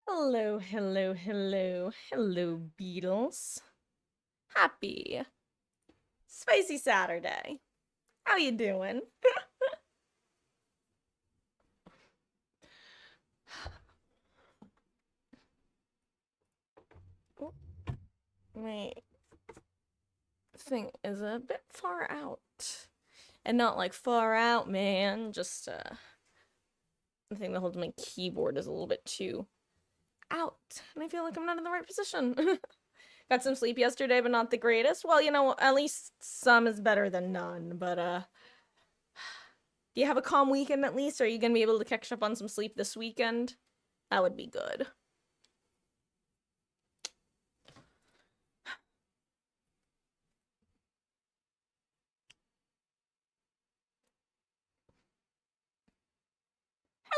Hello, hello, hello, hello, Beatles. Happy Spicy Saturday. How you doing? Oh, my thing is a bit far out. And not like far out, man. Just the thing that holds my keyboard is a little bit too out. And I feel like I'm not in the right position. Got some sleep yesterday, but not the greatest. Well, at least some is better than none. But do you have a calm weekend at least? Are you gonna be able to catch up on some sleep this weekend? That would be good.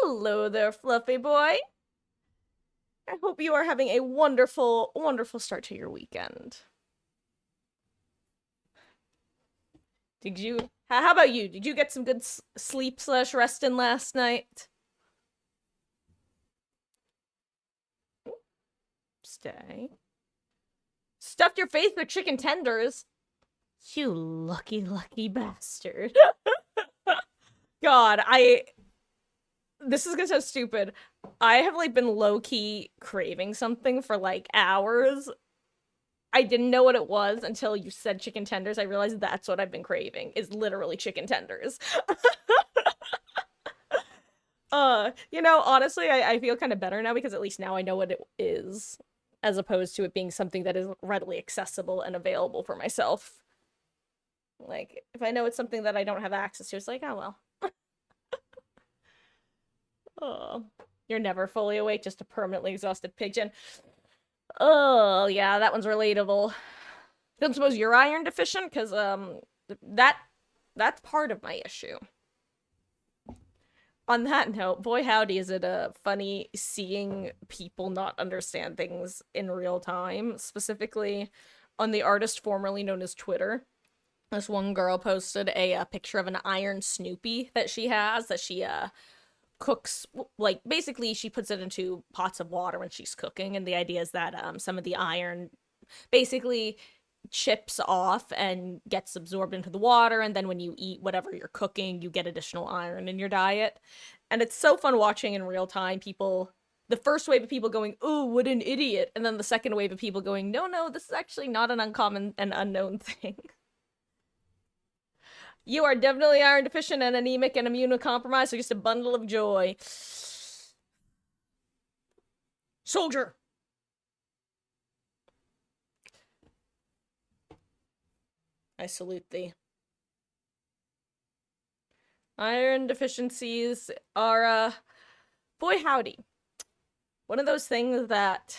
Hello there, Fluffy boy. I hope you are having a wonderful, wonderful start to your weekend. Did you? How about you? Did you get some good sleep slash resting last night? Stay. Stuffed your face with chicken tenders. You lucky, lucky bastard. God, this is gonna sound stupid. I have like been low key craving something for like hours. I didn't know what it was until you said chicken tenders. I realized that's what I've been craving is literally chicken tenders. Honestly, I feel kind of better now because at least now I know what it is, as opposed to it being something that is readily accessible and available for myself. Like, if I know it's something that I don't have access to, it's like, oh well. Oh, you're never fully awake, just a permanently exhausted pigeon. Oh, yeah, that one's relatable. Don't suppose you're iron deficient? Because, that that's part of my issue. On that note, boy howdy is it funny seeing people not understand things in real time, specifically on the artist formerly known as Twitter. This one girl posted a picture of an iron Snoopy that she has that she cooks, like basically she puts it into pots of water when she's cooking, and the idea is that some of the iron basically chips off and gets absorbed into the water, and then when you eat whatever you're cooking you get additional iron in your diet. And it's so fun watching in real time people, the first wave of people going, "Oh, what an idiot," and then the second wave of people going, "No, no, this is actually not an uncommon and unknown thing." You are definitely iron deficient and anemic and immunocompromised, so just a bundle of joy. Soldier. I salute thee. Iron deficiencies are, boy howdy, one of those things that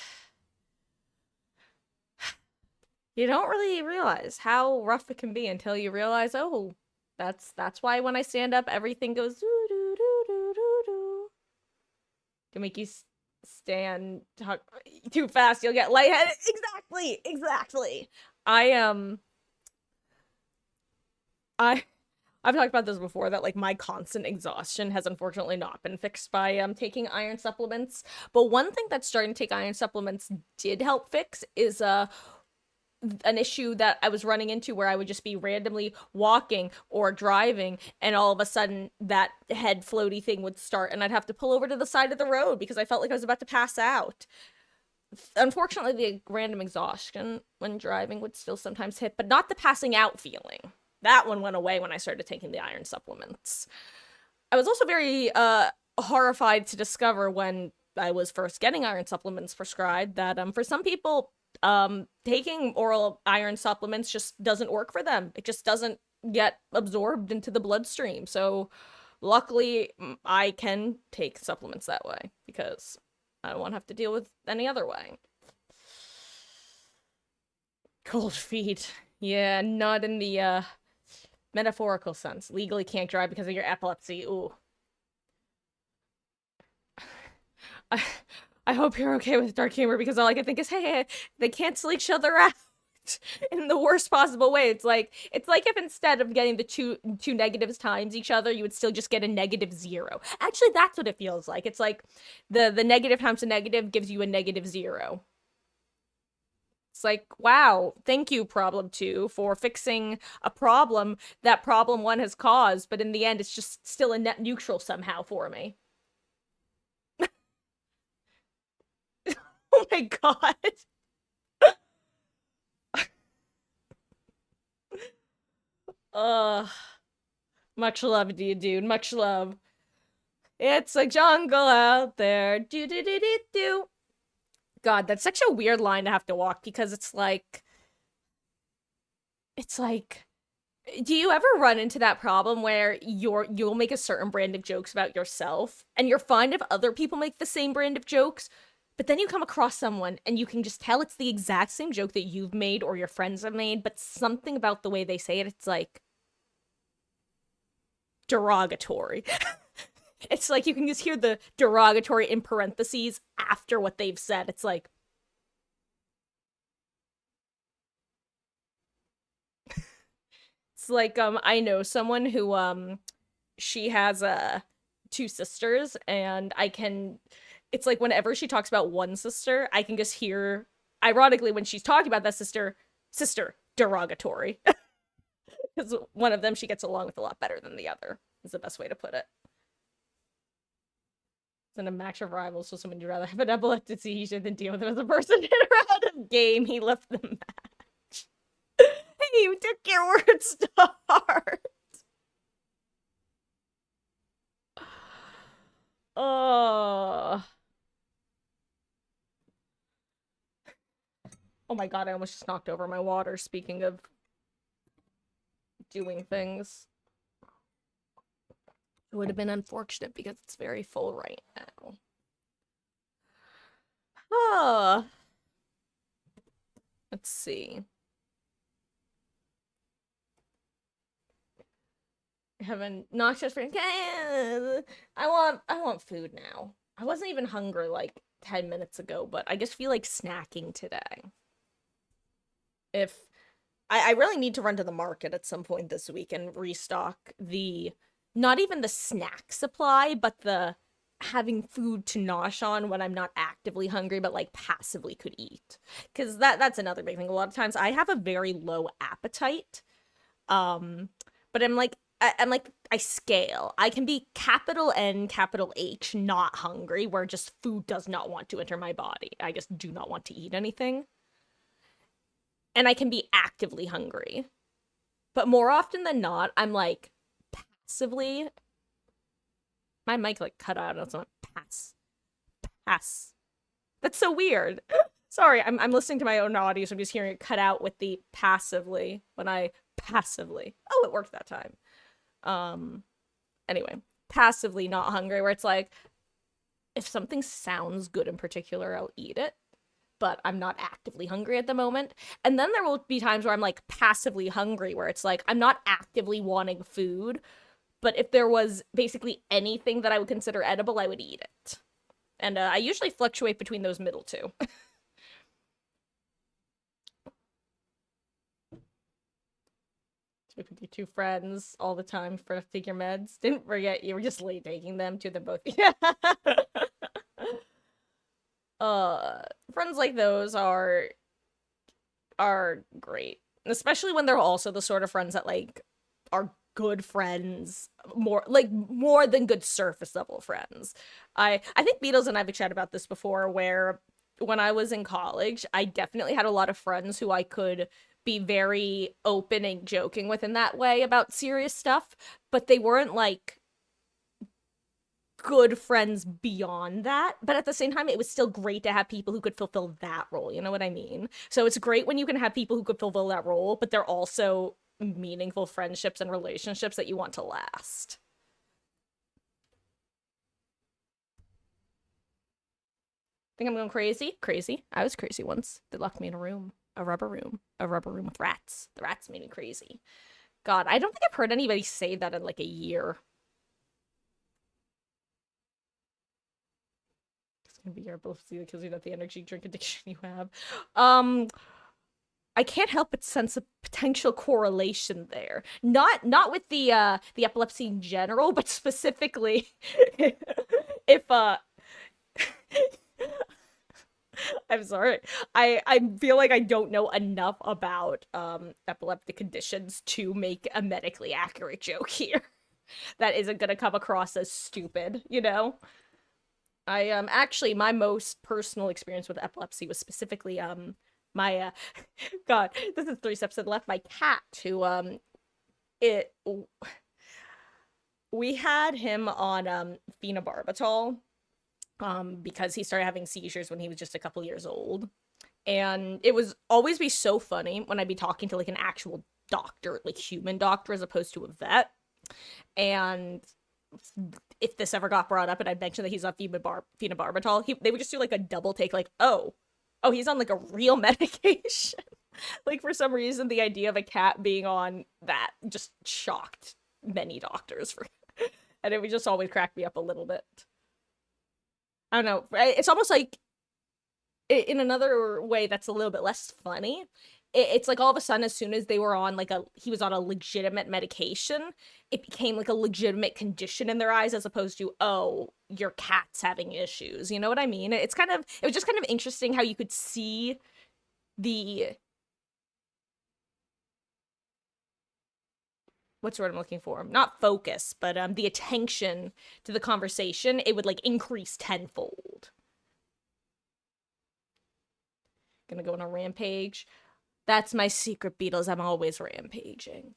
you don't really realize how rough it can be until you realize, oh, that's why when I stand up, everything goes doo doo doo doo doo doo. To make you stand too fast, you'll get lightheaded. Exactly, exactly. I I I've talked about this before that like my constant exhaustion has unfortunately not been fixed by taking iron supplements. But one thing that starting to take iron supplements did help fix is an issue that I was running into where I would just be randomly walking or driving, and all of a sudden that head floaty thing would start, and I'd have to pull over to the side of the road because I felt like I was about to pass out. Unfortunately, the random exhaustion when driving would still sometimes hit, but not the passing out feeling. That one went away when I started taking the iron supplements. I was also very horrified to discover when I was first getting iron supplements prescribed that for some people taking oral iron supplements just doesn't work for them. It just doesn't get absorbed into the bloodstream. So luckily I can take supplements that way because I won't have to deal with any other way. Cold feet. Yeah, not in the metaphorical sense. Legally can't drive because of your epilepsy. Ooh. I, I hope you're okay with dark humor because all I can think is, hey, they cancel each other out. in the worst possible way. It's like if instead of getting the two negatives times each other, you would still just get a -0. Actually, that's what it feels like. It's like the negative times a negative gives you a -0. It's like, wow, thank you, problem two, for fixing a problem that problem one has caused, but in the end, it's just still a net neutral somehow for me. Oh my god. Ugh. Much love to you, dude. Much love. It's a jungle out there. Do do do do do. God, that's such a weird line to have to walk because it's like do you ever run into that problem where you'll make a certain brand of jokes about yourself and you're fine if other people make the same brand of jokes, but then you come across someone and you can just tell it's the exact same joke that you've made or your friends have made, but something about the way they say it, it's like derogatory. It's like you can just hear the derogatory in parentheses after what they've said. It's like, I know someone who she has two sisters, and I can it's like whenever she talks about one sister, I can just hear, ironically, when she's talking about that sister derogatory. Because one of them she gets along with a lot better than the other, is the best way to put it. In a match of rivals, so someone you'd rather have an epileptic seizure than deal with him as a person in a round of game. He left the match. Hey, you took your words to heart. Oh. Oh my god, I almost just knocked over my water, speaking of doing things. It would have been unfortunate because it's very full right now. Oh. Let's see. I haven't noxious for I want food now. I wasn't even hungry like 10 minutes ago, but I just feel like snacking today. If I really need to run to the market at some point this week and restock the not even the snack supply, but the having food to nosh on when I'm not actively hungry, but like passively could eat. Because that's another big thing. A lot of times I have a very low appetite. Um, but I'm like I scale. I can be capital N, capital H, not hungry, where just food does not want to enter my body. I just do not want to eat anything. And I can be actively hungry. But more often than not, I'm like passively. My mic like cut out on someone. Pass. That's so weird. Sorry, I'm listening to my own audio, so I'm just hearing it cut out with the passively when I passively. Oh, it worked that time. Um, anyway, passively not hungry, where it's like, if something sounds good in particular, I'll eat it, but I'm not actively hungry at the moment. And then there will be times where I'm like passively hungry, where it's like, I'm not actively wanting food, but if there was basically anything that I would consider edible, I would eat it. And I usually fluctuate between those middle two. With your two friends all the time for take your meds. Didn't forget you were just late taking them to the both. Yeah. uh Friends like those are great. Especially when they're also the sort of friends that like are good friends, more than good surface level friends. I think Beatles and I've chatted about this before, where when I was in college, I definitely had a lot of friends who I could be very open and joking with in that way about serious stuff, but they weren't like good friends beyond that. But at the same time, it was still great to have people who could fulfill that role. You know what I mean? So it's great when you can have people who could fulfill that role, but they're also meaningful friendships and relationships that you want to last. Think I'm going crazy? Crazy. I was crazy once. They locked me in a room, a rubber room with rats. The rats made me crazy. God, I don't think I've heard anybody say that in like a year. It's gonna be your ability because you know the energy drink addiction you have. Um, I can't help but sense a potential correlation there. Not with the epilepsy in general, but specifically if I'm sorry. I feel like I don't know enough about epileptic conditions to make a medically accurate joke here that isn't gonna come across as stupid, you know? I actually my most personal experience with epilepsy was specifically my God, this is 3 steps to the left. My cat who it we had him on phenobarbital because he started having seizures when he was just a couple years old. And it was always be so funny when I'd be talking to like an actual doctor, like human doctor, as opposed to a vet. And if this ever got brought up and I mentioned that he's on phenobarbital, they would just do like a double take, like, oh, he's on like a real medication. Like for some reason, the idea of a cat being on that just shocked many doctors for, and it would just always crack me up a little bit. I don't know. It's almost like in another way that's a little bit less funny. It's like all of a sudden, as soon as they were on like he was on a legitimate medication, it became like a legitimate condition in their eyes, as opposed to, oh, your cat's having issues. You know what I mean? It was just kind of interesting how you could see the what's the word I'm looking for? Not focus, but the attention to the conversation. It would like increase tenfold. Gonna go on a rampage. That's my secret, Beatles. I'm always rampaging.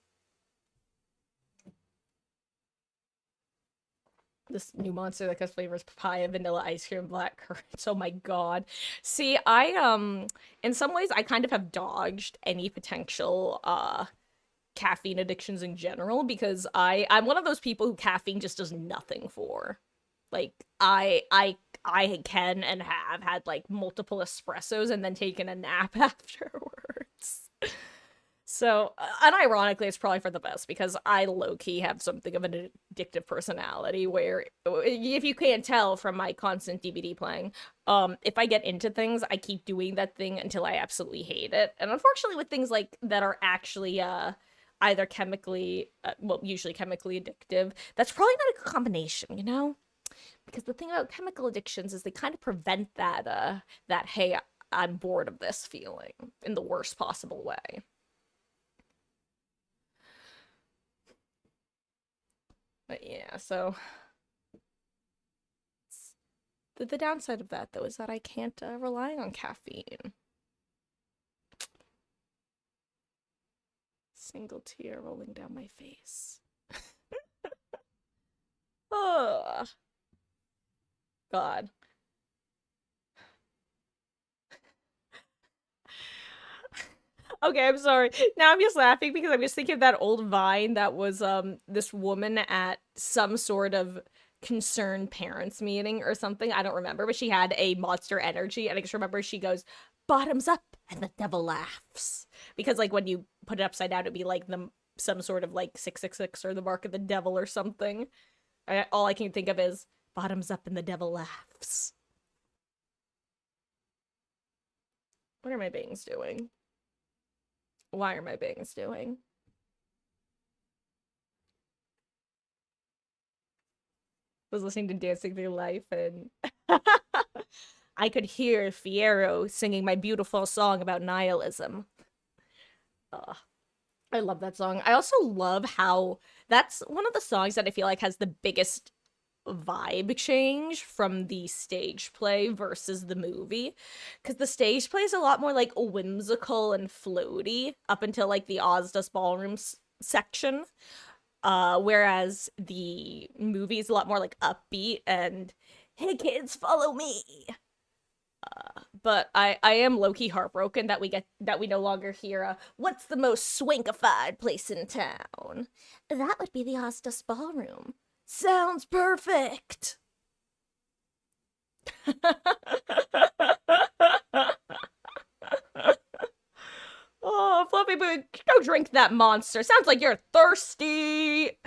This new monster that has flavors papaya, vanilla ice cream, black currants. Oh my god. See, I in some ways I kind of have dodged any potential caffeine addictions in general because I'm one of those people who caffeine just does nothing for. Like I can and have had like multiple espressos and then taken a nap afterwards. So, unironically, it's probably for the best because I low-key have something of an addictive personality where, if you can't tell from my constant DVD playing, if I get into things, I keep doing that thing until I absolutely hate it. And unfortunately, with things like that are actually, either chemically, well, usually chemically addictive, that's probably not a good combination, you know? Because the thing about chemical addictions is they kind of prevent that, hey, I'm bored of this feeling in the worst possible way. But yeah, so the downside of that though is that I can't rely on caffeine. Single tear rolling down my face. Oh God. Okay, I'm sorry. Now I'm just laughing because I'm just thinking of that old Vine that was this woman at some sort of concerned parents meeting or something. I don't remember, but she had a Monster Energy, and I just remember she goes, "Bottoms up," and the devil laughs because like when you put it upside down, it'd be like the some sort of like 666 or the mark of the devil or something. All I can think of is bottoms up and the devil laughs. What are my bangs doing? Why are my bangs doing? Was listening to Dancing Through Life and I could hear Fierro singing my beautiful song about nihilism. Ugh, I love that song. I also love how that's one of the songs that I feel like has the biggest vibe change from the stage play versus the movie. Because the stage play is a lot more like whimsical and floaty up until like the Ozdas Ballroom section. Whereas the movie is a lot more like upbeat and hey kids, follow me. But I am low-key heartbroken that we no longer hear what's the most swankified place in town? That would be the Ozdas Ballroom. Sounds perfect. Oh, Fluffy Boo, go drink that monster. Sounds like you're thirsty.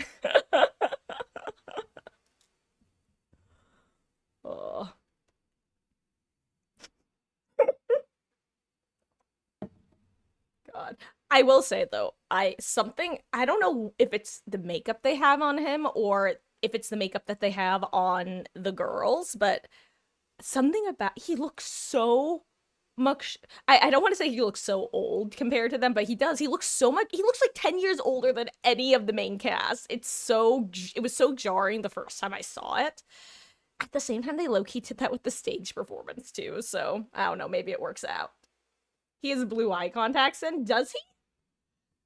Oh. I will say though, I don't know if it's the makeup they have on him or if it's the makeup that they have on the girls, but something about he looks so much I don't want to say he looks so old compared to them, but he does. He looks so much he looks like 10 years older than any of the main cast. It was so jarring the first time I saw it. At the same time, they low-key did that with the stage performance too, so I don't know, maybe it works out. He has blue eye contacts in, does he?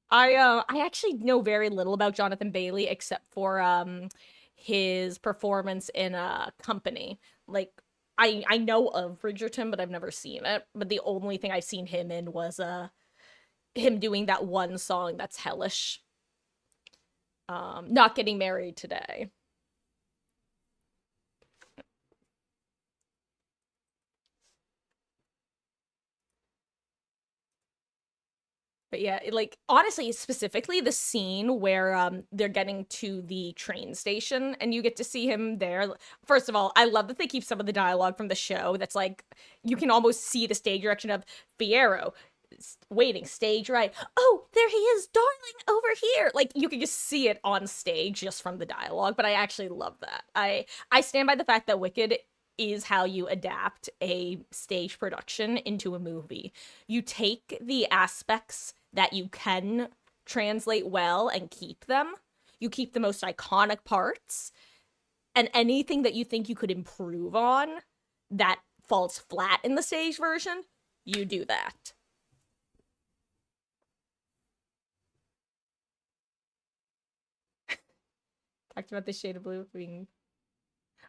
I actually know very little about Jonathan Bailey except for his performance in a company. Like I know of Bridgerton, but I've never seen it. But the only thing I've seen him in was him doing that one song that's hellish. Not getting married today. But yeah, like honestly, specifically the scene where they're getting to the train station and you get to see him there. First of all, I love that they keep some of the dialogue from the show that's like you can almost see the stage direction of Fiyero waiting stage right. Oh, there he is, darling, over here. Like you can just see it on stage just from the dialogue, but I actually love that. I stand by the fact that Wicked is how you adapt a stage production into a movie. You take the aspects that you can translate well and keep them. You keep the most iconic parts, and anything that you think you could improve on that falls flat in the stage version, you do that. Talked about the shade of blue being.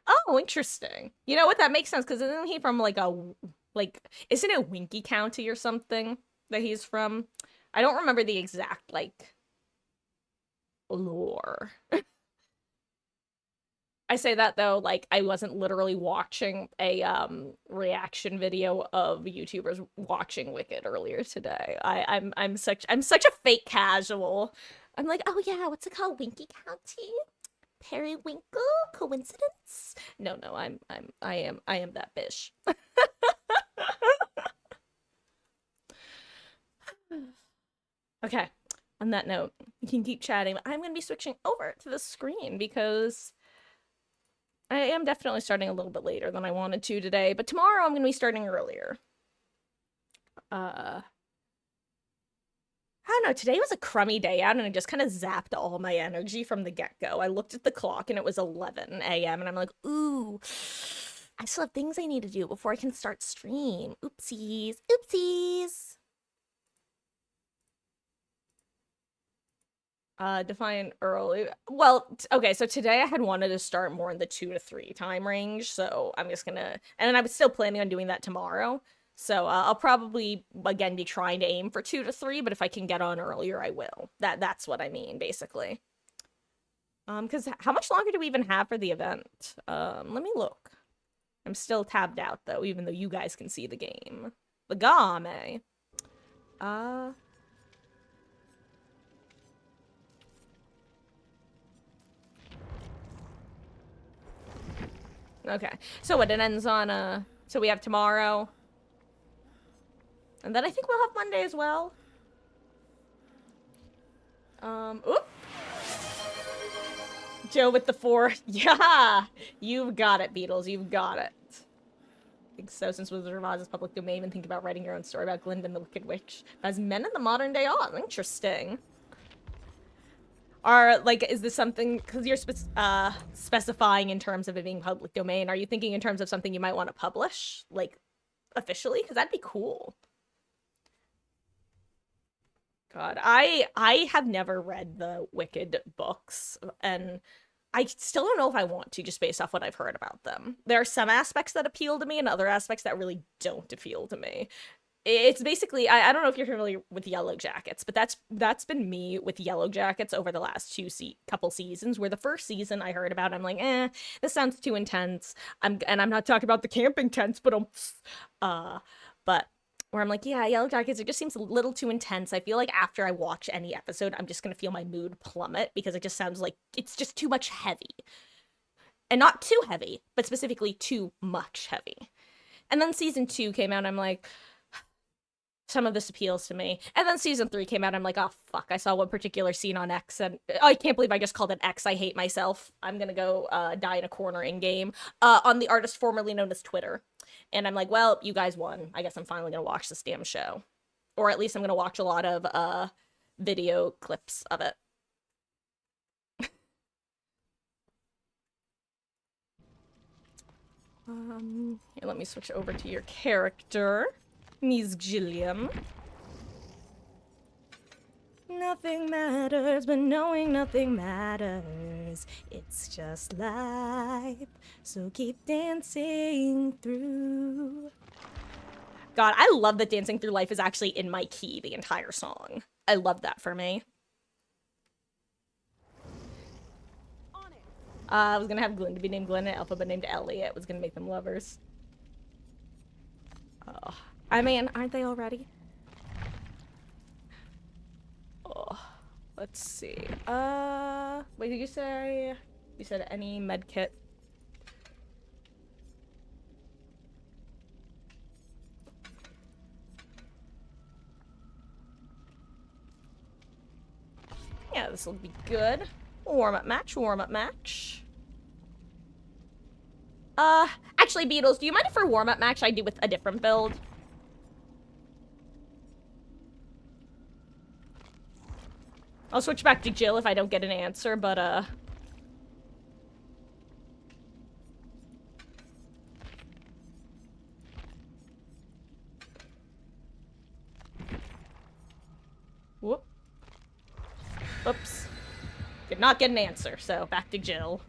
Oh, interesting. You know what? That makes sense because isn't he from isn't it Winky County or something that he's from? I don't remember the exact like lore. I say that though, like I wasn't literally watching a reaction video of YouTubers watching Wicked earlier today. I'm such a fake casual. I'm like, oh yeah, what's it called? Winky County? Periwinkle? Coincidence? No, no, I am that bish. Okay. On that note, you can keep chatting. I'm going to be switching over to the screen because I am definitely starting a little bit later than I wanted to today, but tomorrow I'm going to be starting earlier. I don't know, today was a crummy day out and I just kind of zapped all my energy from the get-go. I looked at the clock and it was 11 a.m. and I'm like, ooh, I still have things I need to do before I can start stream. Oopsies, oopsies. Define early. Well, okay, so today I had wanted to start more in the 2 to 3 time range, so I'm just gonna, and I was still planning on doing that tomorrow. So I'll probably again be trying to aim for 2 to 3, but if I can get on earlier, I will. That's what I mean, basically. Because how much longer do we even have for the event? Let me look. I'm still tabbed out though, even though you guys can see the game. The game. Uh. Okay. So what, it ends on, so we have tomorrow. And then I think we'll have Monday as well. Oop. Joe with the 4. Yeah! You've got it, Beatles. You've got it. I think so, since Wizard of Oz is public domain, and think about writing your own story about Glinda the Wicked Witch as men in the modern day Oz. Interesting. Are, like, is this something, because you're specifying in terms of it being public domain, are you thinking in terms of something you might want to publish, like, officially? Because that'd be cool. God, I have never read the Wicked books, and I still don't know if I want to, just based off what I've heard about them. There are some aspects that appeal to me, and other aspects that really don't appeal to me. It's basically, I don't know if you're familiar with Yellow Jackets, but that's been me with Yellow Jackets over the last couple seasons. Where the first season I heard about, I'm like, this sounds too intense. I'm not talking about the camping tents, but but where I'm like, yeah, Yellow Jackets, it just seems a little too intense. I feel like after I watch any episode, I'm just gonna feel my mood plummet because it just sounds like it's just too much heavy. And not too heavy, but specifically too much heavy. And then season 2 came out, and I'm like, some of this appeals to me. And then season 3 came out. I'm like, oh fuck! I saw one particular scene on X, and I can't believe I just called it X. I hate myself. I'm gonna go die in a corner in game. On the artist formerly known as Twitter, and I'm like, well, you guys won. I guess I'm finally gonna watch this damn show, or at least I'm gonna watch a lot of video clips of it. Here, let me switch over to your character, Miss Gilliam. Nothing matters, but knowing nothing matters. It's just life, so keep dancing through. God, I love that Dancing Through Life is actually in my key the entire song. I love that for me. I was gonna have Glinda be named Glenn and Elphaba named Elliot. Was gonna make them lovers. Oh, I mean, aren't they already? Oh, let's see. Wait, did you say? You said any med kit? Yeah, this will be good. Warm-up match, warm-up match. Actually, Beatles, do you mind if for warm-up match I do with a different build? I'll switch back to Jill if I don't get an answer, but, whoop. Oops. Did not get an answer, so back to Jill.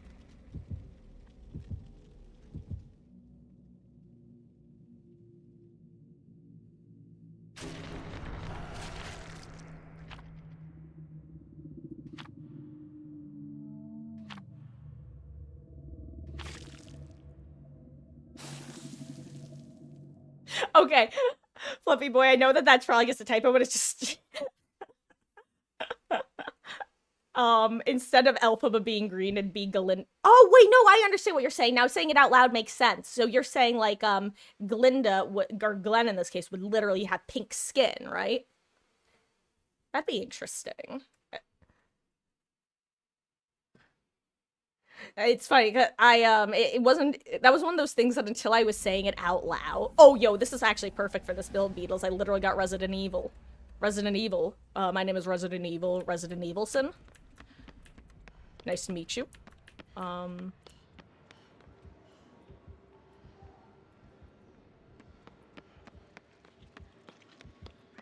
Okay. Fluffy boy, I know that that's probably just a typo, but it's just... Instead of Elphaba being green, it'd be Glinda. Oh, wait, no, I understand what you're saying. Now saying it out loud makes sense. So you're saying, like, Glinda, or Glenn in this case, would literally have pink skin, right? That'd be interesting. It's funny, it wasn't, that was one of those things that until I was saying it out loud. Oh, yo, this is actually perfect for this build, Beatles. I literally got Resident Evil. Resident Evil. My name is Resident Evil, Resident Evilson. Nice to meet you.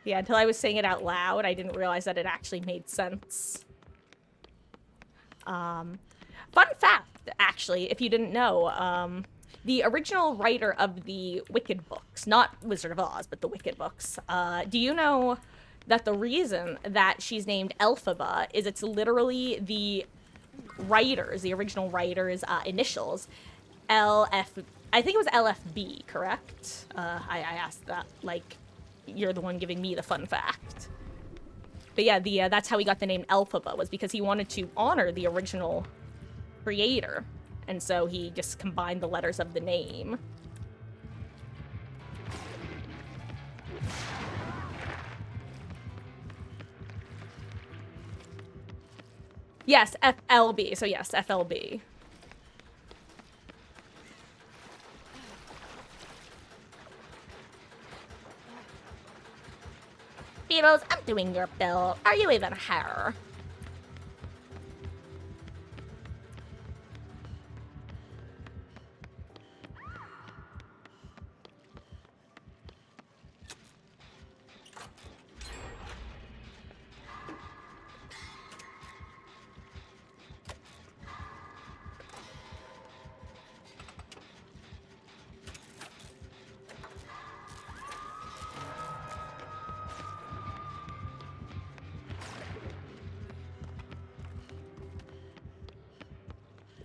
Yeah, until I was saying it out loud, I didn't realize that it actually made sense. Fun fact, actually, if you didn't know, the original writer of the Wicked books, not Wizard of Oz, but the Wicked books, do you know that the reason that she's named Elphaba is it's literally the writers, the original writers' initials, LF, I think it was LFB, correct? I asked that, like, you're the one giving me the fun fact. But yeah, that's how he got the name Elphaba, was because he wanted to honor the original creator, and so he just combined the letters of the name. Yes, FLB. So yes, FLB. Beatles, I'm doing your bill. Are you even here?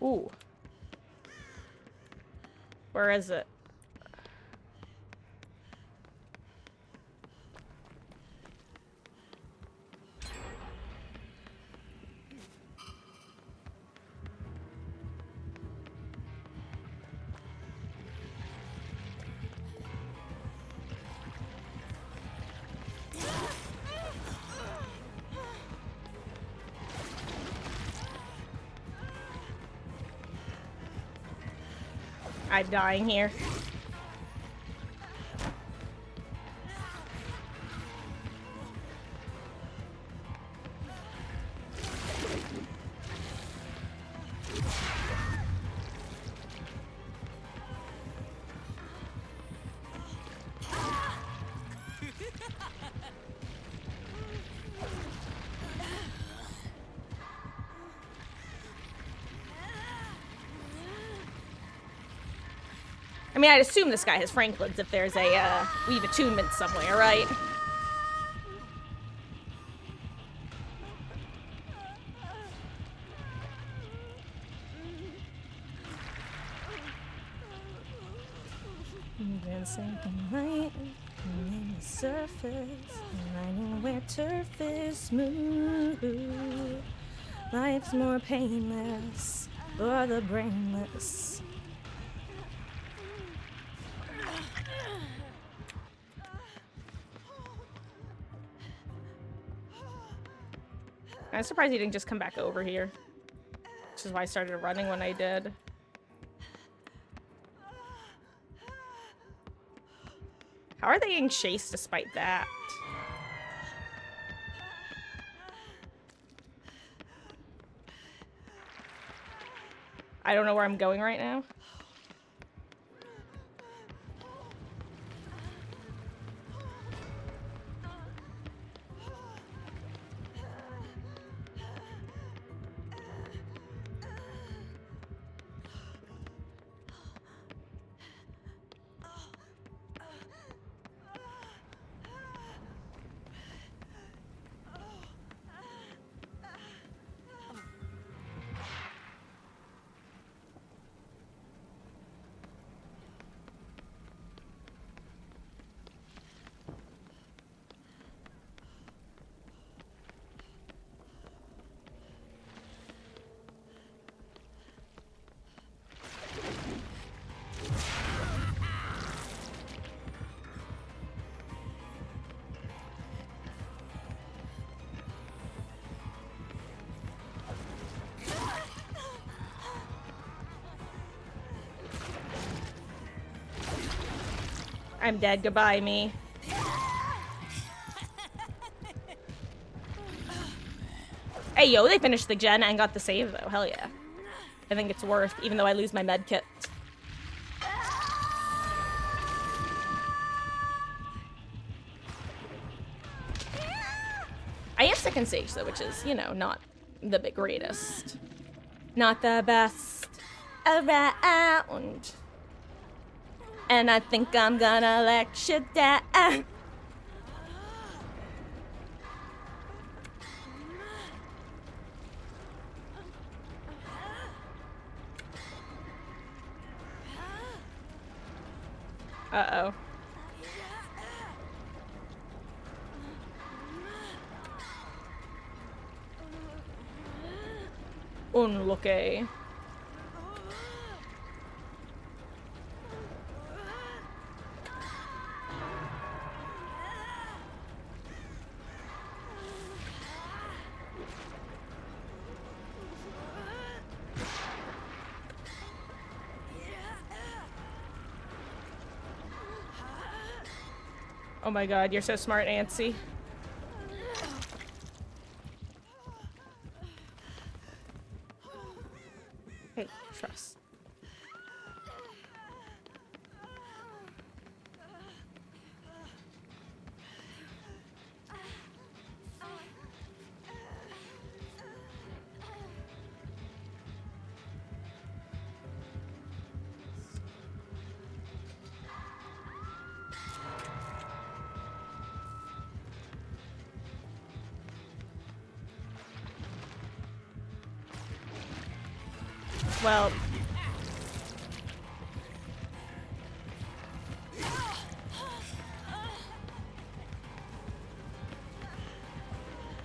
Ooh. Where is it? I'm dying here. I mean, I'd assume this guy has Franklin's if there's a weave attunement somewhere, right? Right in the surface, lining where turf is smooth. Life's more painless for the brainless. I'm surprised he didn't just come back over here. Which is why I started running when I did. How are they getting chased despite that? I don't know where I'm going right now. I'm dead. Goodbye, me. Hey, yo, they finished the gen and got the save, though. Hell yeah. I think it's worth, even though I lose my med kit. I am second stage, though, which is, you know, not the greatest. Not the best around. And I think I'm gonna let you down. Uh-oh. Unlucky. Oh my god, you're so smart, Nancy. Hey, trust. Well,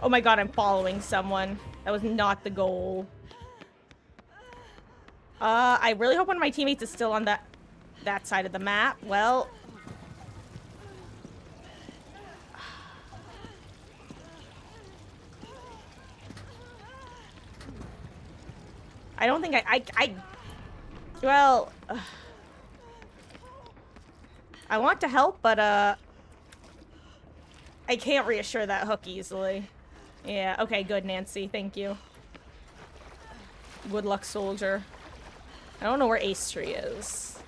oh my god, I'm following someone. That was not the goal. I really hope one of my teammates is still on that side of the map. Well, I don't think well, I want to help, but, I can't reassure that hook easily. Yeah, okay, good, Nancy. Thank you. Good luck, soldier. I don't know where Ace Tree is.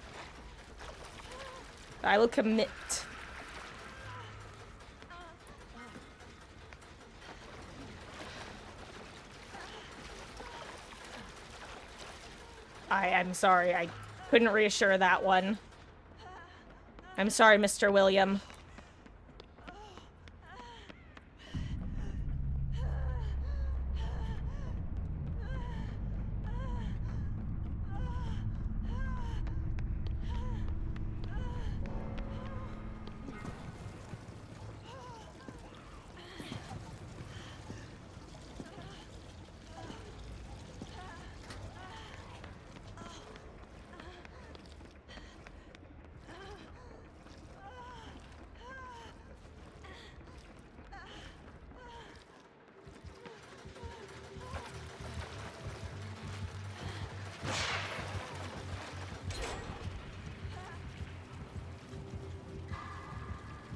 I will commit. I'm sorry, I couldn't reassure that one. I'm sorry, Mr. William.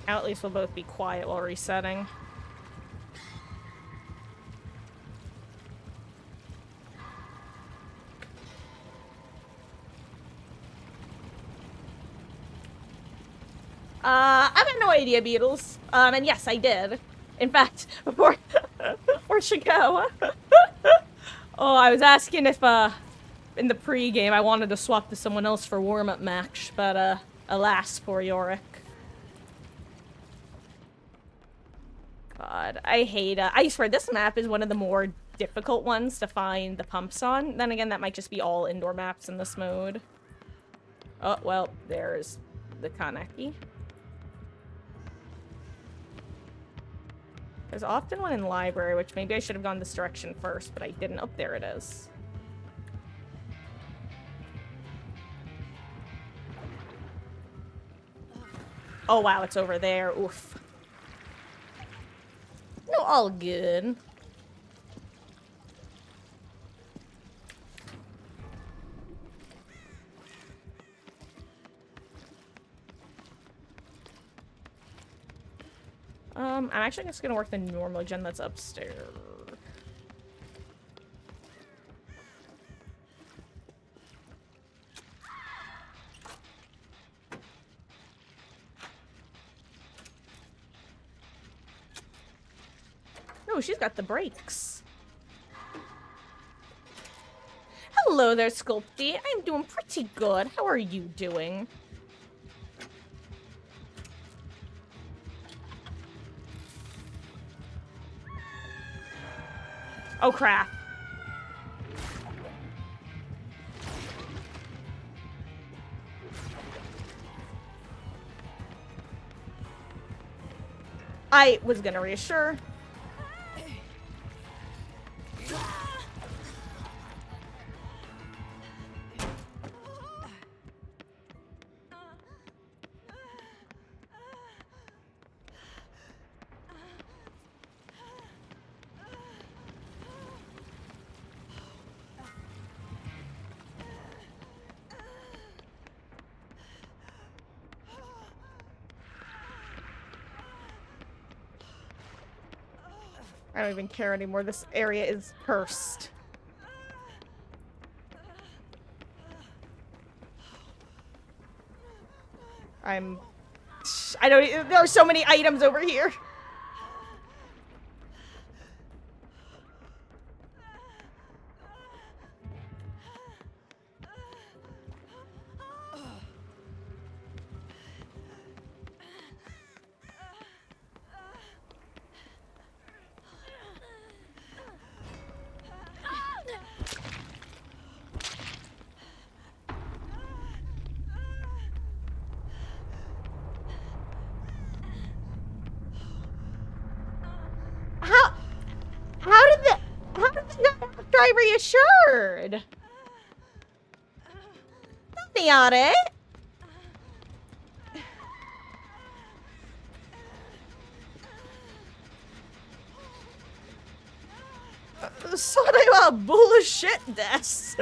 Now at least we'll both be quiet while resetting. I've got no idea, Beatles. And yes, I did. In fact, before she go, oh, I was asking if, in the pre-game I wanted to swap to someone else for warm-up match, but, alas, poor Yorick. God, I hate, I swear, this map is one of the more difficult ones to find the pumps on. Then again, that might just be all indoor maps in this mode. Oh, well, there's the Kaneki. There's often one in library, which maybe I should have gone this direction first, but I didn't. Oh, there it is. Oh, wow, it's over there. Oof. No, all good. I'm actually just gonna work the normal gen that's upstairs. Oh, she's got the brakes. Hello there, Sculpty. I'm doing pretty good. How are you doing? Oh, crap. I was gonna reassure. I don't even care anymore. This area is cursed. I don't. There are so many items over here. Reassured. Chaotic. Sorry about bullshit, this.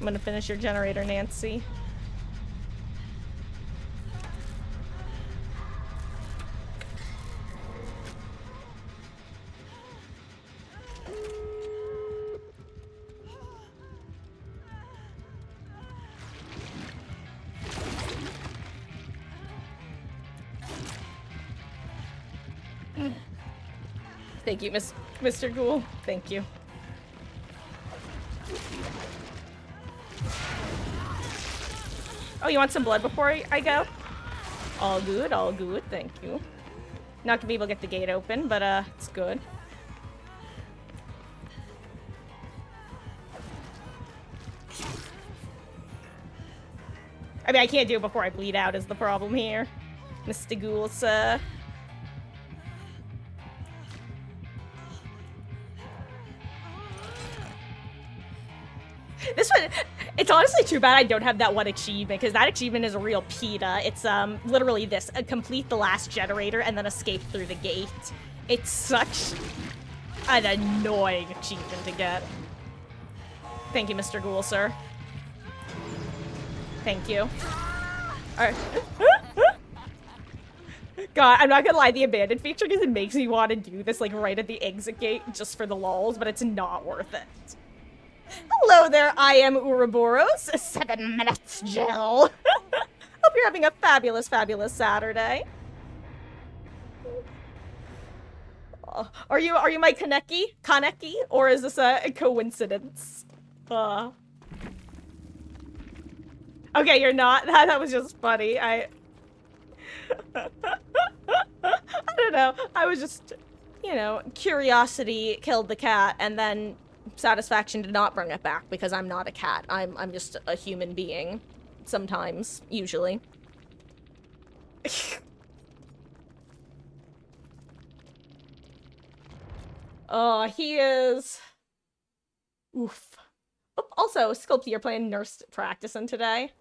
gonna finish your generator, Nancy. Thank you, Mr. Ghoul. Thank you. Oh, you want some blood before I go? All good, thank you. Not gonna be able to get the gate open, but it's good. I mean, I can't do it before I bleed out is the problem here. Mr. Ghoul's, This one, it's honestly too bad I don't have that one achievement, because that achievement is a real PETA. It's, literally this, complete the last generator and then escape through the gate. It's such an annoying achievement to get. Thank you, Mr. Ghoul, sir. Thank you. Alright. God, I'm not gonna lie, the abandoned feature, because it makes me want to do this, like, right at the exit gate, just for the lulz, but it's not worth it. Hello there, I am Ouroboros, 7 minutes, Jill. Hope you're having a fabulous, fabulous Saturday. Are you my Kaneki? Or is this a coincidence? Okay, you're not. That was just funny. I don't know. I was just, you know, curiosity killed the cat, and then satisfaction did not bring it back because I'm not a cat. I'm just a human being. Sometimes, usually. Oh, he is. Oof. Oh, also, Sculpty, you're playing Nurse practicing today.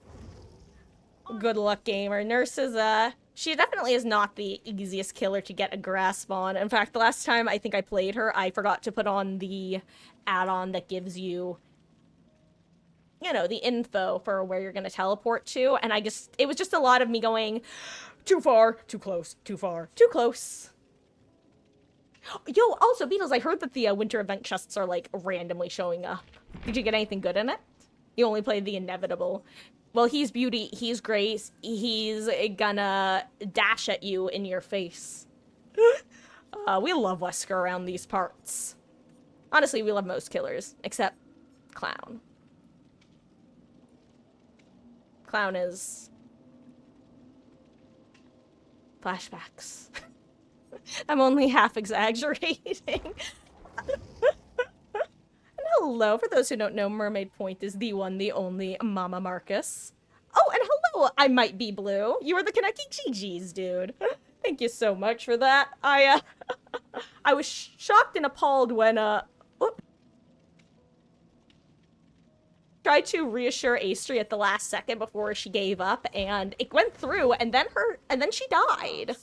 Good luck, gamer. Nurse is, she definitely is not the easiest killer to get a grasp on. In fact, the last time I think I played her, I forgot to put on the add-on that gives you, you know, the info for where you're gonna teleport to, and it was just a lot of me going, too far, too close, too far, too close. Yo, also, Beatles, I heard that the winter event chests are, like, randomly showing up. Did you get anything good in it? You only played the inevitable. Well, he's beauty, he's grace, he's gonna dash at you in your face. We love Wesker around these parts. Honestly, we love most killers, except Clown. Clown is... flashbacks. I'm only half exaggerating. Hello, for those who don't know, Mermaid Point is the one, the only Mama Marcus. Oh, and hello, I might be blue. You are the Kaneki GGs, dude. Thank you so much for that. I was shocked and appalled when, tried to reassure Astri at the last second before she gave up, and it went through, and then she died.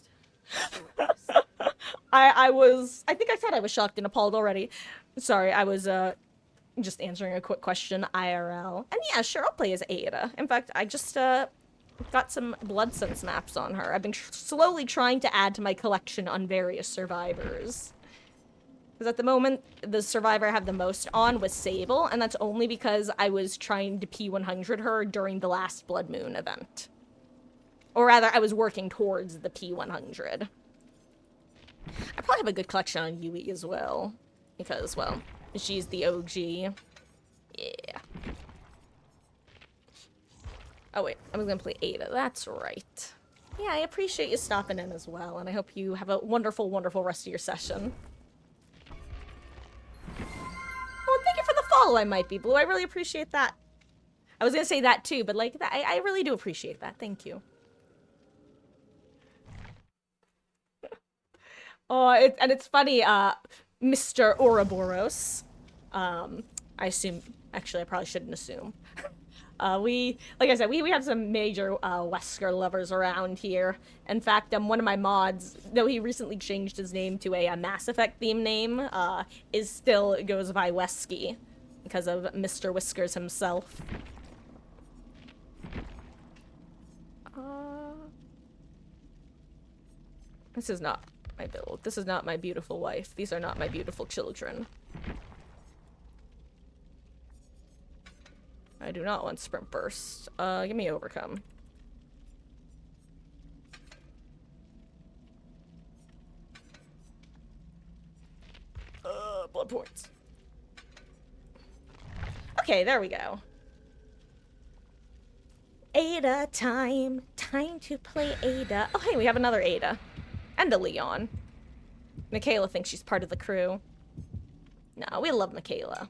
I think I said I was shocked and appalled already. Sorry, I was, just answering a quick question IRL. And yeah, sure, I'll play as Ada. In fact, I just, got some blood sense maps on her. I've been slowly trying to add to my collection on various survivors. Because at the moment, the survivor I have the most on was Sable, and that's only because I was trying to P100 her during the last Blood Moon event. Or rather, I was working towards the P100. I probably have a good collection on Yui as well. Because, well, she's the OG. Yeah. Oh wait, I was gonna play Ada, that's right. Yeah, I appreciate you stopping in as well, and I hope you have a wonderful, wonderful rest of your session. Oh, thank you for the follow, I might be blue. I really appreciate that. I was gonna say that too, but like, I really do appreciate that. Thank you. Oh, it's funny, Mr. Ouroboros. I assume, actually, I probably shouldn't assume. Like I said, we have some major, Wesker lovers around here. In fact, one of my mods, though he recently changed his name to a Mass Effect theme name, still goes by Wesky. because of Mr. Whiskers himself. This is not my build. This is not my beautiful wife. These are not my beautiful children. I do not want sprint burst. Give me overcome. Blood points. Okay, there we go. Ada time. Time to play Ada. Oh, hey, we have another Ada. And a Leon. Michaela thinks she's part of the crew. No, we love Michaela.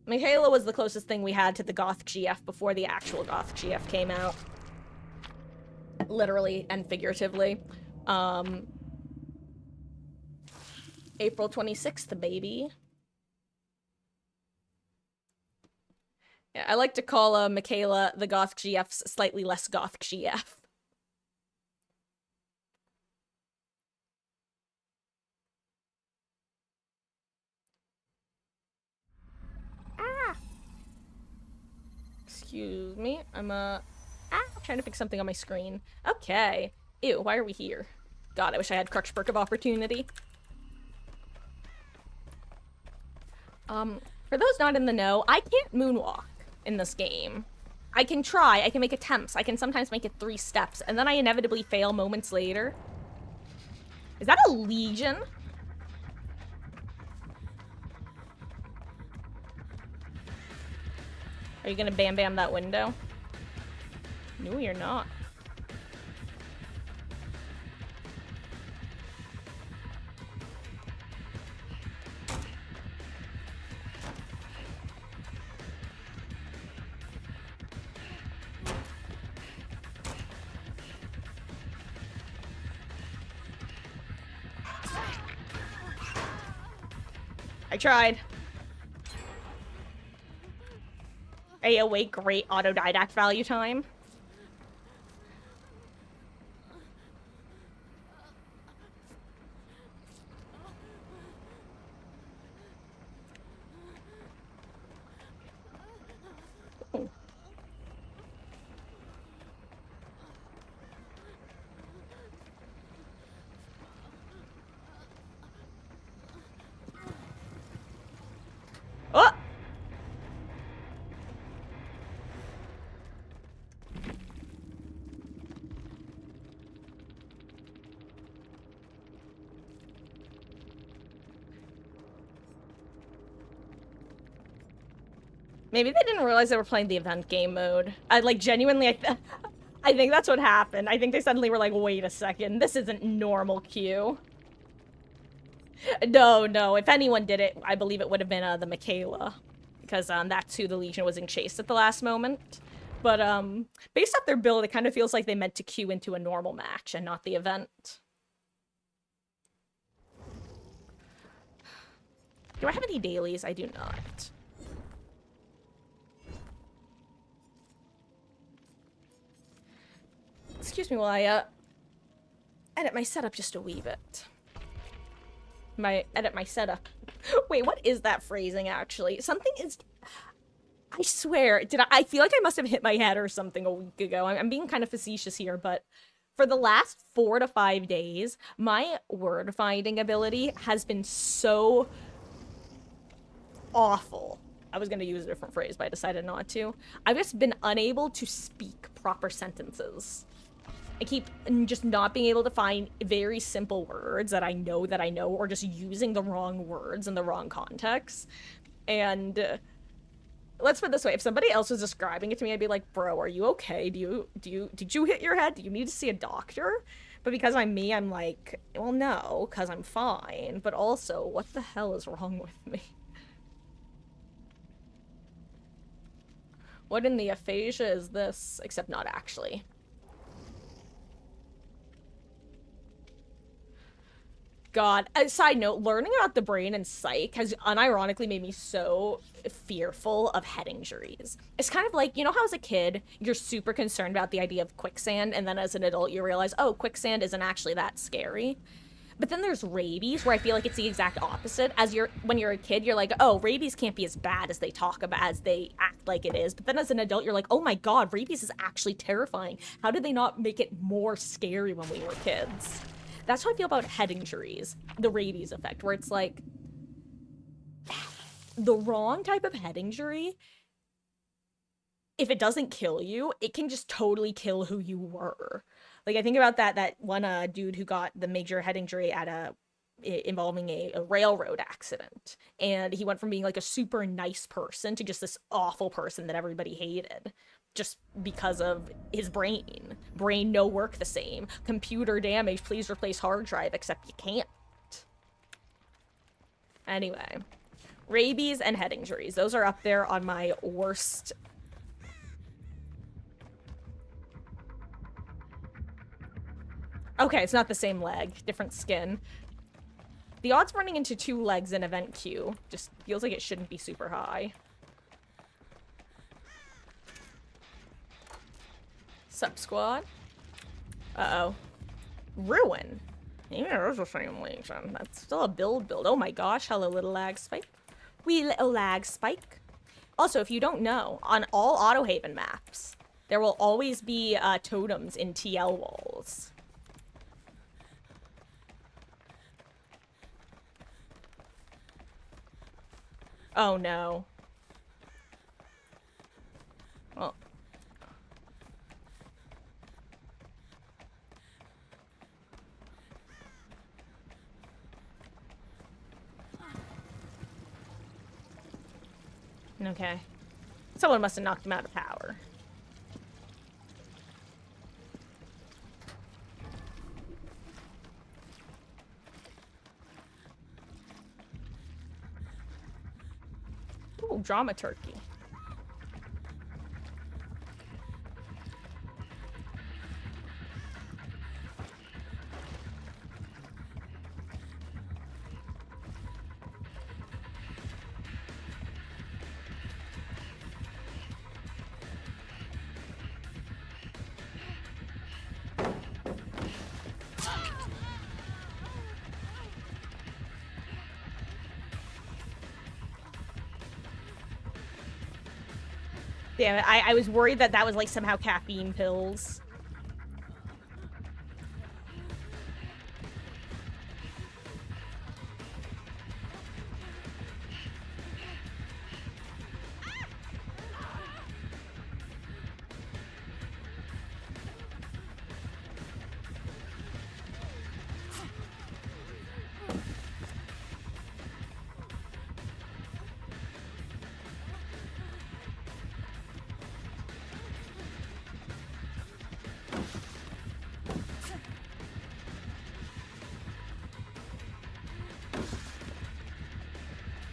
Michaela was the closest thing we had to the Goth GF before the actual Goth GF came out. Literally and figuratively. April 26th, baby. Yeah, I like to call Michaela the Goth GF's slightly less Goth GF. Excuse me, I'm trying to fix something on my screen. Okay. Ew, why are we here? God, I wish I had Crutch Perk of Opportunity. For those not in the know, I can't moonwalk in this game. I can try, I can make attempts, I can sometimes make it 3 steps, and then I inevitably fail moments later. Is that a Legion? Are you gonna bam bam that window? No, you're not. I tried. AOA, great autodidact value time. Ooh. Oh! Maybe they didn't realize they were playing the event game mode. I, like, genuinely, I think that's what happened. I think they suddenly were like, wait a second, this isn't normal queue. No, if anyone did it, I believe it would have been, the Michaela. Because, that's who the Legion was in chase at the last moment. But, based off their build, it kind of feels like they meant to queue into a normal match and not the event. Do I have any dailies? I do not. Excuse me while I, edit my setup just a wee bit. Edit my setup. Wait, what is that phrasing, actually? Something is... I swear, I feel like I must have hit my head or something a week ago. I'm being kind of facetious here, but for the last 4 to 5 days, my word finding ability has been so awful. I was gonna use a different phrase, but I decided not to. I've just been unable to speak proper sentences. I keep just not being able to find very simple words that I know, or just using the wrong words in the wrong context. And let's put it this way, if somebody else was describing it to me, I'd be like, bro, are you okay? Did you hit your head? Do you need to see a doctor? But because I'm me, I'm like, well, no, because I'm fine. But also, what the hell is wrong with me? What in the aphasia is this? Except not actually. God, a side note, learning about the brain and psych has unironically made me so fearful of head injuries. It's kind of like, you know how as a kid, you're super concerned about the idea of quicksand, and then as an adult you realize, oh, quicksand isn't actually that scary? But then there's rabies, where I feel like it's the exact opposite. When you're a kid, you're like, oh, rabies can't be as bad as they talk about, as they act like it is. But then as an adult, you're like, oh my god, rabies is actually terrifying. How did they not make it more scary when we were kids? That's how I feel about head injuries, the rabies effect, where it's like the wrong type of head injury, if it doesn't kill you, it can just totally kill who you were. Like, I think about that one dude who got the major head injury involving a railroad accident, and he went from being like a super nice person to just this awful person that everybody hated, just because of his brain no work the same, computer damage, please replace hard drive, except you can't. Anyway, rabies and head injuries, those are up there on my worst. Okay, it's not the same leg, different skin. The odds of running into 2 legs in event queue just feels like it shouldn't be super high. Sup, squad? Uh-oh. Ruin. Yeah, there's a same legion. That's still a build. Oh my gosh, hello little lag spike. Wee little lag spike. Also, if you don't know, on all Autohaven maps, there will always be totems in TL walls. Oh no. Well. Okay. Someone must have knocked him out of power. Ooh, drama turkey. Damn it, I was worried that was like somehow caffeine pills.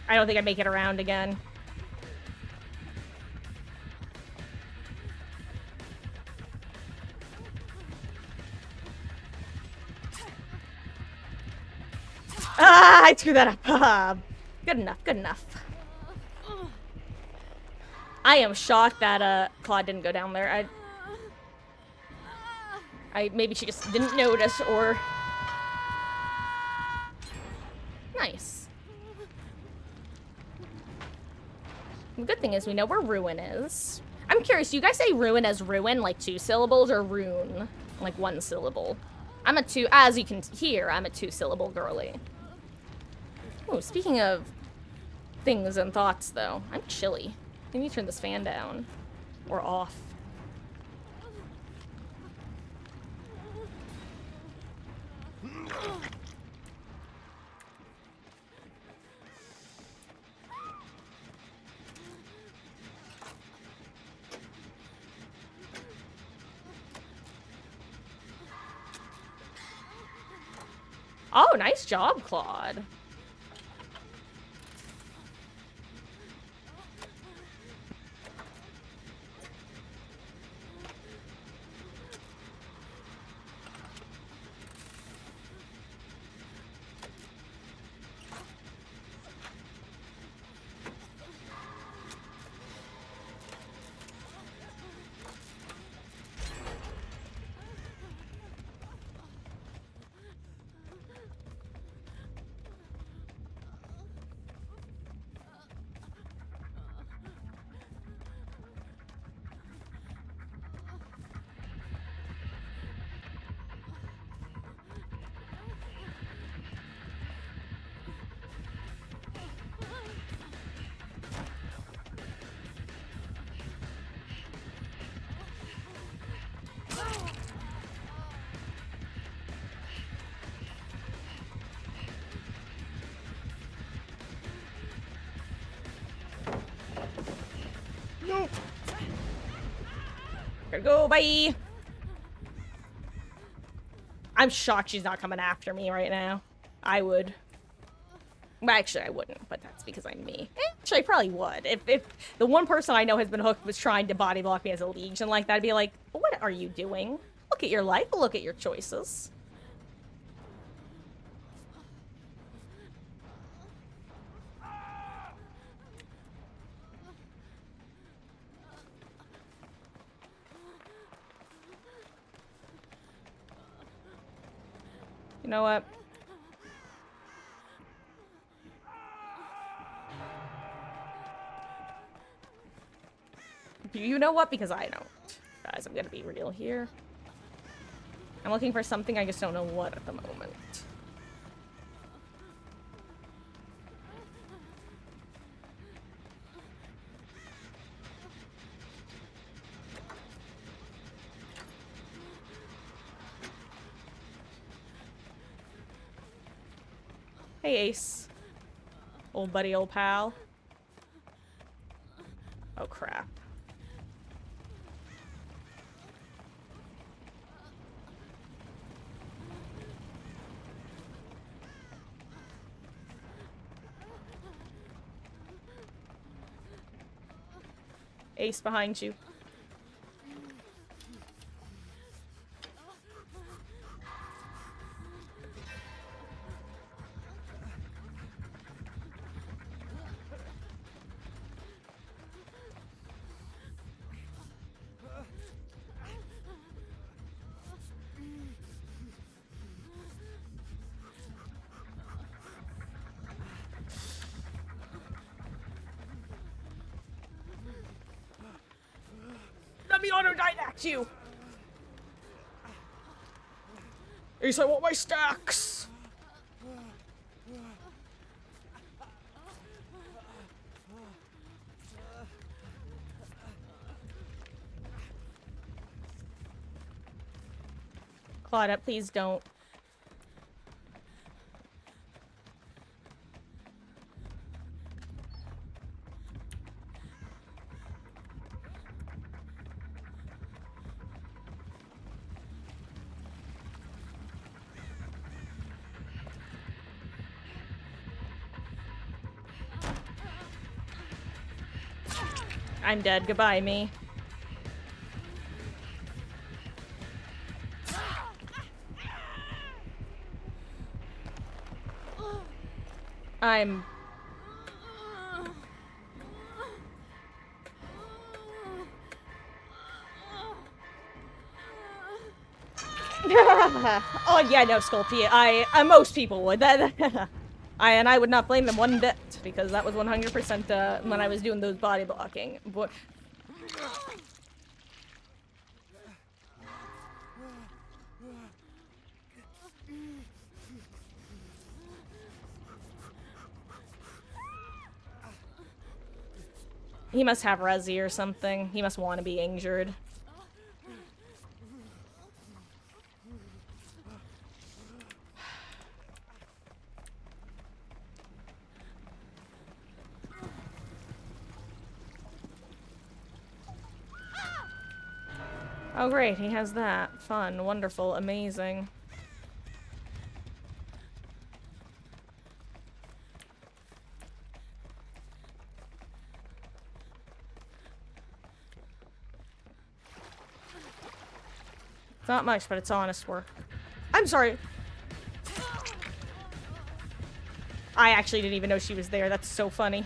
I don't think I'd make it around again. Ah, I screwed that up. Good enough, good enough. I am shocked that Claude didn't go down there. Maybe she just didn't notice, or... Nice. The good thing is we know where Ruin is. I'm curious, do you guys say Ruin as Ruin, like 2 syllables, or Rune, like 1 syllable? I'm a 2, as you can hear, I'm a 2-syllable girly. Oh, speaking of things and thoughts, though, I'm chilly. I need to turn this fan down. Or off. Oh, nice job, Claude. Gotta go, bye! I'm shocked she's not coming after me right now. I would. Well, actually, I wouldn't, but that's because I'm me. Actually, I probably would. If the one person I know has been hooked was trying to body block me as a legion like that, I'd be like, what are you doing? Look at your life, look at your choices. You know what? You know what? Because I don't. Guys, I'm gonna be real here. I'm looking for something, I just don't know what at the moment. Hey, Ace. Old buddy, old pal. Oh, crap. Ace behind you. Let me auto-didactic you! Ace, I want my stacks! Claudia, please don't. I'm dead. Goodbye, me. I'm... Oh, yeah, no, Sculpey. Most people would. And I would not blame them one bit, because that was 100% when I was doing those body blocking. But... He must have Resi or something. He must want to be injured. Oh great, he has that. Fun, wonderful, amazing. It's not much, but it's honest work. I'm sorry. I actually didn't even know she was there. That's so funny.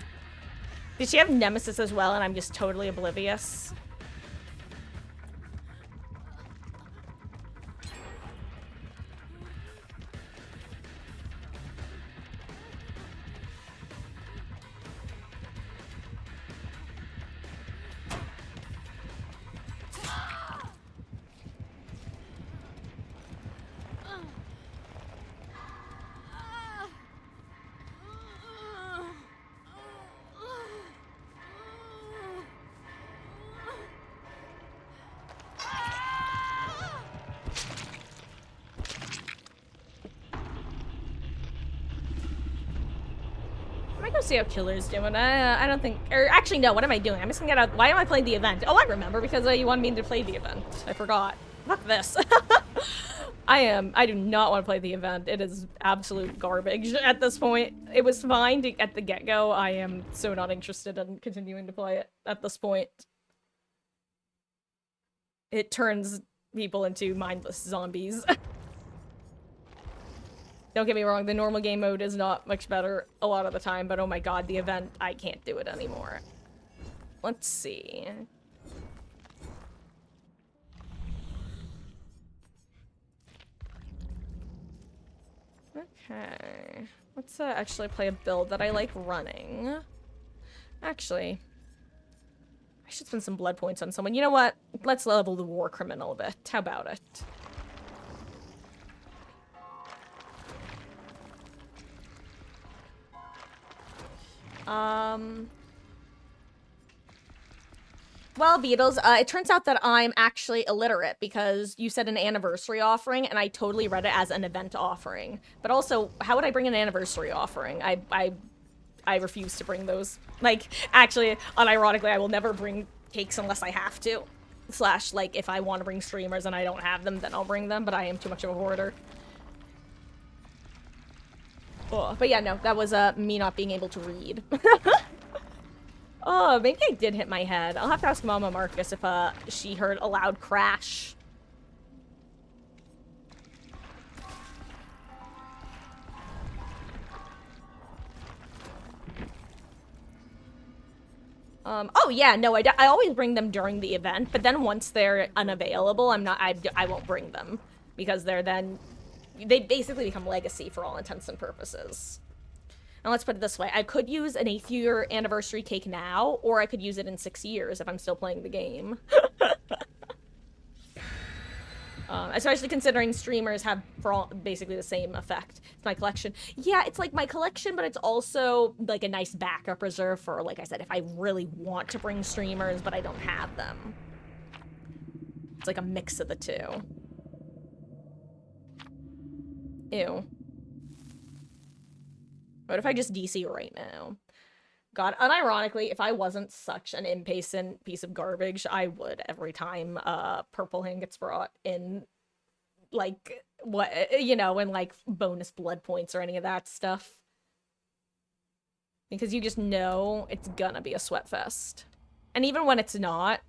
Did she have Nemesis as well and I'm just totally oblivious? want to see how Killer's doing. I don't think... Or actually, no, what am I doing? I'm just gonna get out... Why am I playing the event? Oh, I remember, because you wanted me to play the event. I forgot. Fuck this. I do not want to play the event. It is absolute garbage at this point. It was fine at the get-go. I am so not interested in continuing to play it at this point. It turns people into mindless zombies. Don't get me wrong, the normal game mode is not much better a lot of the time, but oh my god, the event, I can't do it anymore. Let's see. Okay. Let's actually play a build that I like running. Actually, I should spend some blood points on someone. You know what? Let's level the war criminal a bit. How about it? Well, Beatles, it turns out that I'm actually illiterate because you said an anniversary offering, and I totally read it as an event offering. But also, how would I bring an anniversary offering? I refuse to bring those. Like, actually, unironically, I will never bring cakes unless I have to. Slash, like, if I want to bring streamers and I don't have them, then I'll bring them, but I am too much of a hoarder. Oh, but yeah, no, that was me not being able to read. Oh, maybe I did hit my head. I'll have to ask Mama Marcus if she heard a loud crash. Oh yeah, no, I always bring them during the event, but then once they're unavailable, I won't bring them because they basically become legacy for all intents and purposes. Now let's put it this way, I could use an 8th year anniversary cake now, or I could use it in 6 years if I'm still playing the game. Especially considering streamers have basically the same effect. It's my collection. Yeah, it's like my collection, but it's also like a nice backup reserve for, like I said, if I really want to bring streamers, but I don't have them. It's like a mix of the two. Ew. What if I just DC right now? God, unironically, if I wasn't such an impatient piece of garbage, I would every time Purple Hand gets brought in, like, what, you know, and like bonus blood points or any of that stuff. Because you just know it's gonna be a sweat fest. And even when it's not,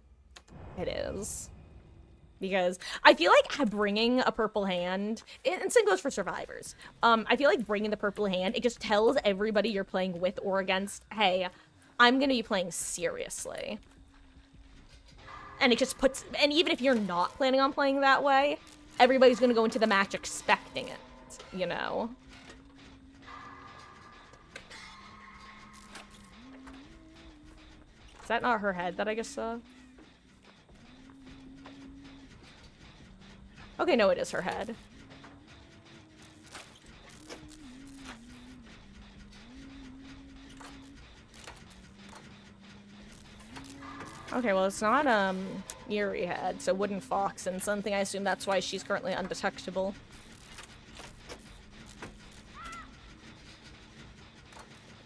it is. Because I feel like bringing a Purple Hand, and same goes for survivors, I feel like bringing the Purple Hand, it just tells everybody you're playing with or against, hey, I'm gonna be playing seriously. And it just puts, and even if you're not planning on playing that way, everybody's gonna go into the match expecting it, you know? Is that not her head that I just saw? Okay, no, it is her head. Okay, well, it's not, Eerie head, so Wooden Fox and something. I assume that's why she's currently undetectable.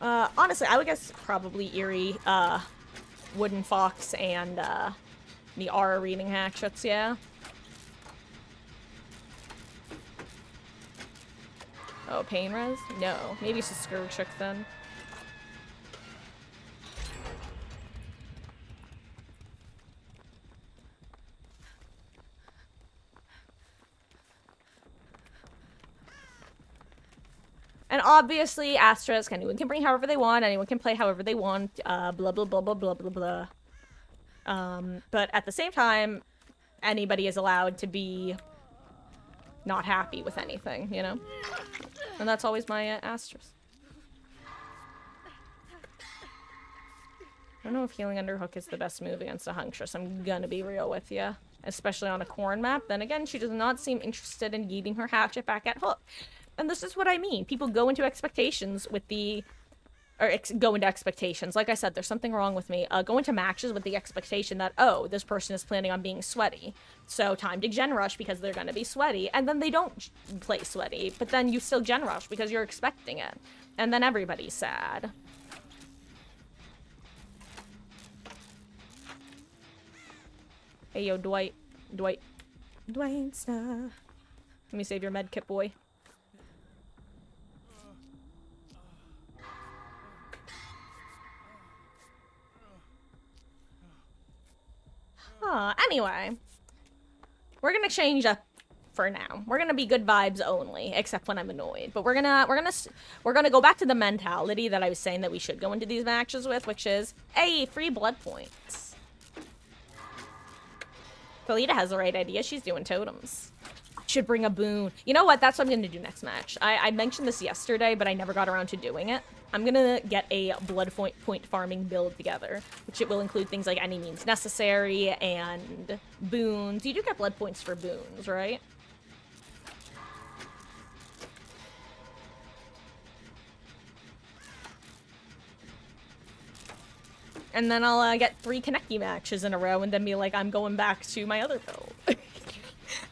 Honestly, I would guess probably Eerie, Wooden Fox, and, the Aura reading hatchets, yeah. Oh, pain res? No. Maybe it's a Scourge Chick then. And obviously, Asterisk, anyone can bring however they want, anyone can play however they want, blah, blah, blah, blah, blah, blah, blah. But at the same time, anybody is allowed to be not happy with anything, you know? And that's always my asterisk. I don't know if Healing Underhook is the best move against a Huntress, I'm gonna be real with you. Especially on a Corn map. Then again, she does not seem interested in yeeting her hatchet back at Hook. And this is what I mean. People go into expectations with the... Or go into expectations. Like I said, there's something wrong with me. Go into matches with the expectation that, oh, this person is planning on being sweaty. So time to gen rush because they're going to be sweaty. And then they don't play sweaty. But then you still gen rush because you're expecting it. And then everybody's sad. Hey, yo, Dwight. Dwight. Dwight stuff. Let me save your med kit, boy. Anyway. We're gonna change up for now. We're gonna be good vibes only, except when I'm annoyed. But we're gonna go back to the mentality that I was saying that we should go into these matches with, which is, hey, free blood points. Felita has the right idea. She's doing totems. Should bring a boon. You know what? That's what I'm gonna do next match. I mentioned this yesterday, but I never got around to doing it. I'm gonna get a blood point farming build together, which it will include things like any means necessary and boons. You do get blood points for boons, right? And then I'll get 3 Kaneki matches in a row and then be like, I'm going back to my other build.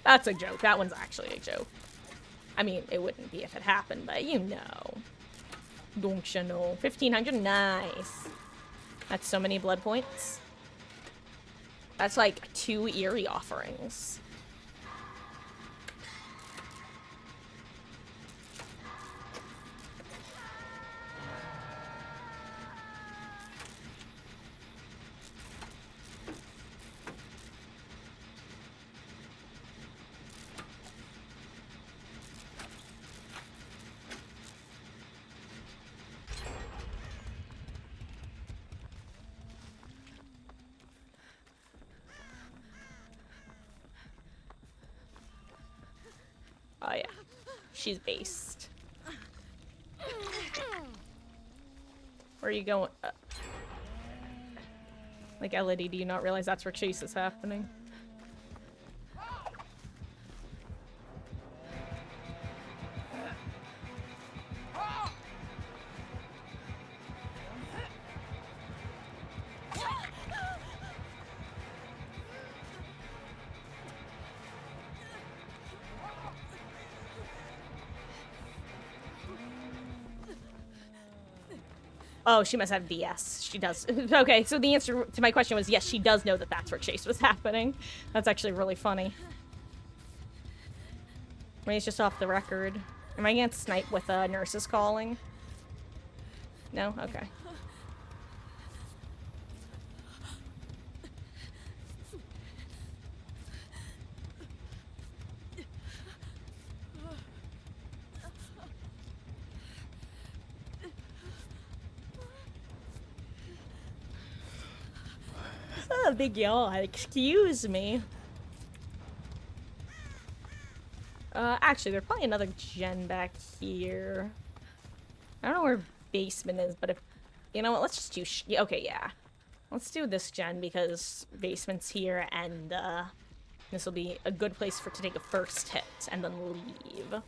That's a joke. That one's actually a joke. I mean, it wouldn't be if it happened, but you know. Don't you know? 1,500, nice. That's so many blood points. That's like 2 Eerie offerings. Oh yeah, she's based. Where are you going? Like, Elodie, do you not realize that's where chase is happening? Oh, she must have DS. She does. Okay, so the answer to my question was yes, she does know that that's where chase was happening. That's actually really funny. I mean, it's just off the record. Am I gonna snipe with nurses calling? No? Okay. Oh, big yaw. Excuse me. Actually, there's probably another gen back here. I don't know where basement is, but if... You know what, let's just do... Okay, yeah. Let's do this gen because basement's here, and, this will be a good place to take a first hit, and then leave.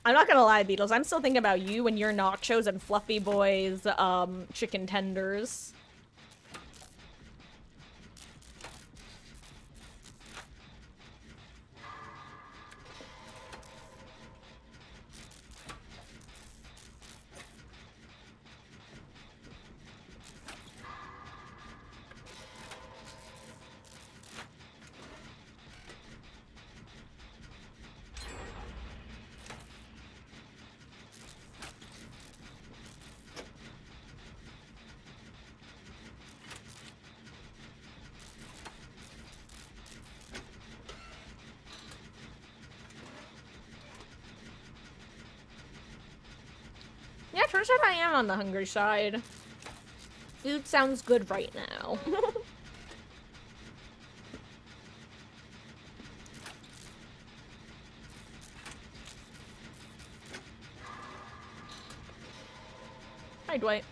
I'm not gonna lie, Beatles. I'm still thinking about you and your nachos and Fluffy Boy's, chicken tenders. Yeah, turns out I am on the hungry side. Food sounds good right now. Hi, Dwight.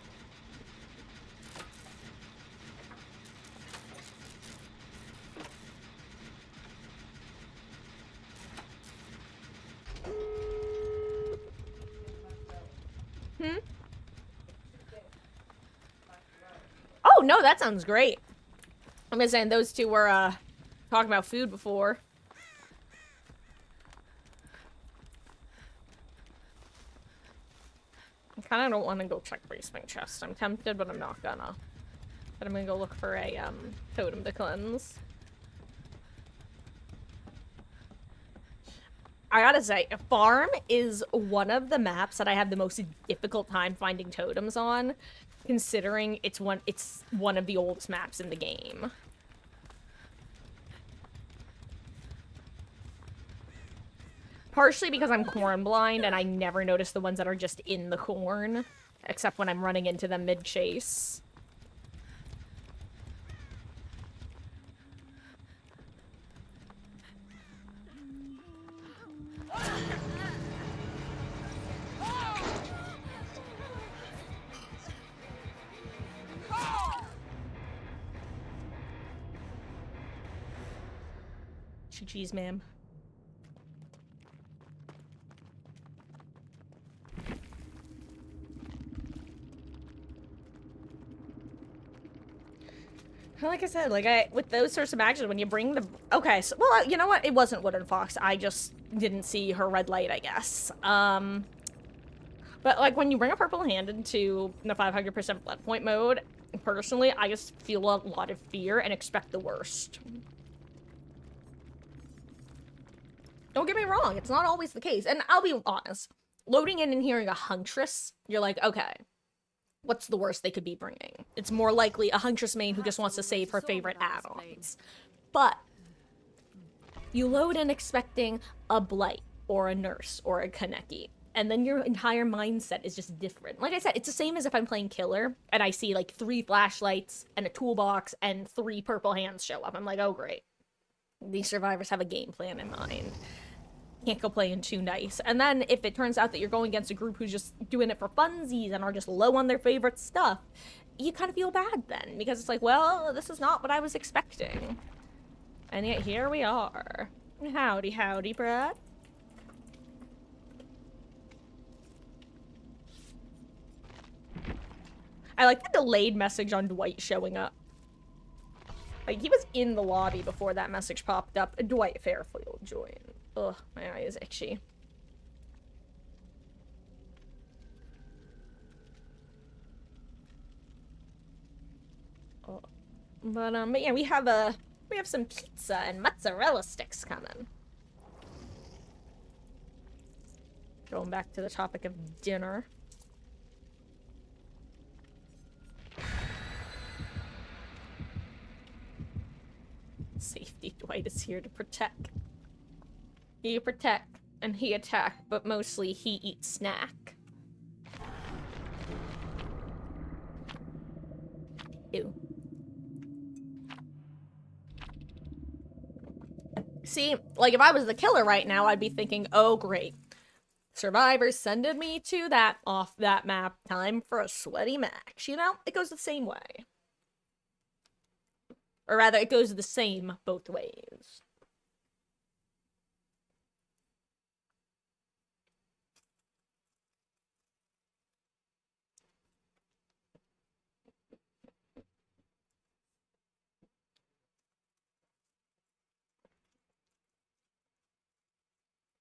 Oh, no, that sounds great. I'm just saying those two were, talking about food before. kind of don't want to go check basement chest. I'm tempted, but I'm not gonna. But I'm gonna go look for a totem to cleanse. I gotta say, farm is one of the maps that I have the most difficult time finding totems on, considering it's one of the oldest maps in the game. Partially because I'm corn blind and I never notice the ones that are just in the corn, except when I'm running into them mid-chase. GG's, ma'am. Like I said, with those sorts of actions, when you bring the... Okay, so, well, you know what? It wasn't Wooden Fox. I just didn't see her red light, I guess. But, like, when you bring a Purple Hand into the 500% blood point mode, personally, I just feel a lot of fear and expect the worst. Don't get me wrong, it's not always the case. And I'll be honest, loading in and hearing a Huntress, you're like, okay, what's the worst they could be bringing? It's more likely a Huntress main who just wants to save her favorite add-ons. But you load in expecting a Blight, or a Nurse, or a Kaneki, and then your entire mindset is just different. Like I said, it's the same as if I'm playing Killer, and I see, like, 3 flashlights, and a toolbox, and 3 purple hands show up. I'm like, oh great. These survivors have a game plan in mind. Can't go playing too nice. And then if it turns out that you're going against a group who's just doing it for funsies and are just low on their favorite stuff, you kind of feel bad then, because it's like, well, this is not what I was expecting. And yet here we are. Howdy, howdy, Brad. I like the delayed message on Dwight showing up. Like, he was in the lobby before that message popped up. Dwight Fairfield joined. Ugh, my eye is itchy. Oh. But yeah, we have some pizza and mozzarella sticks coming. Going back to the topic of dinner. Safety. Dwight is here to protect. You protect, and he attack, but mostly he eats snack. Ew. See, like, if I was the killer right now, I'd be thinking, oh great. Survivors sending me to that off that map. Time for a sweaty max. You know, it goes the same way. Or rather, it goes the same both ways.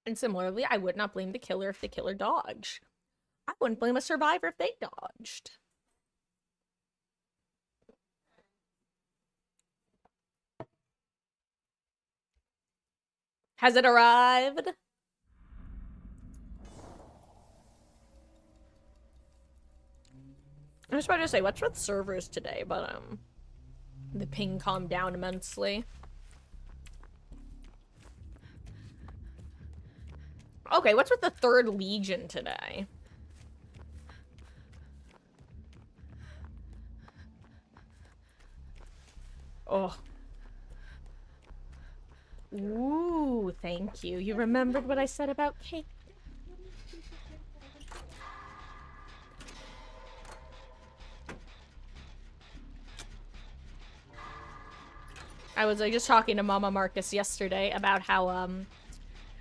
And similarly, I would not blame the killer if the killer dodged. I wouldn't blame a survivor if they dodged. Has it arrived? I was about to say, what's with servers today, but, the ping calmed down immensely. Okay, what's with the 3rd Legion today? Oh. Ooh, thank you. You remembered what I said about cake? I was just talking to Mama Marcus yesterday about how,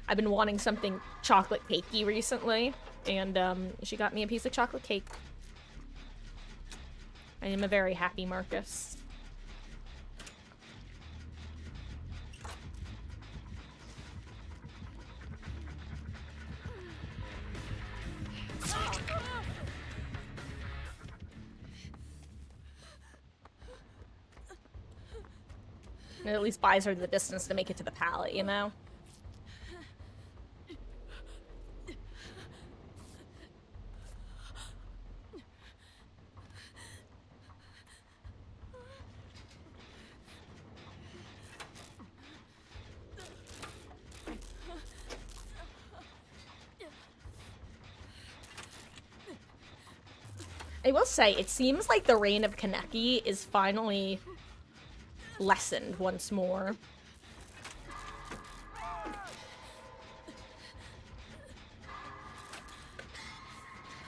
I've been wanting something chocolate cakey recently, and, she got me a piece of chocolate cake. I am a very happy Marcus. It at least buys her the distance to make it to the pallet, you know? I will say, it seems like the reign of Kaneki is finally lessened once more.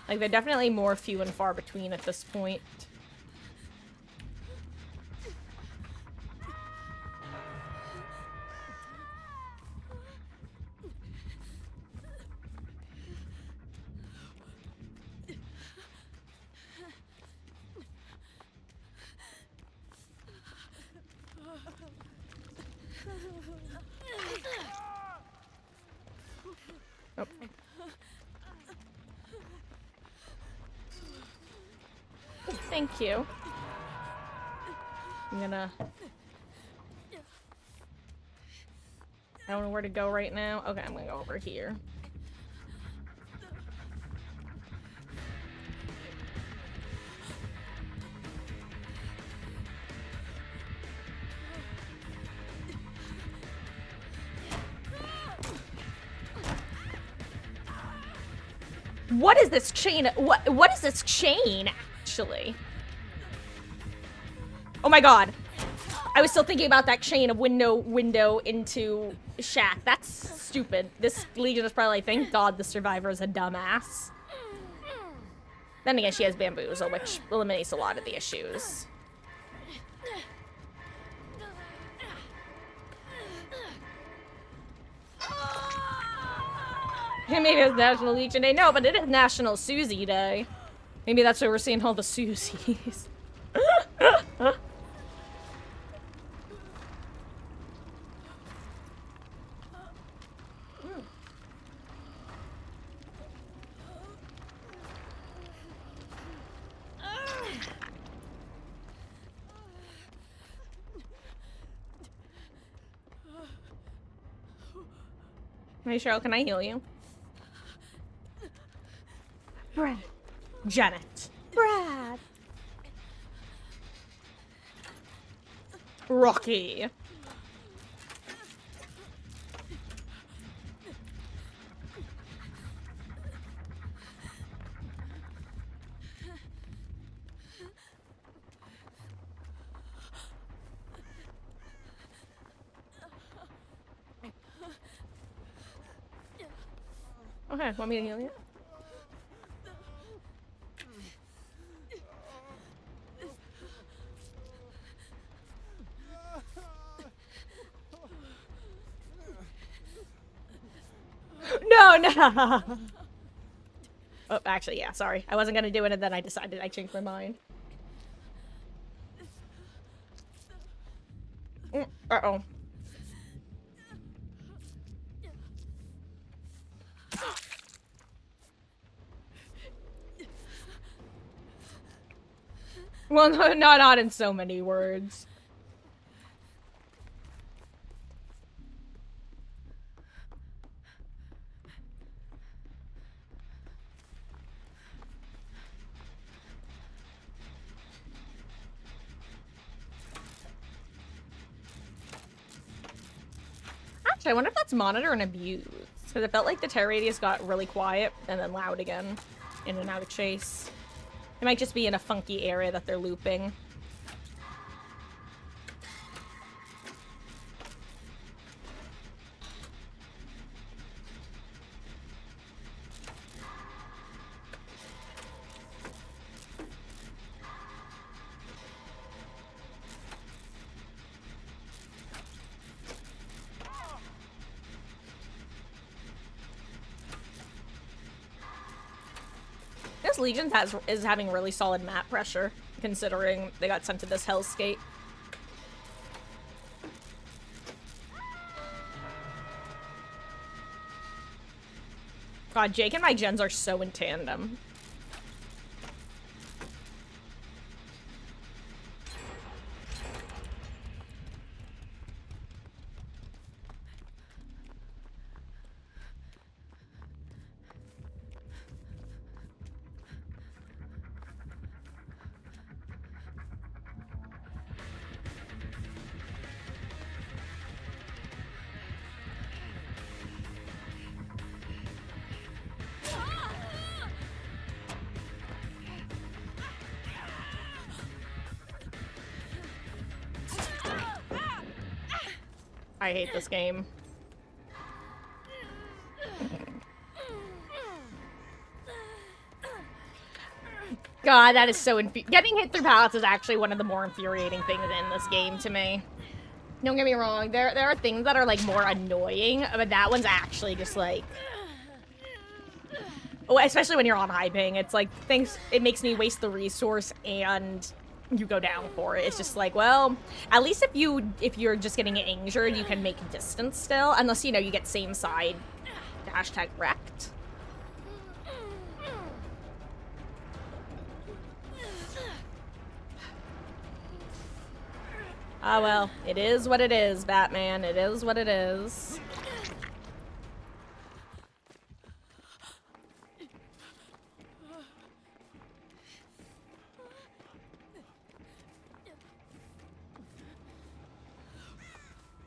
Like, they're definitely more few and far between at this point. Oh. Thank you. I'm gonna... I don't know where to go right now. Okay, I'm gonna go over here. What is this chain? What is this chain, actually? Oh my god. I was still thinking about that chain of window into shack. That's stupid. This Legion is probably like, thank god the survivor is a dumbass. Then again, she has bamboozle, which eliminates a lot of the issues. Maybe it's National Legion Day. No, but it is National Susie Day. Maybe that's why we're seeing all the Susies. Hey, Cheryl, can I heal you? Brad. Janet. Brad. Rocky. Okay, want me to heal you? No, no. Oh, actually, yeah, sorry. I wasn't gonna do it and then I decided I changed my mind. Uh-oh. Well, no, not in so many words. Actually, I wonder if that's monitor and abuse. Because it felt like the terror radius got really quiet and then loud again. In and out of chase. It might just be in a funky area that they're looping. This Legion is having really solid map pressure, considering they got sent to this hellscape. God, Jake and my gens are so in tandem. I hate this game. God, that is so getting hit through pallets is actually one of the more infuriating things in this game to me. Don't get me wrong, there are things that are like more annoying, but that one's actually just like, oh, especially when you're on high ping, it's like it makes me waste the resource and you go down for it. It's just like, well, at least if you're just getting injured, you can make distance still, unless you know you get same side hashtag wrecked. Ah, well, it is what it is, Batman. It is what it is.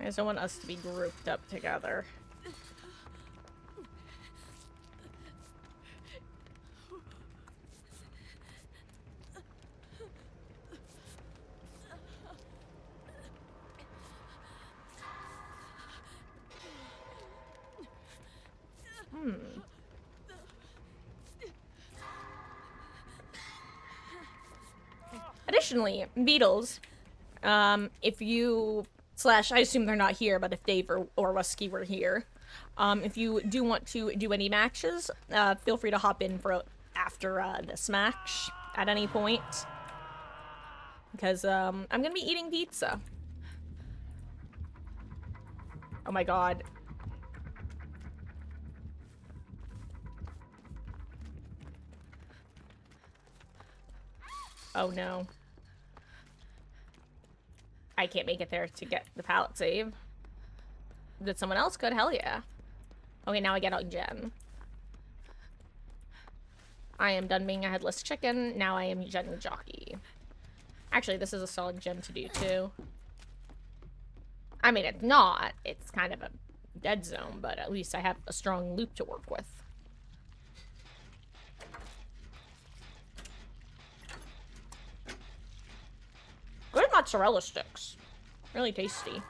I just don't want us to be grouped up together. Additionally, beetles, if you I assume they're not here, but if Dave or Rusky were here, if you do want to do any matches, feel free to hop in for after this match at any point, because I'm gonna be eating pizza. Oh my god. Oh no. I can't make it there to get the pallet save. Did someone else could? Hell yeah. Okay, now I get out Jen. I am done being a headless chicken. Now I am Jen Jockey. Actually, this is a solid gem to do too. I mean, it's not. It's kind of a dead zone, but at least I have a strong loop to work with. Good mozzarella sticks. Really tasty.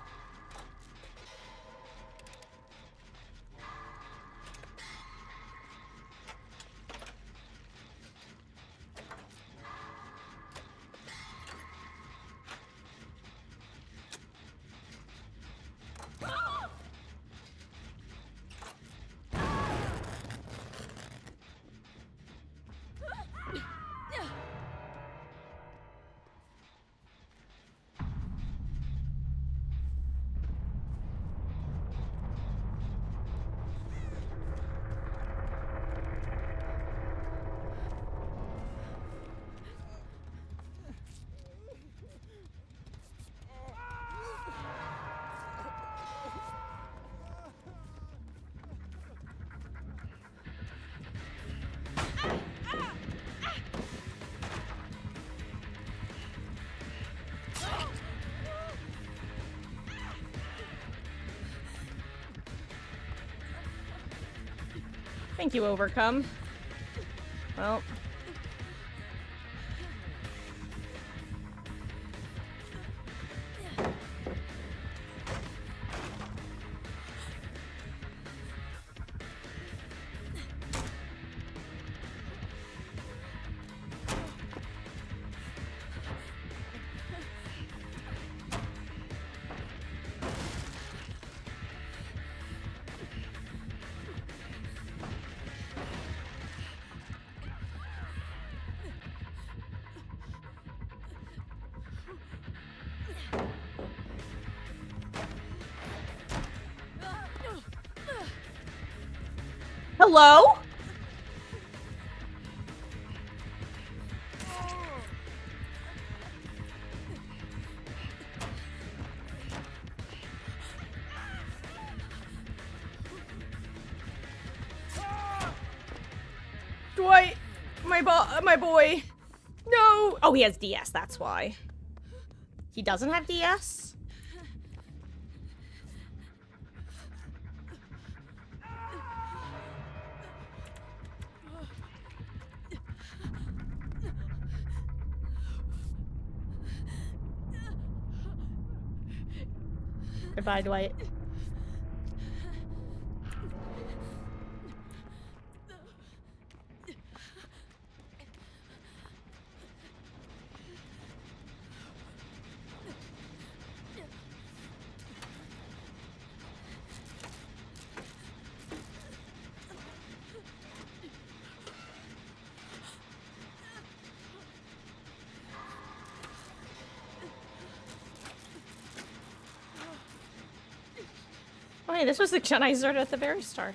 Thank you, Overcome. Well. Hello? Dwight, my boy. No. Oh, he has DS, that's why. He doesn't have DS? Goodbye, Dwight. Oh, hey, this was the gen I started at the very start.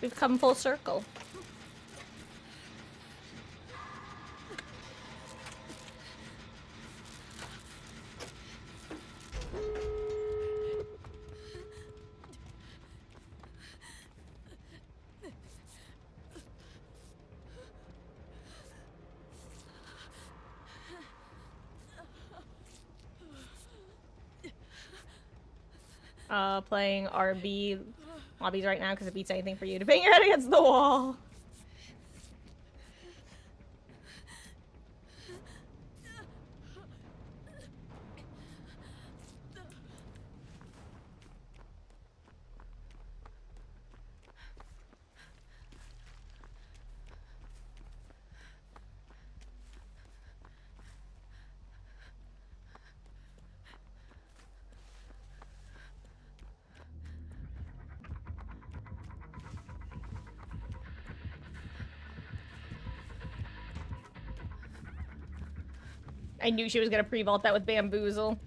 We've come full circle. Playing RB lobbies right now because it beats anything for you to bang your head against the wall. I knew she was gonna pre-vault that with Bamboozle.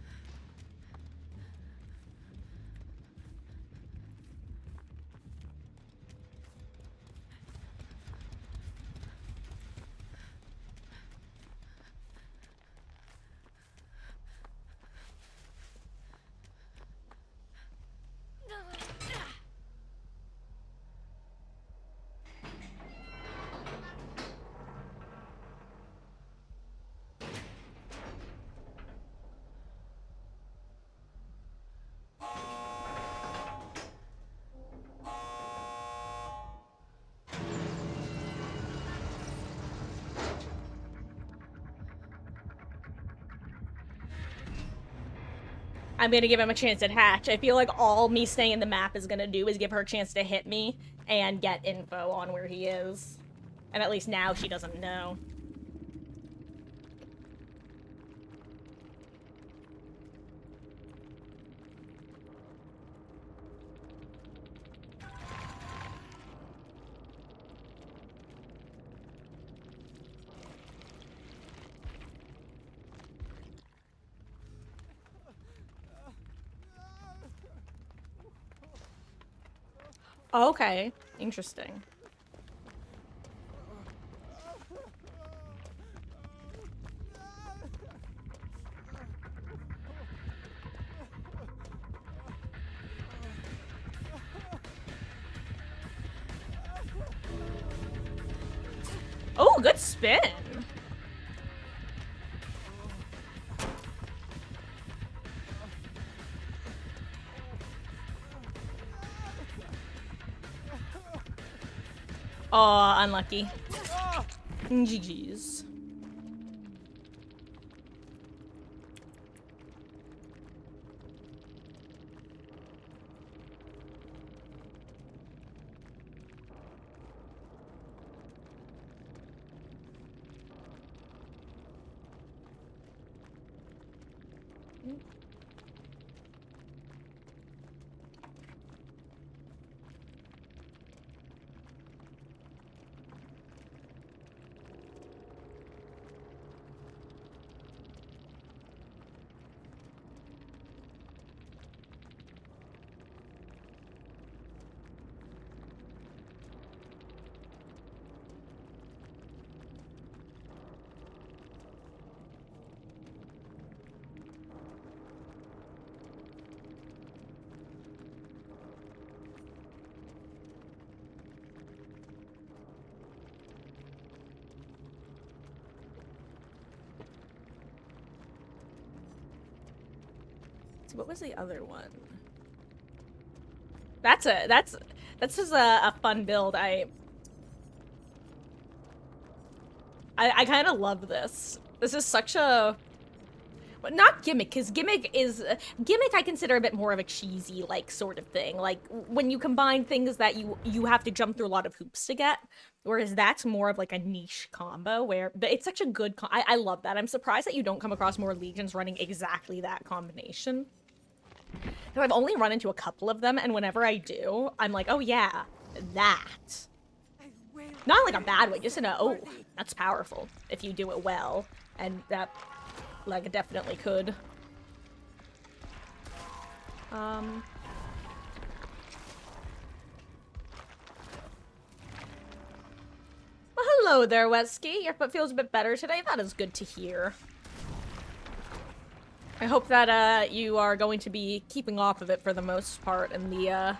I'm gonna give him a chance at hatch. I feel like all me staying in the map is gonna do is give her a chance to hit me and get info on where he is. And at least now she doesn't know. Okay, interesting. Oh, good spin. Oh, unlucky. GG's. What was the other one? That's just a fun build. I kind of love this. This is such a But not gimmick, because gimmick I consider a bit more of a cheesy like sort of thing. Like when you combine things that you have to jump through a lot of hoops to get, whereas that's more of like a niche combo where it's such a good. I love that. I'm surprised that you don't come across more legions running exactly that combination. I've only run into a couple of them, and whenever I do, I'm like, oh yeah, that. Not in like a bad way, just in a, oh, that's powerful if you do it well. And that, like, it definitely could. Well, hello there, Wesky. Your foot feels a bit better today. That is good to hear. I hope that, you are going to be keeping off of it for the most part in the,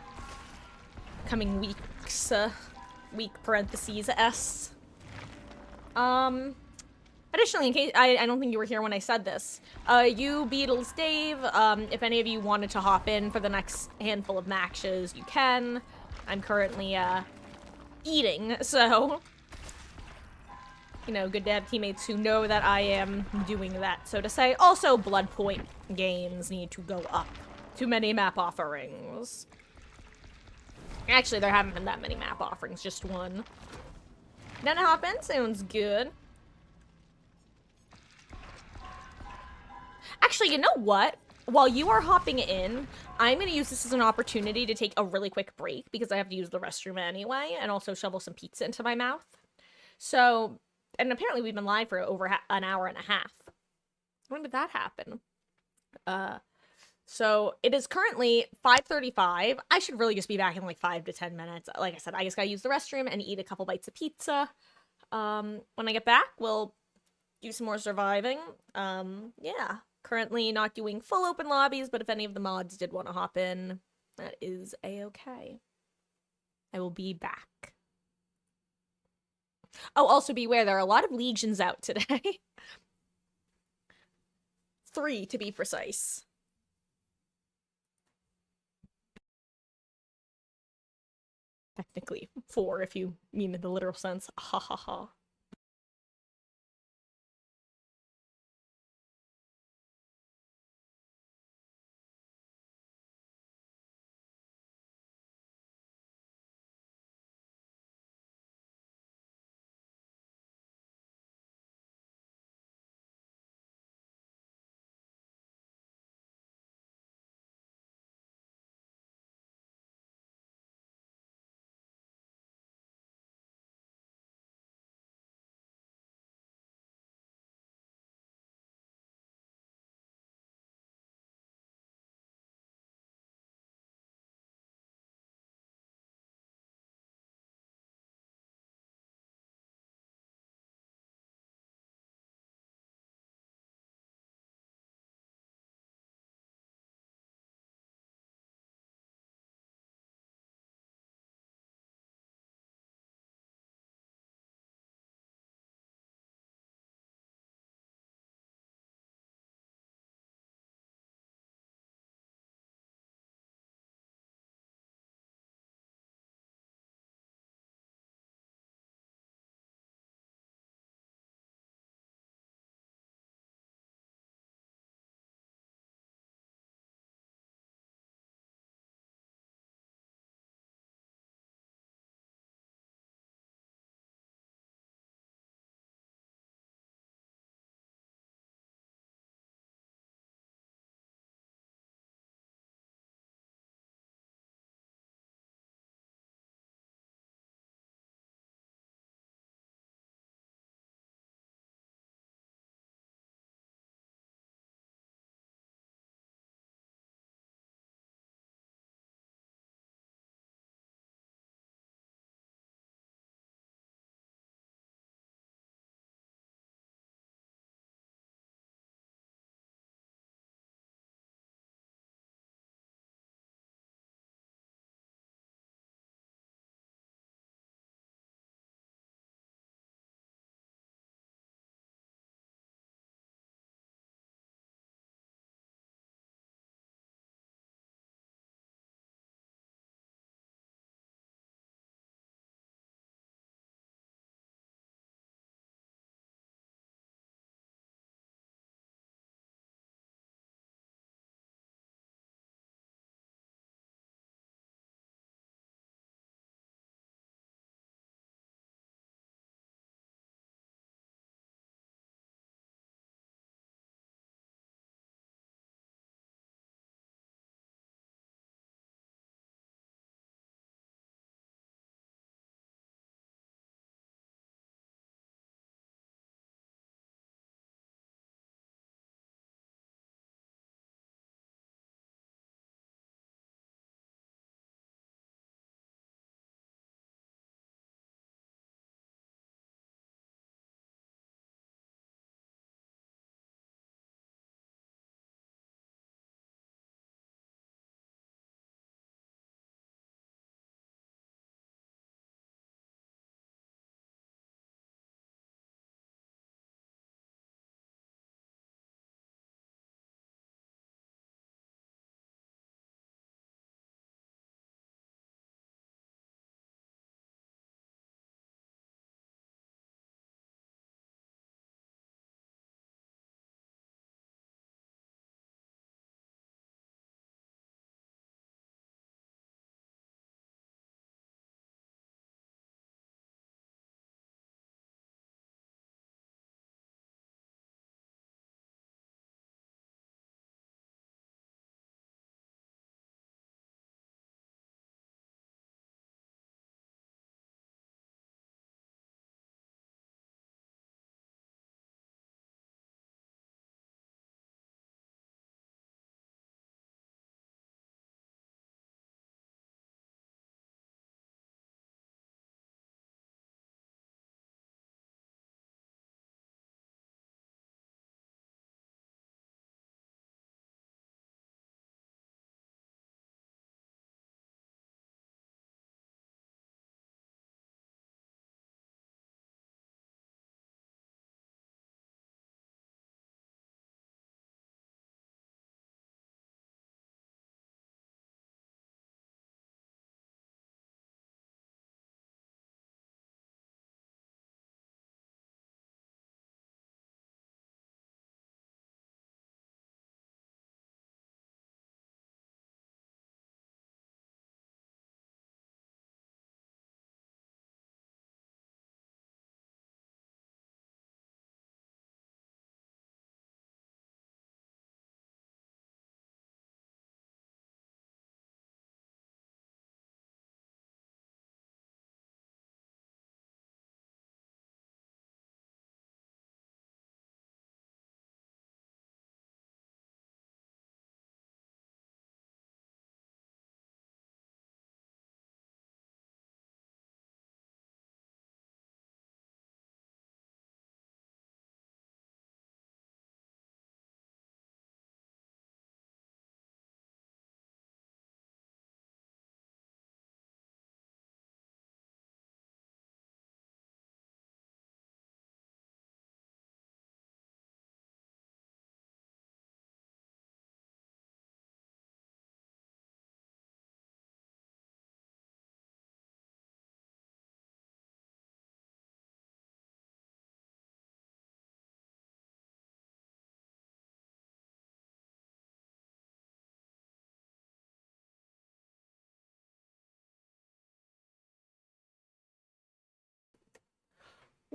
coming weeks, week parentheses S. Additionally, in case I don't think you were here when I said this, you, Beatles, Dave, if any of you wanted to hop in for the next handful of matches, you can. I'm currently, eating, so, you know, good to have teammates who know that I am doing that, so to say. Also, blood point gains need to go up. Too many map offerings. Actually, there haven't been that many map offerings, just one. Then hop in, sounds good. Actually, you know what? While you are hopping in, I'm going to use this as an opportunity to take a really quick break because I have to use the restroom anyway and also shovel some pizza into my mouth. So, and apparently we've been live for over an hour and a half. When did that happen? So it is currently 5:35. I should really just be back in like 5 to 10 minutes. Like I said, I just gotta use the restroom and eat a couple bites of pizza. When I get back, we'll do some more surviving. Yeah. Currently not doing full open lobbies, but if any of the mods did want to hop in, that is a-okay. I will be back. Oh, also beware, there are a lot of legions out today. 3 to be precise. Technically 4 if you mean in the literal sense. Ha ha ha.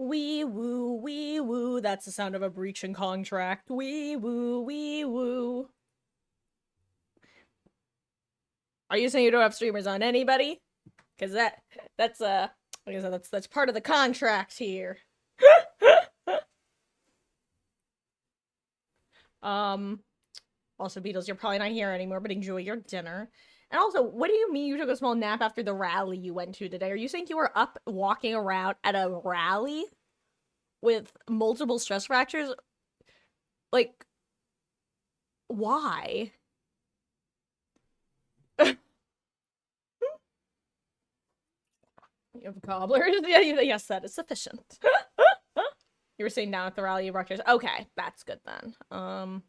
Wee woo, wee woo. That's the sound of a breaching contract. Wee woo, wee woo. Are you saying you don't have streamers on anybody? Because that's like I said, that's part of the contract here. Also, Beatles, you're probably not here anymore, but enjoy your dinner. And also, what do you mean you took a small nap after the rally you went to today? Are you saying you were up walking around at a rally with multiple stress fractures? Like, why? You have cobblers? Yeah, yes, that is sufficient. You were saying down at the rally of Rutgers. Okay, that's good then. I'm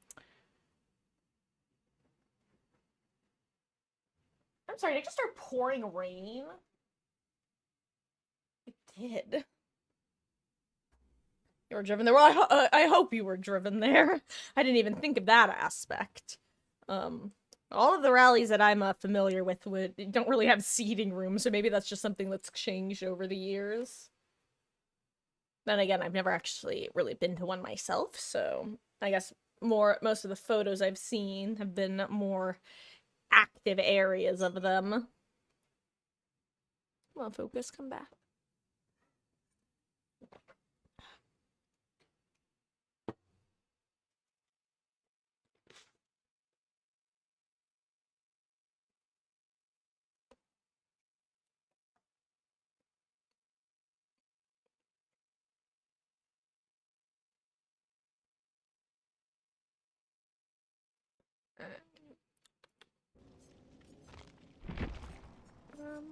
sorry, did it just start pouring rain? It did. You were driven there. Well, I hope you were driven there. I didn't even think of that aspect. All of the rallies that I'm familiar with don't really have seating rooms, so maybe that's just something that's changed over the years. Then again, I've never actually really been to one myself, so I guess most of the photos I've seen have been more active areas of them. Come on, focus, come back. Um,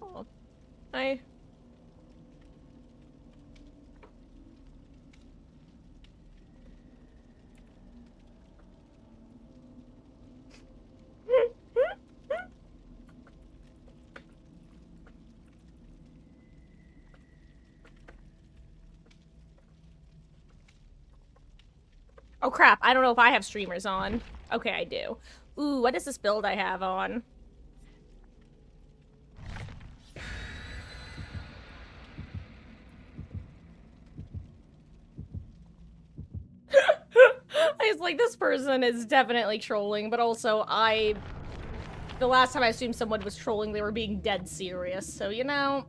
oh, I. Oh crap, I don't know if I have streamers on. Okay, I do. Ooh, what is this build I have on? I was like, this person is definitely trolling, but also the last time I assumed someone was trolling, they were being dead serious, so you know,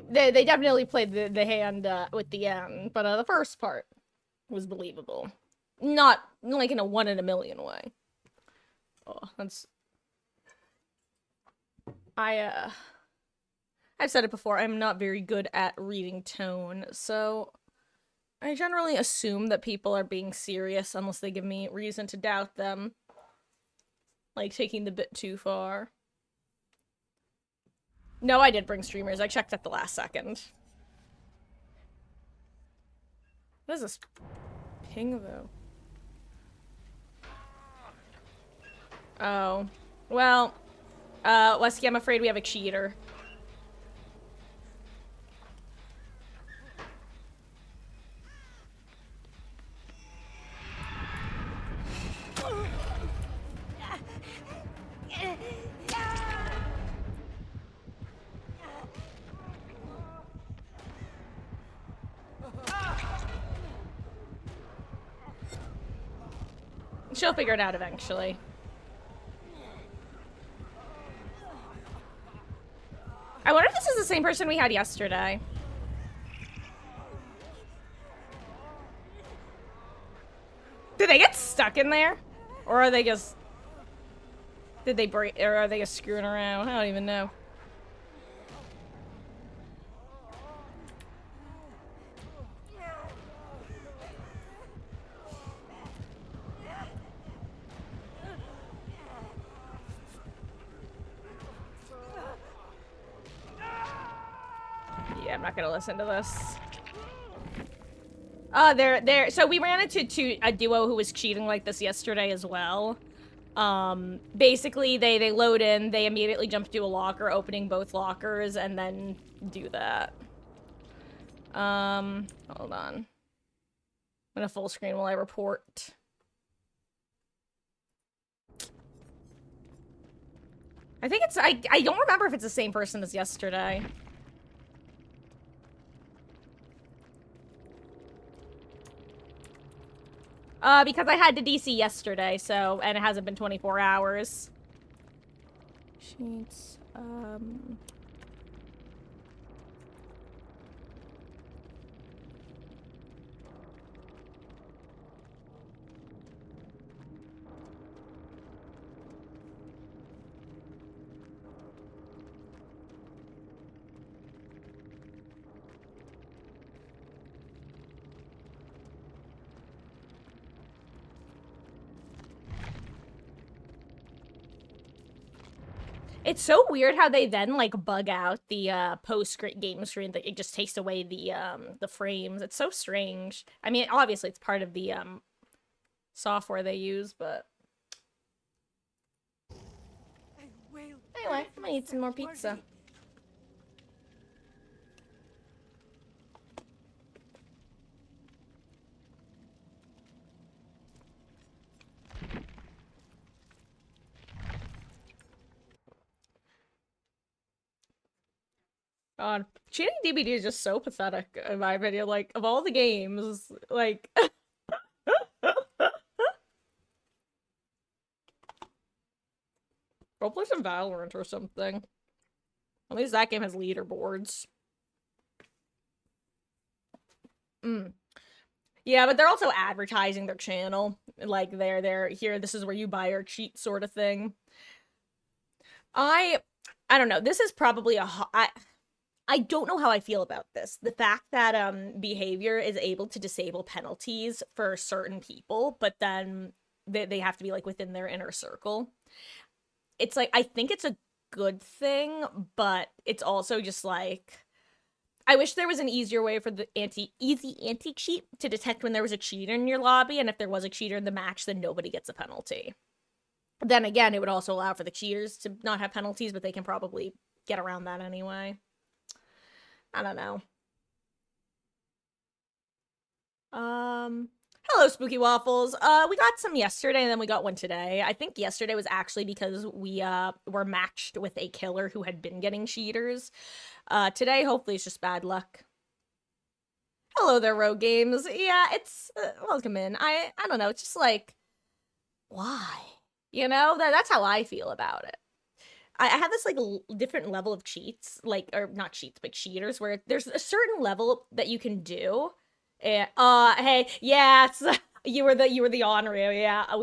they definitely played the hand with the end, but the first part was believable. Not like in a 1 in a million way. Oh, that's... I've said it before, I'm not very good at reading tone, so I generally assume that people are being serious unless they give me reason to doubt them. Like, taking the bit too far. No, I did bring streamers. I checked at the last second. What is this ping, though? Oh. Well, Wesky, I'm afraid we have a cheater. She'll figure it out eventually. I wonder if this is the same person we had yesterday. Did they get stuck in there? Or are they just... Did they break... Or are they just screwing around? I don't even know. Yeah, I'm not gonna listen to this. So we ran into a duo who was cheating like this yesterday as well. Basically they load in, they immediately jump to a locker, opening both lockers, and then do that. Hold on. I'm gonna full screen while I report. I think it's, I don't remember if it's the same person as yesterday. Because I had to DC yesterday, so, and it hasn't been 24 hours. Sheets, It's so weird how they then, like, bug out the, post-game screen, that it just takes away the frames. It's so strange. I mean, obviously, it's part of the, software they use, but... Anyway, I'm gonna eat some more pizza. God, cheating DBD is just so pathetic, in my opinion. Like, of all the games, like... Go play some Valorant or something. At least that game has leaderboards. Yeah, but they're also advertising their channel. Like, they're here, this is where you buy or cheat sort of thing. I don't know. This is probably I don't know how I feel about this. The fact that behavior is able to disable penalties for certain people, but then they have to be like within their inner circle. It's like, I think it's a good thing, but it's also just like, I wish there was an easier way for the easy anti-cheat to detect when there was a cheater in your lobby, and if there was a cheater in the match, then nobody gets a penalty. Then again, it would also allow for the cheaters to not have penalties, but they can probably get around that anyway. I don't know. Hello, Spooky Waffles. We got some yesterday and then we got one today. I think yesterday was actually because we, were matched with a killer who had been getting cheaters. Today, hopefully it's just bad luck. Hello there, Rogue Games. Yeah, it's, welcome in. I don't know, it's just like, why? You know, that's how I feel about it. I have this, like, different level of cheats, like, or not cheats, but cheaters, where there's a certain level that you can do. And, hey, yeah, it's, you were the honorary, yeah,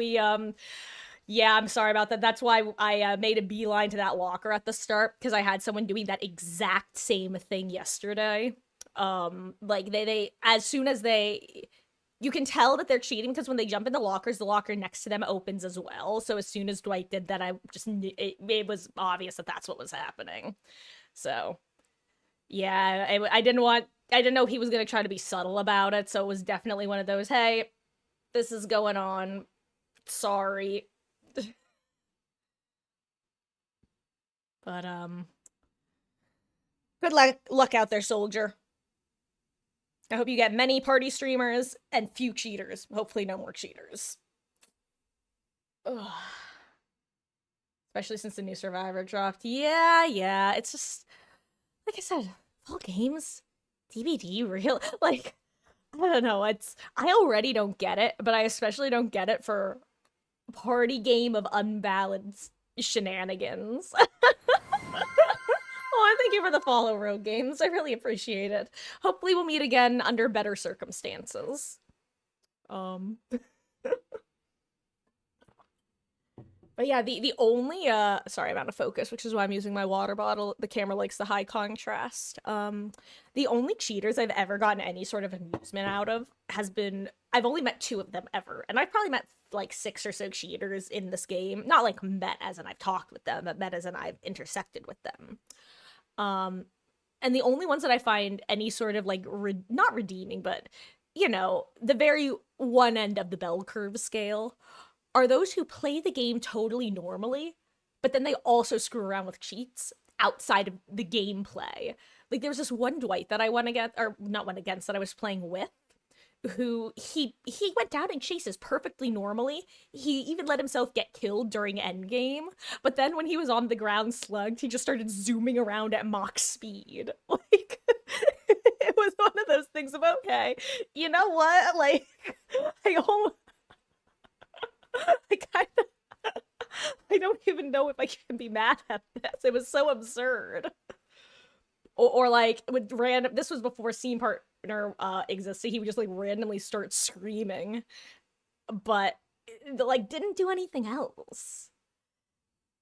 yeah, I'm sorry about that. That's why I made a beeline to that locker at the start, because I had someone doing that exact same thing yesterday. Like, they as soon as you can tell that they're cheating because when they jump in the lockers, the locker next to them opens as well. So as soon as Dwight did that, I just knew it was obvious that that's what was happening. So yeah, I didn't know he was gonna try to be subtle about it. So it was definitely one of those, hey, this is going on. Sorry. But good luck out there, soldier. I hope you get many party streamers and few cheaters. Hopefully no more cheaters. Ugh. Especially since the new Survivor dropped. Yeah, it's just, like I said, all games, DBD, real, like, I don't know, I already don't get it, but I especially don't get it for party game of unbalanced shenanigans. Oh, thank you for the follow, Rogue Games. I really appreciate it. Hopefully we'll meet again under better circumstances. But yeah, the only sorry, I'm out of focus, which is why I'm using my water bottle. The camera likes the high contrast. The only cheaters I've ever gotten any sort of amusement out of has been, I've only met 2 of them ever, and I've probably met like 6 or so cheaters in this game. Not like met as in I've talked with them, but met as in I've intersected with them. And And the only ones that I find any sort of like not redeeming, but you know, the very one end of the bell curve scale are those who play the game totally normally, but then they also screw around with cheats outside of the gameplay. Like there was this one Dwight that I went against, or not went against, that I was playing with, who he went down in chases perfectly normally. He even let himself get killed during endgame, but then when he was on the ground slugged, he just started zooming around at Mach speed. Like it was one of those things of, okay, you know what? Like I kind of I don't even know if I can be mad at this. It was so absurd. Or like with random, this was before Scene Partner existed, he would just like randomly start screaming, but like didn't do anything else.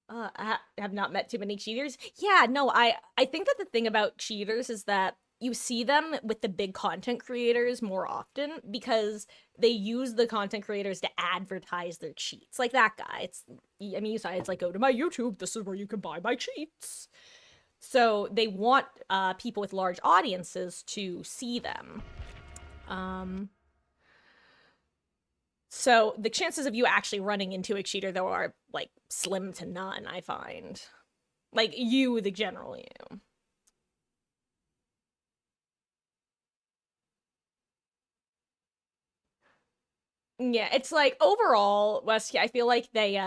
I have not met too many cheaters. Yeah, no, I think that the thing about cheaters is that you see them with the big content creators more often because they use the content creators to advertise their cheats. Like that guy. I mean, it's like, go to my YouTube, this is where you can buy my cheats. So they want people with large audiences to see them. So the chances of you actually running into a cheater, though, are like slim to none, I find. Like you, the general you. Yeah, it's like overall, West, I feel like they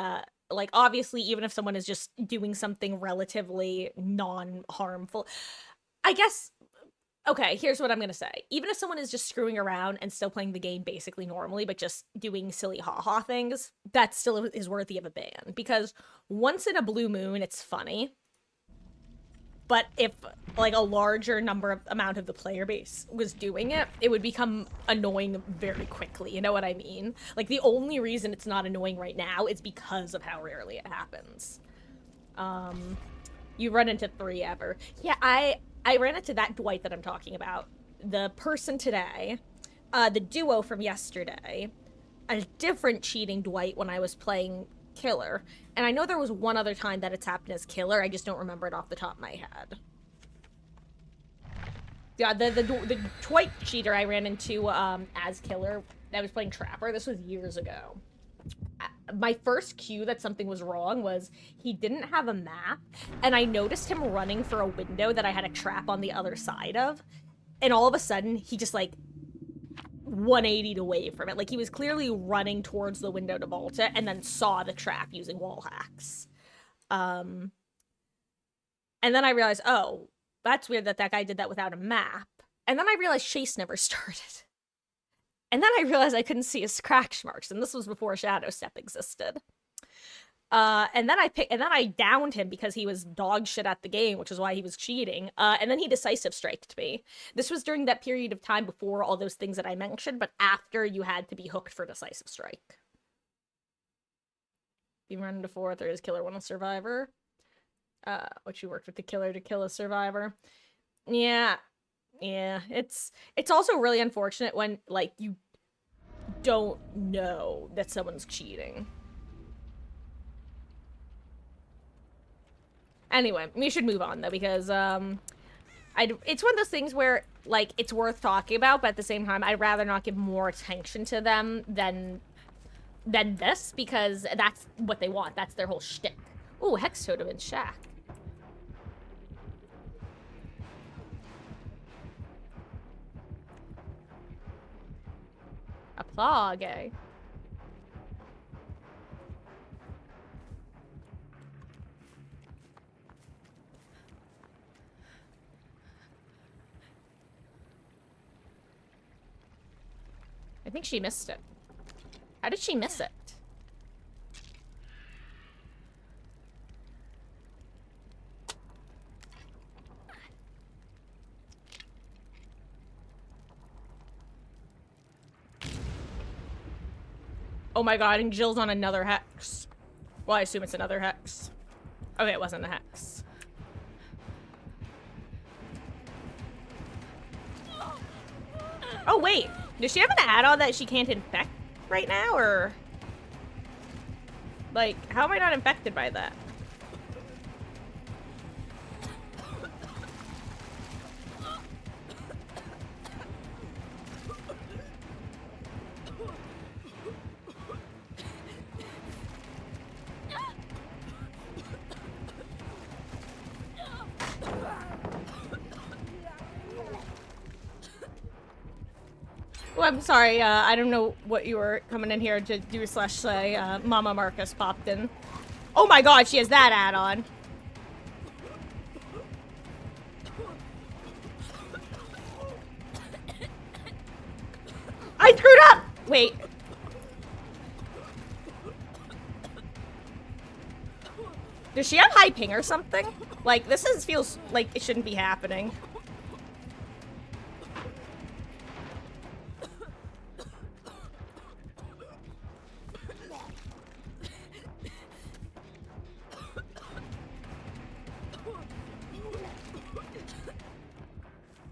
like obviously even if someone is just doing something relatively non-harmful, I guess okay, here's what I'm gonna say. Even if someone is just screwing around and still playing the game basically normally, but just doing silly haha things, that still is worthy of a ban. Because once in a blue moon, it's funny. But if like a larger amount of the player base was doing it, it would become annoying very quickly. You know what I mean? Like the only reason it's not annoying right now is because of how rarely it happens. You run into 3 ever. Yeah, I ran into that Dwight that I'm talking about. The person today, the duo from yesterday, a different cheating Dwight when I was playing Killer, and I know there was one other time that it's happened as Killer. I just don't remember it off the top of my head. Yeah, the Dwight cheater I ran into as Killer, I was playing Trapper. This was years ago. My first cue that something was wrong was he didn't have a map, and I noticed him running for a window that I had a trap on the other side of, and all of a sudden he just like 180'd away from it. Like he was clearly running towards the window to vault it and then saw the trap using wall hacks. And then I realized, oh, that's weird that guy did that without a map. And then I realized Chase never started. And then I realized I couldn't see his scratch marks, and this was before Shadow Step existed. And then I downed him because he was dog shit at the game, which is why he was cheating. And then he decisive striked me. This was during that period of time before all those things that I mentioned, but after you had to be hooked for decisive strike. You run into 4th, there is Killer 1 a Survivor. Which you worked with the Killer to kill a Survivor. Yeah. It's also really unfortunate when like you don't know that someone's cheating. Anyway, we should move on though, because it's one of those things where like it's worth talking about, but at the same time I'd rather not give more attention to them than this, because that's what they want. That's their whole shtick. Ooh, Hex Totem and Shack. A plague, eh? I think she missed it. How did she miss it? Oh my god, and Jill's on another hex. Well, I assume it's another hex. Okay, it wasn't a hex. Oh, wait. Does she have an add-on that she can't infect right now, or... Like, how am I not infected by that? Oh, I'm sorry. I don't know what you were coming in here to do slash say. Mama Marcus popped in. Oh my god, she has that add-on. I screwed up! Wait. Does she have high ping or something? Like, this feels like it shouldn't be happening.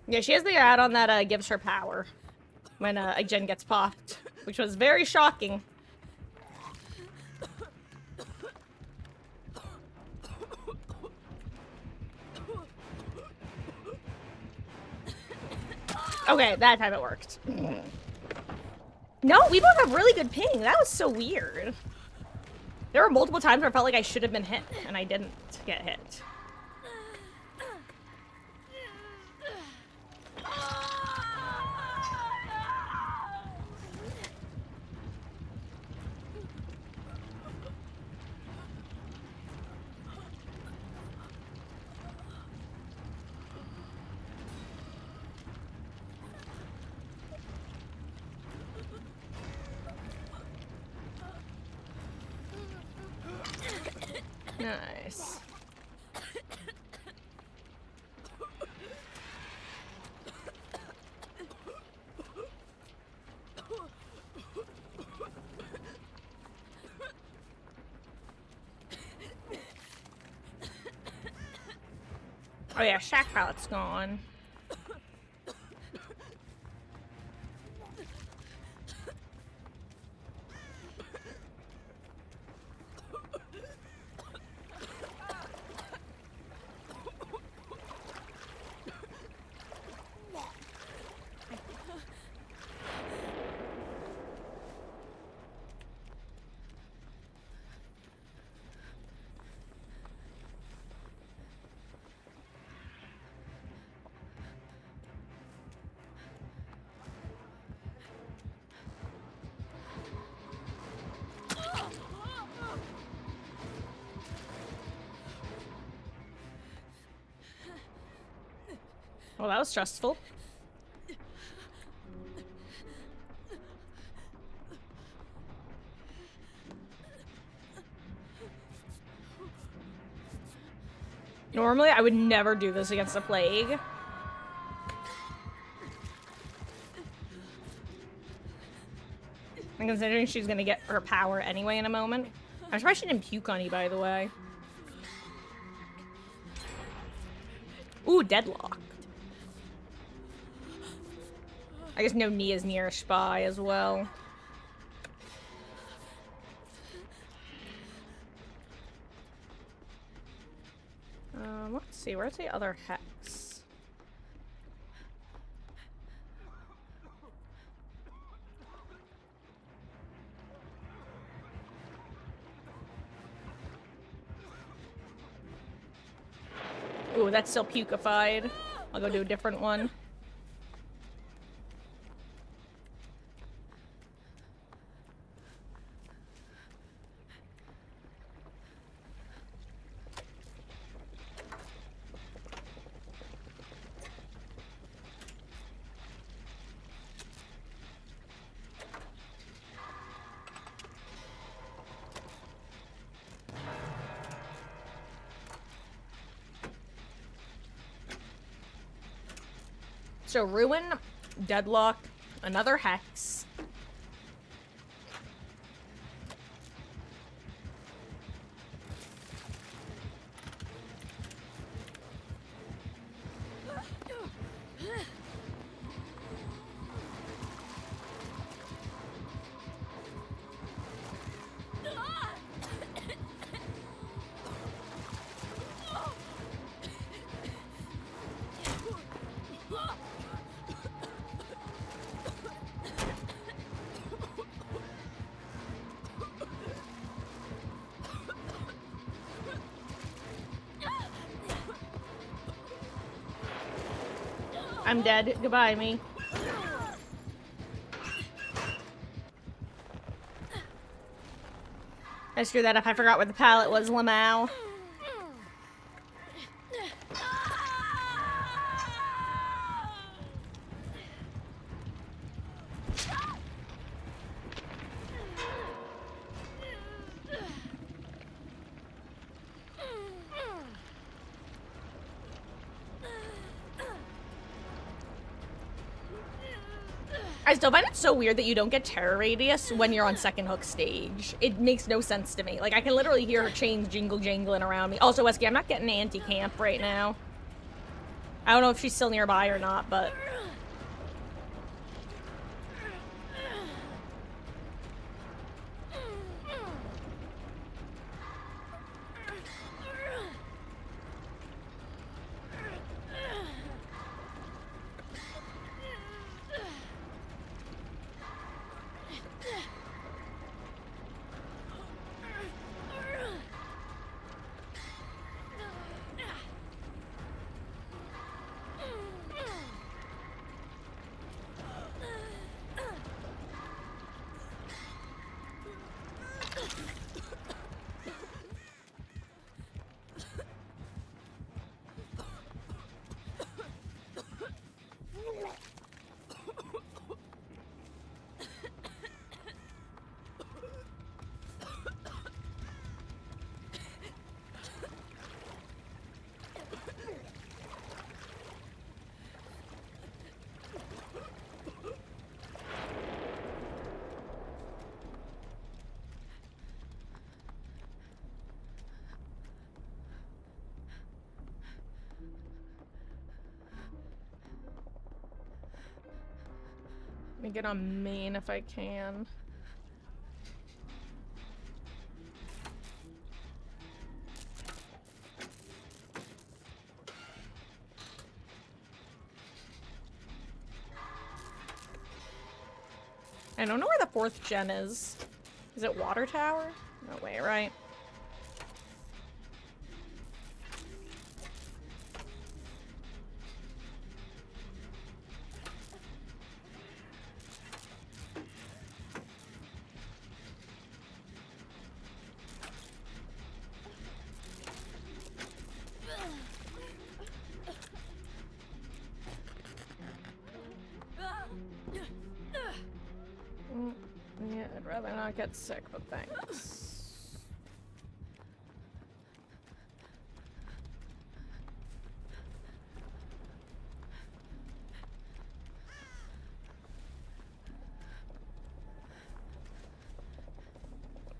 Yeah, she has the add-on that gives her power when a gen gets popped, which was very shocking. Okay, that time it worked. No, we both have really good ping. That was so weird. There were multiple times where I felt like I should have been hit, and I didn't get hit. Nice. Oh yeah, Shack pallet's gone. Well, that was stressful. Normally, I would never do this against a plague. And considering she's gonna get her power anyway in a moment. I'm surprised she didn't puke on you, by the way. Ooh, deadlock. I guess no knee is near a spy as well. Let's see, where's the other hex? Ooh, that's still pukified. I'll go do a different one. So ruin, deadlock, another hex. I'm dead. Goodbye, me. I screwed that up. I forgot where the pallet was, Lamau. I still find it so weird that you don't get terror radius when you're on second hook stage. It makes no sense to me. Like, I can literally hear her chains jingling around me. Also, Wesky, I'm not getting anti-camp right now. I don't know if she's still nearby or not, but... Let me get on main if I can. I don't know where the 4th gen is. Is it Water Tower? No way, right? Yeah, I'd rather not get sick, but thanks.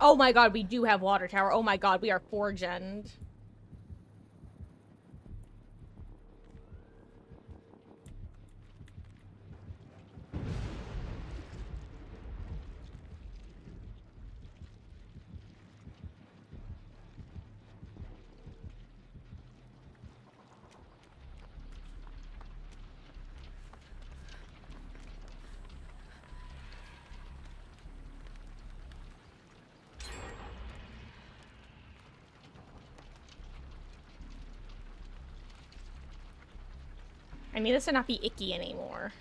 Oh my god, we do have Water Tower. Oh my god, we are 4-gen'd. I need this to not be icky anymore.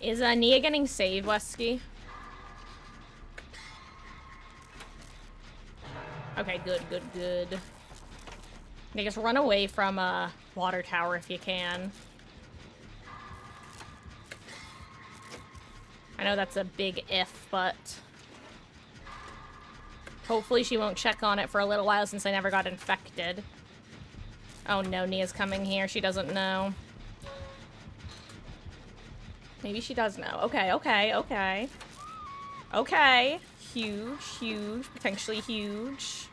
Is Nia getting saved, Wesky? Okay, good, good, good. I guess run away from Water Tower if you can. I know that's a big if, but... hopefully she won't check on it for a little while since I never got infected. Oh no, Nia's coming here. She doesn't know. Maybe she does know. Okay, okay, okay. Okay. Huge, huge, potentially huge.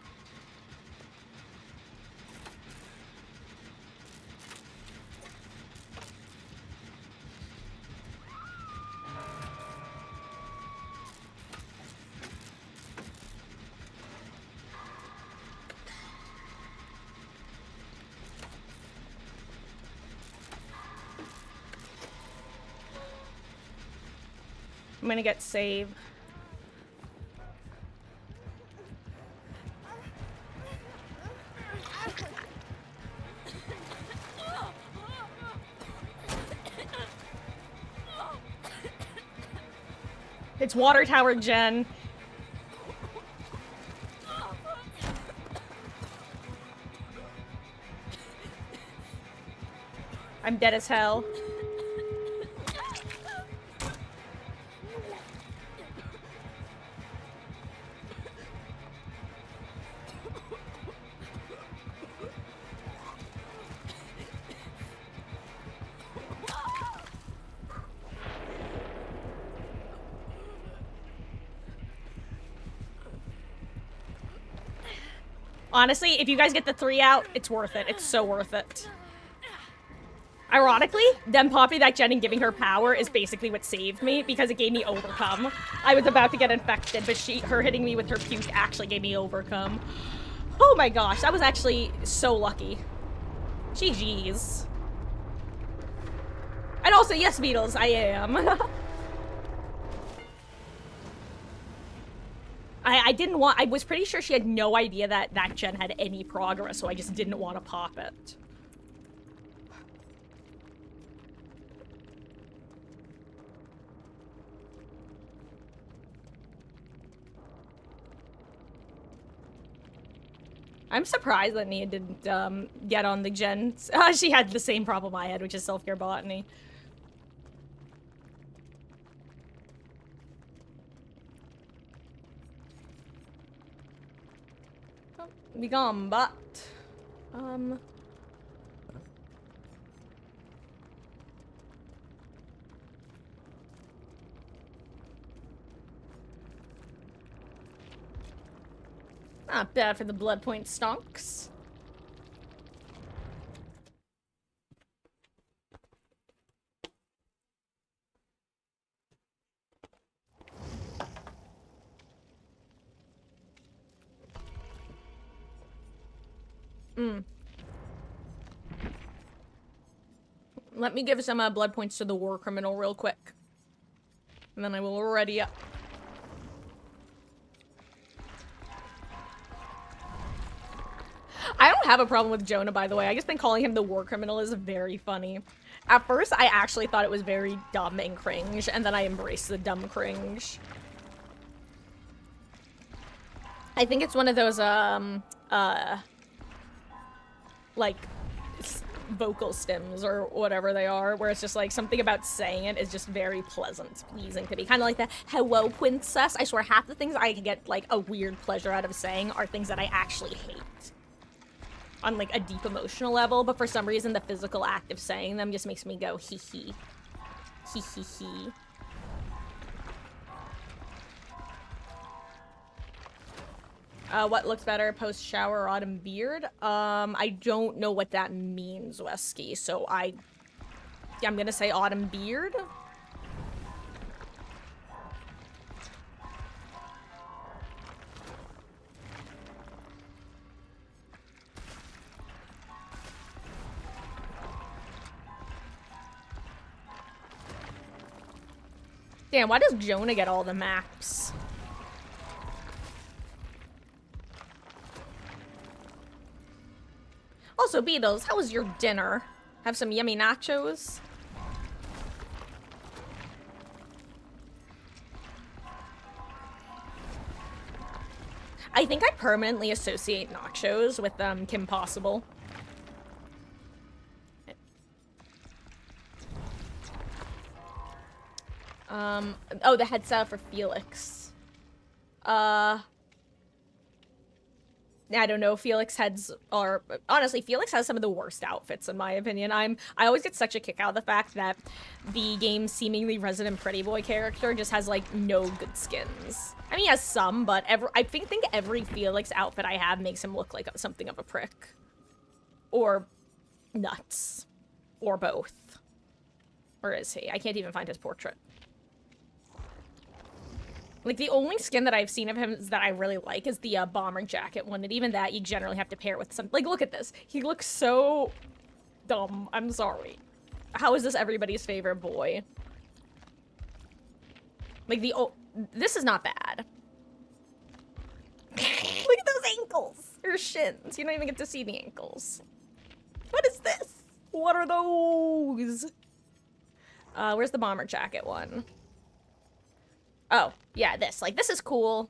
gonna get saved. It's Water Tower Jen. I'm dead as hell. Honestly, if you guys get the 3 out, it's worth it. It's so worth it. Ironically, them popping that Jen and giving her power is basically what saved me because it gave me overcome. I was about to get infected, but her hitting me with her puke actually gave me overcome. Oh my gosh, that was actually so lucky. GG's. And also, yes, Beatles, I am. I was pretty sure she had no idea that that Jen had any progress, so I just didn't want to pop it. I'm surprised that Nia didn't get on the Jen. She had the same problem I had, which is self-care botany. Be gone, but not bad for the blood point stonks. Let me give some blood points to the war criminal real quick. And then I will ready up. I don't have a problem with Jonah, by the way. I just think calling him the war criminal is very funny. At first, I actually thought it was very dumb and cringe, and then I embraced the dumb cringe. I think it's one of those, like, vocal stems or whatever they are, where it's just like something about saying it is just very pleasant, pleasing to me. Kind of like the hello princess. I swear half the things I can get like a weird pleasure out of saying are things that I actually hate on like a deep emotional level, but for some reason the physical act of saying them just makes me go hee hee. Hee hee hee. What looks better, post-shower or autumn beard? I don't know what that means, Wesky, so I'm gonna say autumn beard. Damn, why does Jonah get all the maps? Also, Beatles, how was your dinner? Have some yummy nachos? I think I permanently associate nachos with Kim Possible. Oh, the headset for Felix. I don't know, Felix heads are... Honestly, Felix has some of the worst outfits, in my opinion. I always get such a kick out of the fact that the game's seemingly resident pretty boy character just has, like, no good skins. I mean, he has some, but I think every Felix outfit I have makes him look like something of a prick. Or nuts. Or both. Where is he? I can't even find his portrait. Like, the only skin that I've seen of him that I really like is the bomber jacket one, and even that you generally have to pair with some... Like, look at this. He looks so dumb. I'm sorry. How is this everybody's favorite boy? Like the oh, this is not bad. Look at those ankles or shins. You don't even get to see the ankles. What is this? What are those? Where's the bomber jacket one? Oh, yeah, this. Like, this is cool.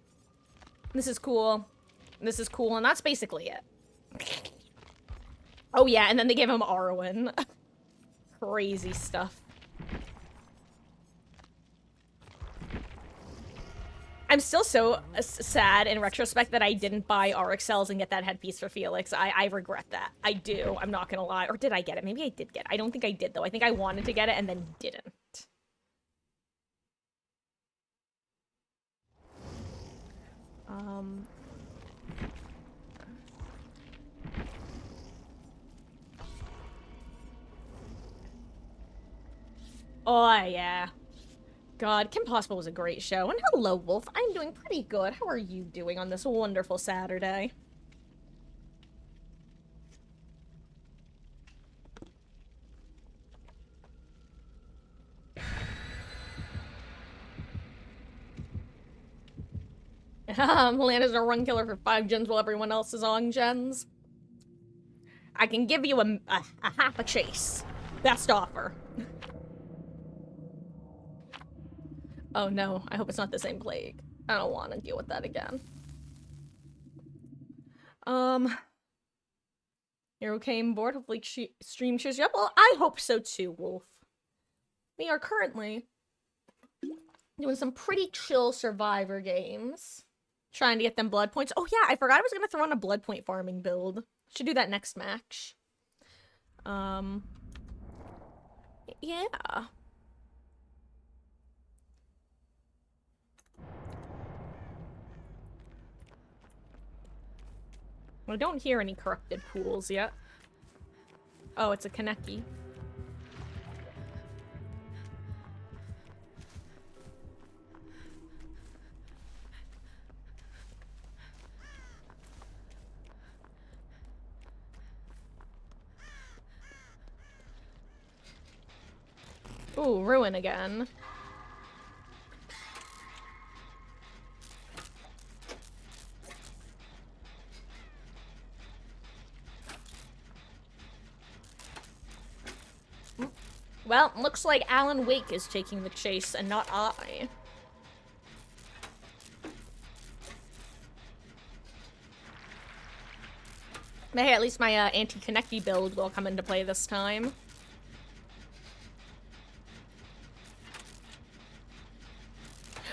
This is cool. This is cool, and that's basically it. Oh, yeah, and then they gave him Arwen. Crazy stuff. I'm still so sad in retrospect that I didn't buy RX cells and get that headpiece for Felix. I regret that. I do. I'm not gonna lie. Or did I get it? Maybe I did get it. I don't think I did, though. I think I wanted to get it and then didn't. Oh, yeah. God, Kim Possible was a great show. And hello, Wolf. I'm doing pretty good. How are you doing on this wonderful Saturday? Milanda's a run killer for 5 gens while everyone else is on gens. I can give you a half a chase. Best offer. Oh no, I hope it's not the same plague. I don't want to deal with that again. You're okay on board? Hopefully stream cheers you up. Well, I hope so too, Wolf. We are currently doing some pretty chill Survivor games. Trying to get them blood points. Oh yeah, I forgot I was gonna throw on a blood point farming build. Should do that next match. Yeah. I don't hear any corrupted pools yet. Oh, it's a Kaneki. Ooh, Ruin again. Well, looks like Alan Wake is taking the chase and not I. But hey, at least my anti-Kaneki build will come into play this time.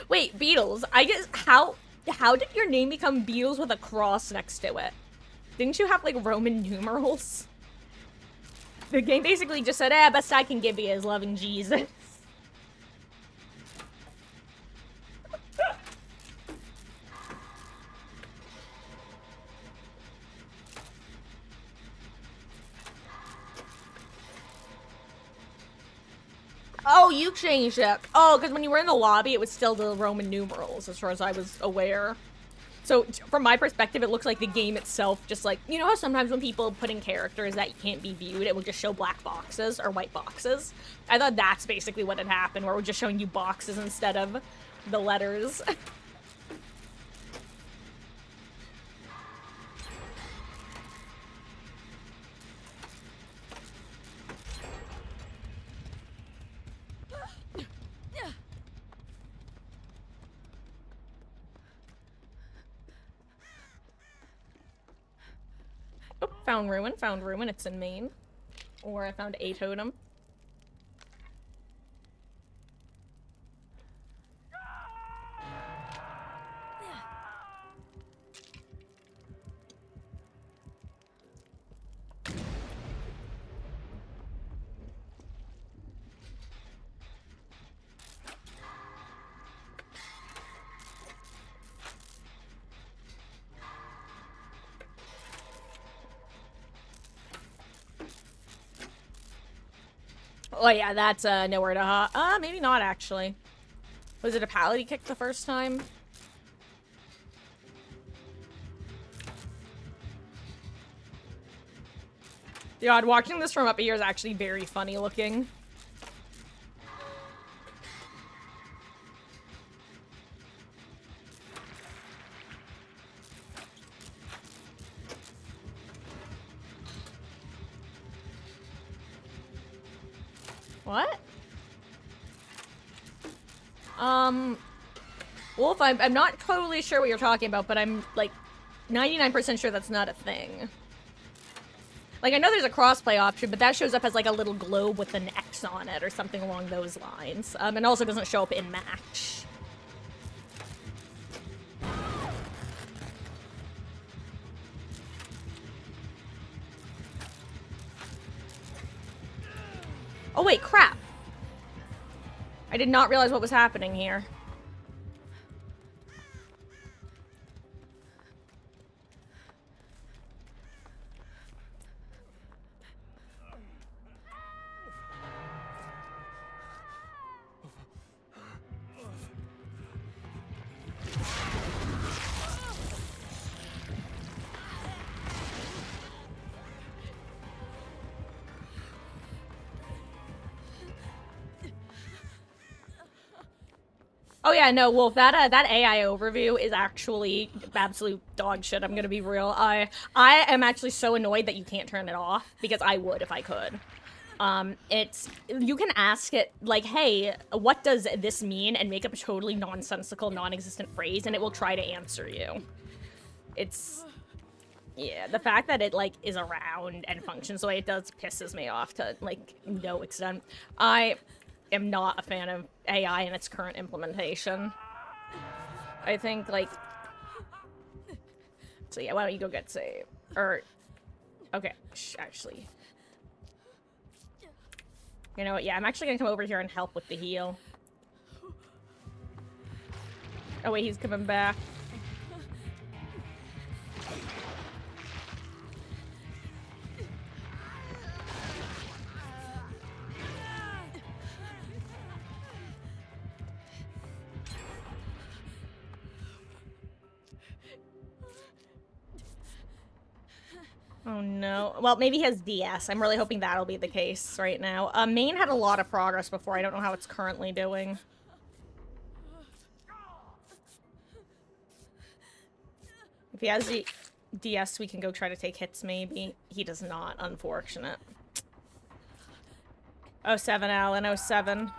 Wait, Beatles, I guess, how did your name become Beatles with a cross next to it? Didn't you have, like, Roman numerals? The game basically just said, best I can give you is loving Jesus. Oh, you changed it. Oh, because when you were in the lobby, it was still the Roman numerals, as far as I was aware. So, from my perspective, it looks like the game itself just like, you know how sometimes when people put in characters that can't be viewed, it will just show black boxes or white boxes? I thought that's basically what had happened, where it was just showing you boxes instead of the letters. Oh, found ruin, it's in Maine. Or I found a totem. Oh yeah, that's nowhere to hide. Maybe not actually. Was it a pallet he kicked the first time? God, watching this from up here is actually very funny looking. What? Wolf, I'm not totally sure what you're talking about, but I'm, like, 99% sure that's not a thing. Like, I know there's a crossplay option, but that shows up as, like, a little globe with an X on it or something along those lines. And also doesn't show up in match. Oh, wait, crap. I did not realize what was happening here. Oh yeah, no, Wolf, that AI overview is actually absolute dog shit, I'm gonna be real. I am actually so annoyed that you can't turn it off, because I would if I could. You can ask it, like, hey, what does this mean? And make up a totally nonsensical, non-existent phrase, and it will try to answer you. It's... yeah, the fact that it, like, is around and functions the way it does pisses me off to, like, no extent. I am not a fan of AI in its current implementation. I think, like... so yeah, why don't you go get saved? Or... okay, actually... you know what, yeah, I'm actually gonna come over here and help with the heal. Oh wait, he's coming back. Oh no. Well, maybe he has DS. I'm really hoping that'll be the case right now. Main had a lot of progress before. I don't know how it's currently doing. If he has DS, we can go try to take hits, maybe. He does not, unfortunate. 07, Alan, 07.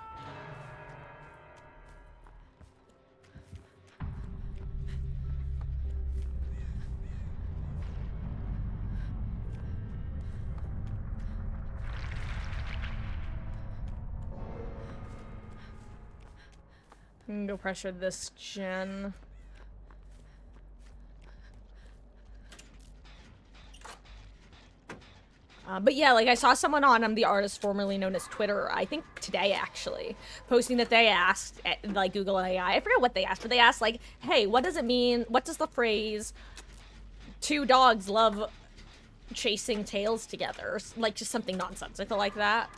I'm gonna go pressure this gen. But yeah, like I saw someone on the artist formerly known as Twitter, I think today actually, posting that they asked, like Google AI, I forget what they asked, but they asked like, hey, what does it mean? What does the phrase, two dogs love chasing tails together? Like just something nonsensical like that.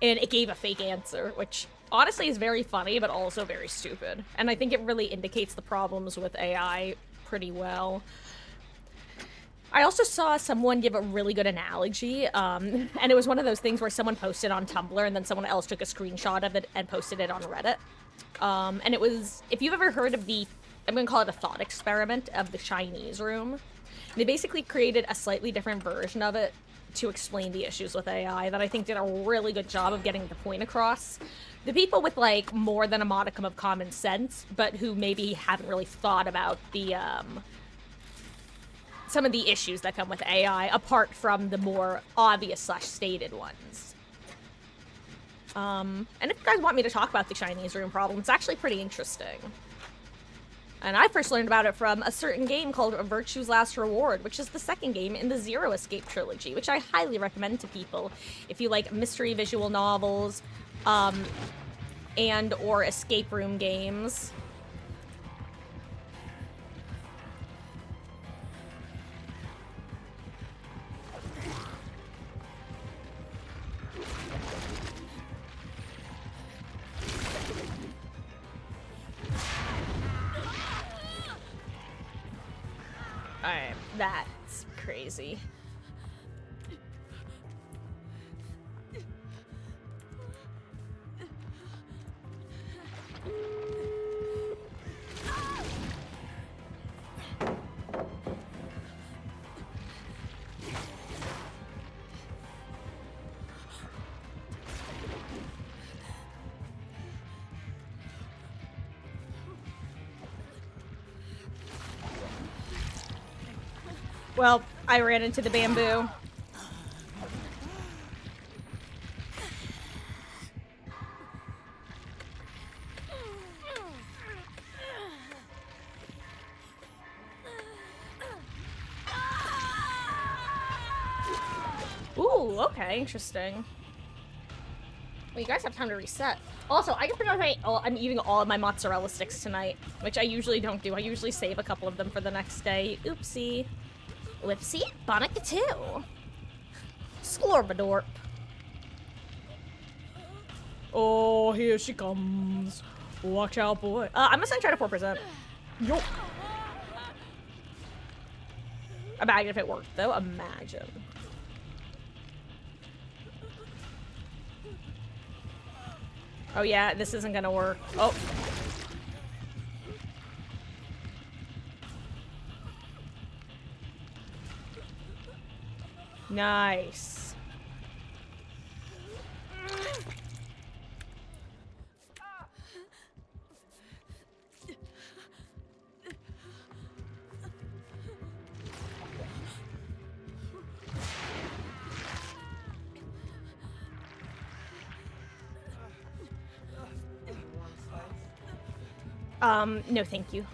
And it gave a fake answer, which honestly is very funny, but also very stupid. And I think it really indicates the problems with AI pretty well. I also saw someone give a really good analogy, and it was one of those things where someone posted on Tumblr and then someone else took a screenshot of it and posted it on Reddit. And it was, if you've ever heard of the, I'm gonna call it a thought experiment of the Chinese room, they basically created a slightly different version of it to explain the issues with AI that I think did a really good job of getting the point across. The people with, like, more than a modicum of common sense, but who maybe haven't really thought about the, some of the issues that come with AI, apart from the more obvious/stated ones. And if you guys want me to talk about the Chinese room problem, it's actually pretty interesting. And I first learned about it from a certain game called Virtue's Last Reward, which is the second game in the Zero Escape trilogy, which I highly recommend to people if you like mystery visual novels, and or escape room games. Alright, that's crazy. Well, I ran into the bamboo. Ooh, okay, interesting. Well, you guys have time to reset. Also, I just realized I'm eating all of my mozzarella sticks tonight, which I usually don't do. I usually save a couple of them for the next day. Oopsie. Whoopsie. Bonica too. Sklorbadorp. Oh, here she comes. Watch out, boy. I'm gonna try to 4%. Yo. Imagine if it worked, though. Imagine. Oh yeah, this isn't gonna work. Oh. Nice. No thank you.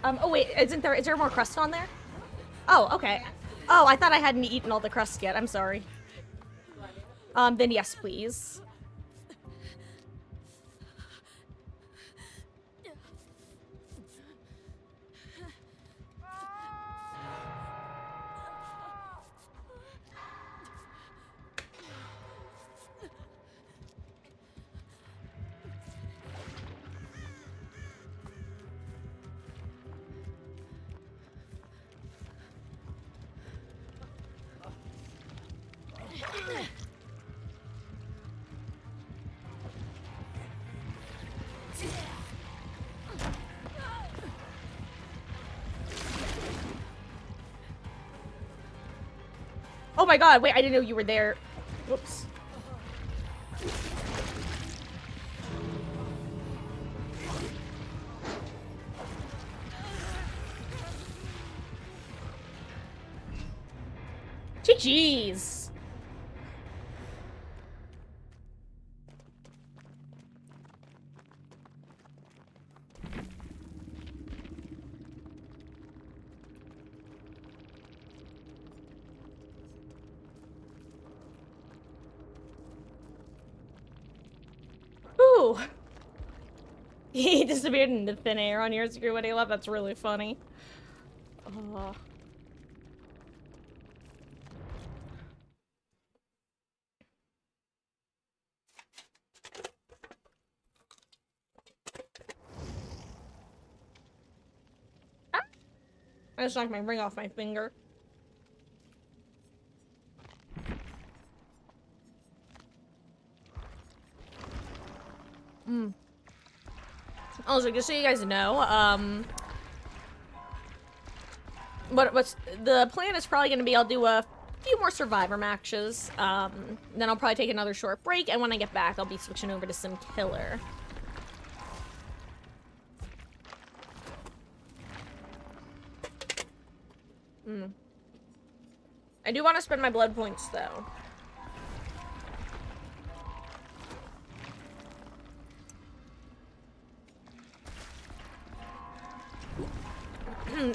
Oh wait, is there more crust on there? Oh, okay. Oh, I thought I hadn't eaten all the crust yet. I'm sorry. Then yes, please. Oh my god, wait, I didn't know you were there. Whoops. GG's. Ooh. He disappeared into thin air on your screen when he left. That's really funny. I just knocked my ring off my finger. Also, just so you guys know, what's the plan is probably gonna be I'll do a few more Survivor matches, then I'll probably take another short break, and when I get back, I'll be switching over to some Killer. I do want to spend my blood points, though.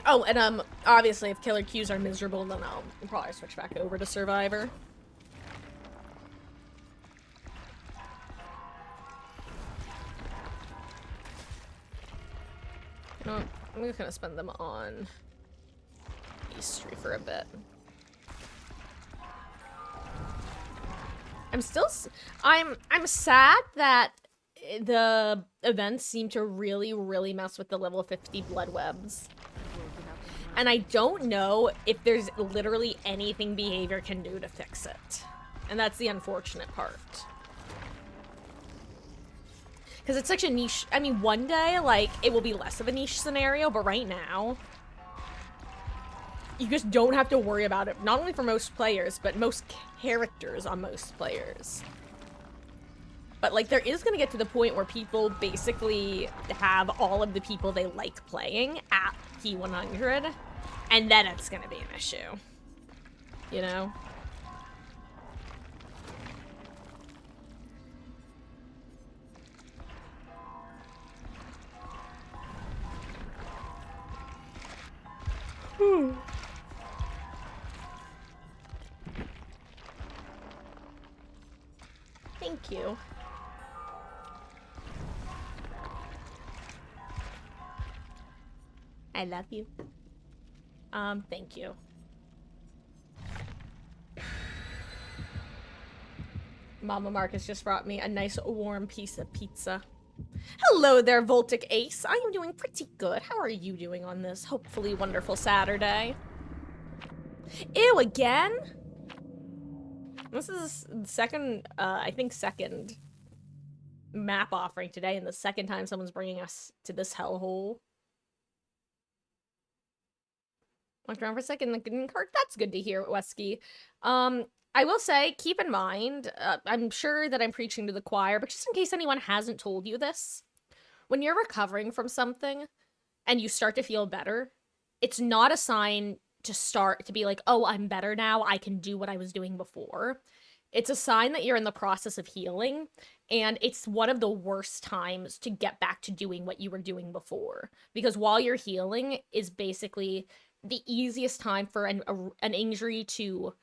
Oh, and obviously if killer queues are miserable, then I'll probably switch back over to Survivor. You know, I'm just gonna spend them on Eastery for a bit. I'm sad that the events seem to really mess with the level 50 blood webs. And I don't know if there's literally anything behavior can do to fix it. And that's the unfortunate part. Because it's such a niche, I mean, one day, like, it will be less of a niche scenario, but right now, you just don't have to worry about it. Not only for most players, but most characters on most players. But, like, there is gonna get to the point where people basically have all of the people they like playing at P100, and then it's gonna be an issue. You know? Thank you. I love you. Thank you. Mama Marcus just brought me a nice warm piece of pizza. Hello there, Voltic Ace. I am doing pretty good. How are you doing on this hopefully wonderful Saturday? Ew, again? This is the second, I think second map offering today, and the second time someone's bringing us to this hellhole. Walked around for a second, like, that's good to hear, Wesky. I will say, keep in mind, I'm sure that I'm preaching to the choir, but just in case anyone hasn't told you this, when you're recovering from something and you start to feel better, it's not a sign to be like, oh, I'm better now, I can do what I was doing before. It's a sign that you're in the process of healing, and it's one of the worst times to get back to doing what you were doing before. Because while you're healing is basically the easiest time for an injury to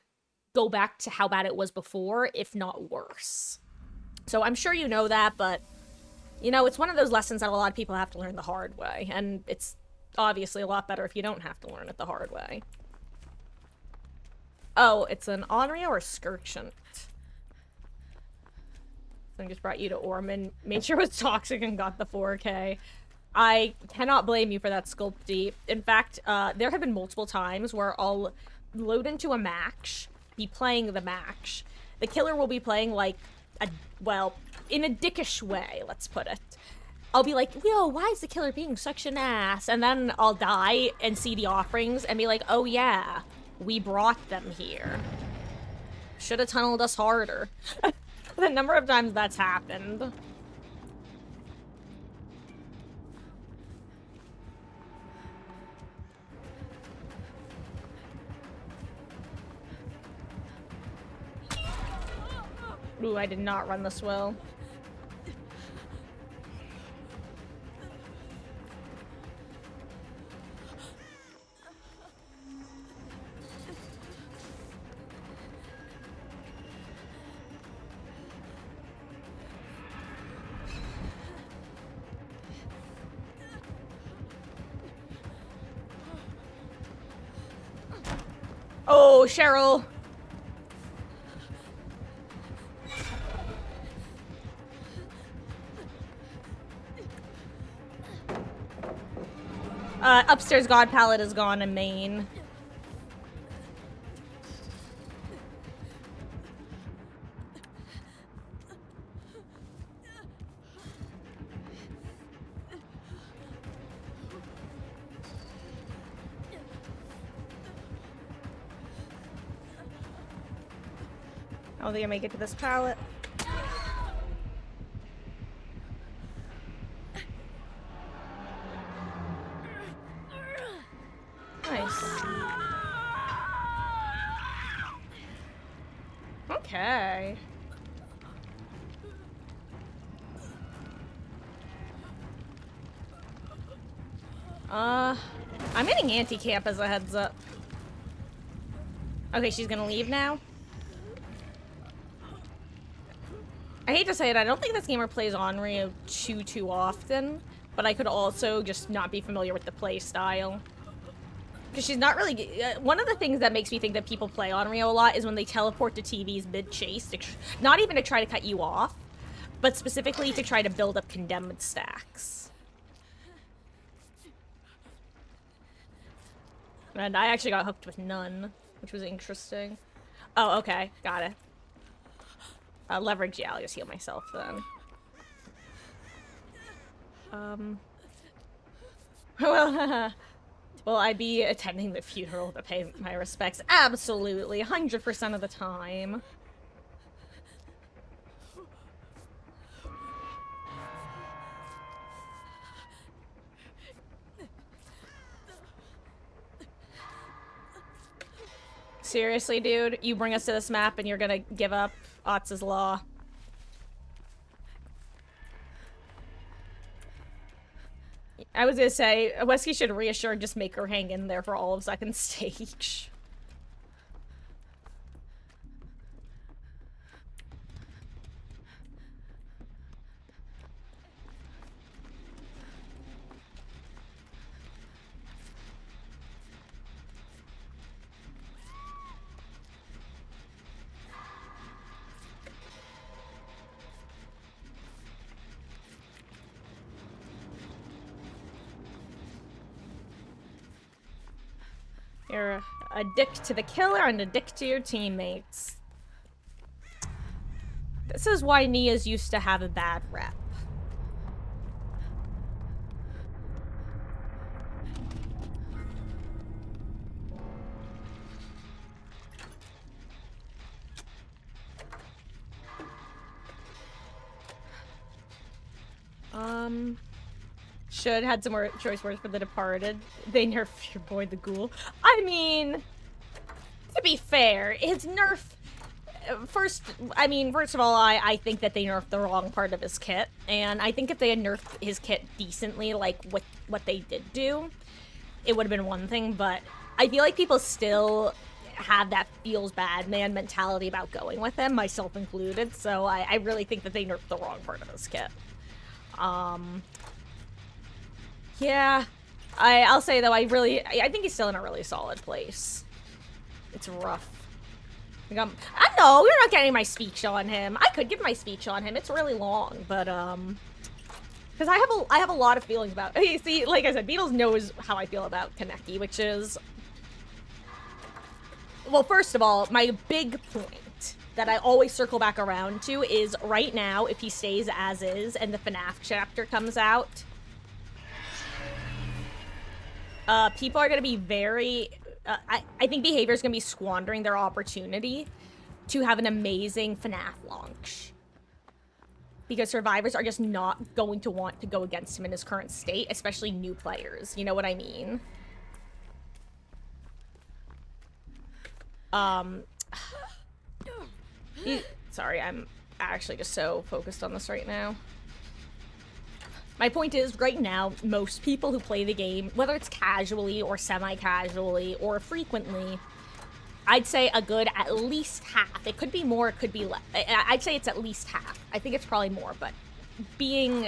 go back to how bad it was before, if not worse. So I'm sure you know that, but, you know, it's one of those lessons that a lot of people have to learn the hard way, and it's obviously a lot better if you don't have to learn it the hard way. Oh, it's an Onryo or Skirchant? I just brought you to Orman, made sure it was toxic and got the 4K. I cannot blame you for that, Sculpty. In fact, there have been multiple times where I'll load into a match, be playing the match. The killer will be playing, like, well, in a dickish way, let's put it. I'll be like, yo, why is the killer being such an ass? And then I'll die and see the offerings and be like, oh yeah, we brought them here. Should have tunneled us harder. The number of times that's happened. Ooh, I did not run this well. Oh, Cheryl! Upstairs God Palette is gone in main. I don't think I make it to this pallet. Nice. Okay. I'm hitting anti-camp as a heads up. Okay, she's gonna leave now. I hate to say it, I don't think this gamer plays Onryo too often, but I could also just not be familiar with the play style. Because she's not really... one of the things that makes me think that people play Onryo a lot is when they teleport to TVs mid-chase, not even to try to cut you off, but specifically to try to build up condemned stacks. And I actually got hooked with none, which was interesting. Oh, okay. Got it. Leverage, yeah, I'll just heal myself then. Well, will I be attending the funeral to pay my respects? Absolutely, 100% of the time. Seriously, dude? You bring us to this map and you're gonna give up Otz's Law? I was gonna say, Wesky should reassure and just make her hang in there for all of second stage. You're a dick to the killer and a dick to your teammates. This is why Nia's used to have a bad rep. Should had some more choice words for The Departed. They nerfed your boy the Ghoul. I mean, to be fair, his nerf. First of all, I think that they nerfed the wrong part of his kit, and I think if they had nerfed his kit decently, like what they did do, it would have been one thing. But I feel like people still have that feels bad man mentality about going with him, myself included. So I really think that they nerfed the wrong part of his kit. Yeah, I'll say though, I think he's still in a really solid place. It's rough. I know you're not getting my speech on him. I could give my speech on him. It's really long, but because I have a lot of feelings about. Hey, see, like I said, Beatles knows how I feel about Kaneki, which is, well, first of all, my big point that I always circle back around to is right now, if he stays as is and the FNAF chapter comes out, people are going to be very, I think behavior is going to be squandering their opportunity to have an amazing FNAF launch. Because survivors are just not going to want to go against him in his current state, especially new players. You know what I mean? Sorry, I'm actually just so focused on this right now. My point is, right now, most people who play the game, whether it's casually or semi-casually or frequently, I'd say a good at least half. It could be more, it could be less. I'd say it's at least half. I think it's probably more, but being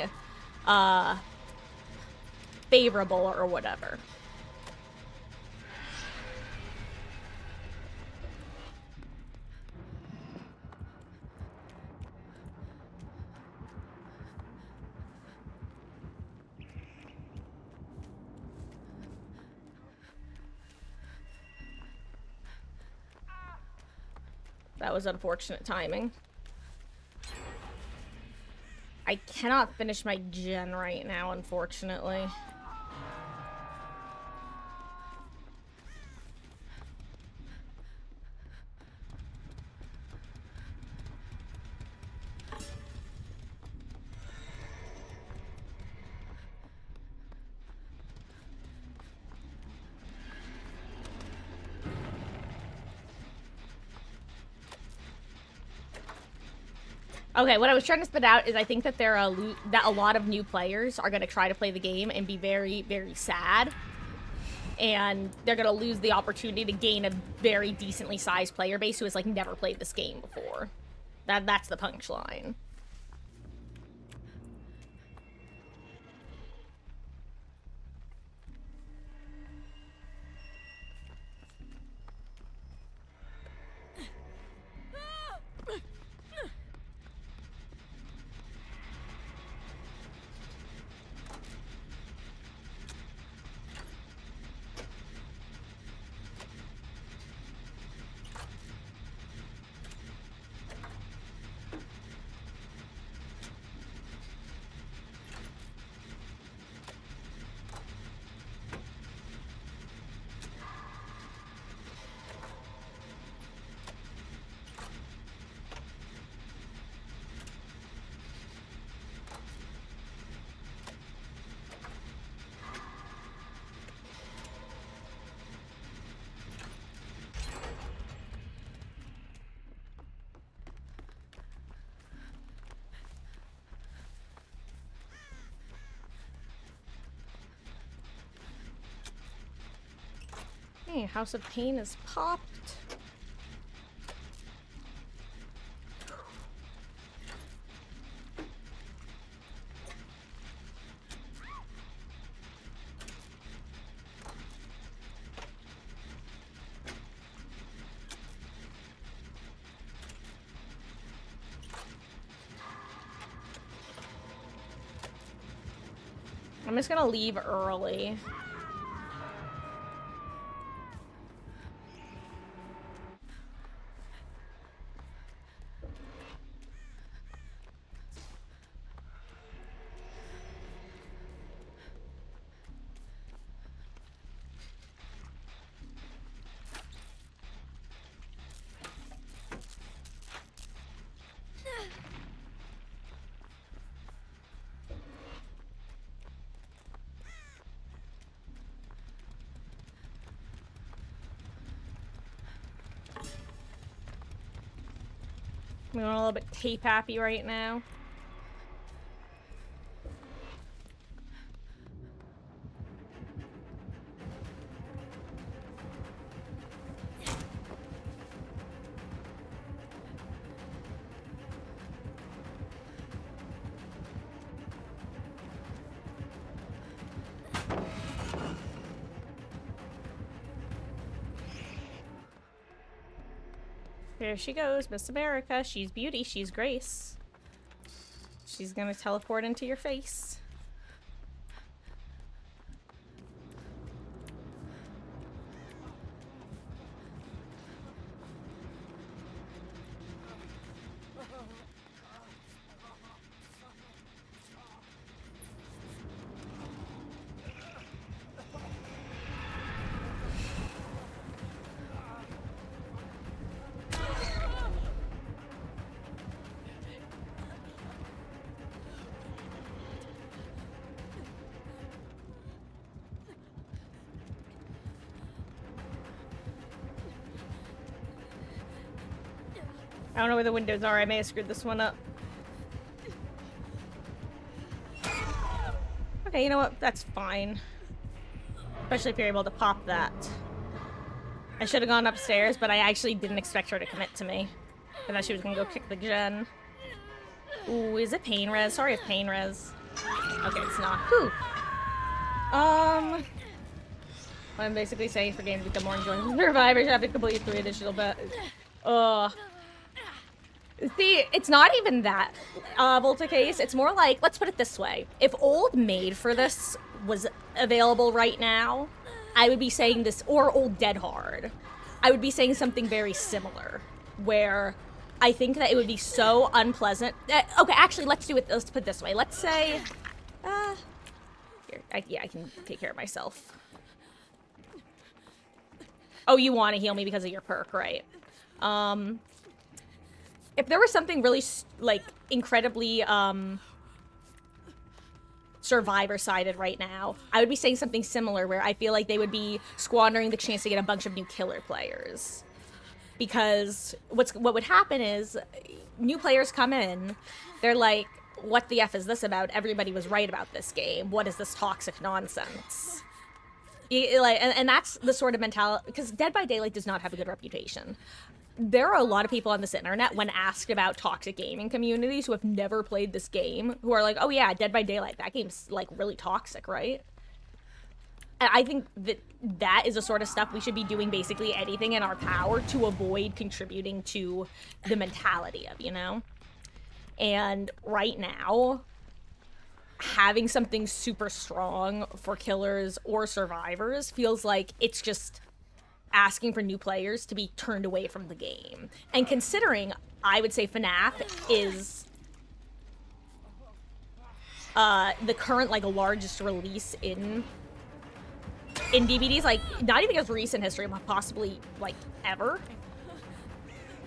favorable or whatever. That was unfortunate timing. I cannot finish my gen right now, unfortunately. Okay, what I was trying to spit out is I think that that a lot of new players are going to try to play the game and be very, very sad. And they're going to lose the opportunity to gain a very decently sized player base who has, like, never played this game before. That's the punchline. Okay, House of Pain is popped. I'm just gonna leave early. I'm a little bit tape happy right now. There she goes, Miss America. She's beauty, she's grace. She's gonna teleport into your face. I don't know where the windows are. I may have screwed this one up. Okay, you know what? That's fine. Especially if you're able to pop that. I should have gone upstairs, but I actually didn't expect her to commit to me. I thought she was gonna go kick the gen. Ooh, is it pain res? Sorry if pain res. Okay, it's not. Whew. What I'm basically saying for games to become more enjoyable. Survivors have to complete 3 additional See, it's not even that, Volta case. It's more like, let's put it this way. If Old Maid for this was available right now, I would be saying this, or Old Dead Hard, I would be saying something very similar, where I think that it would be so unpleasant. Okay, actually, let's put it this way. Let's say, here, yeah, I can take care of myself. Oh, you want to heal me because of your perk, right? If there was something really, like, incredibly, survivor-sided right now, I would be saying something similar where I feel like they would be squandering the chance to get a bunch of new killer players. Because what would happen is, new players come in, they're like, what the F is this about? Everybody was right about this game. What is this toxic nonsense? And that's the sort of mentality, because Dead by Daylight does not have a good reputation. There are a lot of people on this internet, when asked about toxic gaming communities who have never played this game, who are like, oh yeah, Dead by Daylight, that game's, like, really toxic, right? And I think that is the sort of stuff we should be doing basically anything in our power to avoid contributing to the mentality of, you know? And right now, having something super strong for killers or survivors feels like it's just asking for new players to be turned away from the game. And considering, I would say FNAF is the current, like, largest release in DVDs, like, not even as recent history, but possibly, like, ever.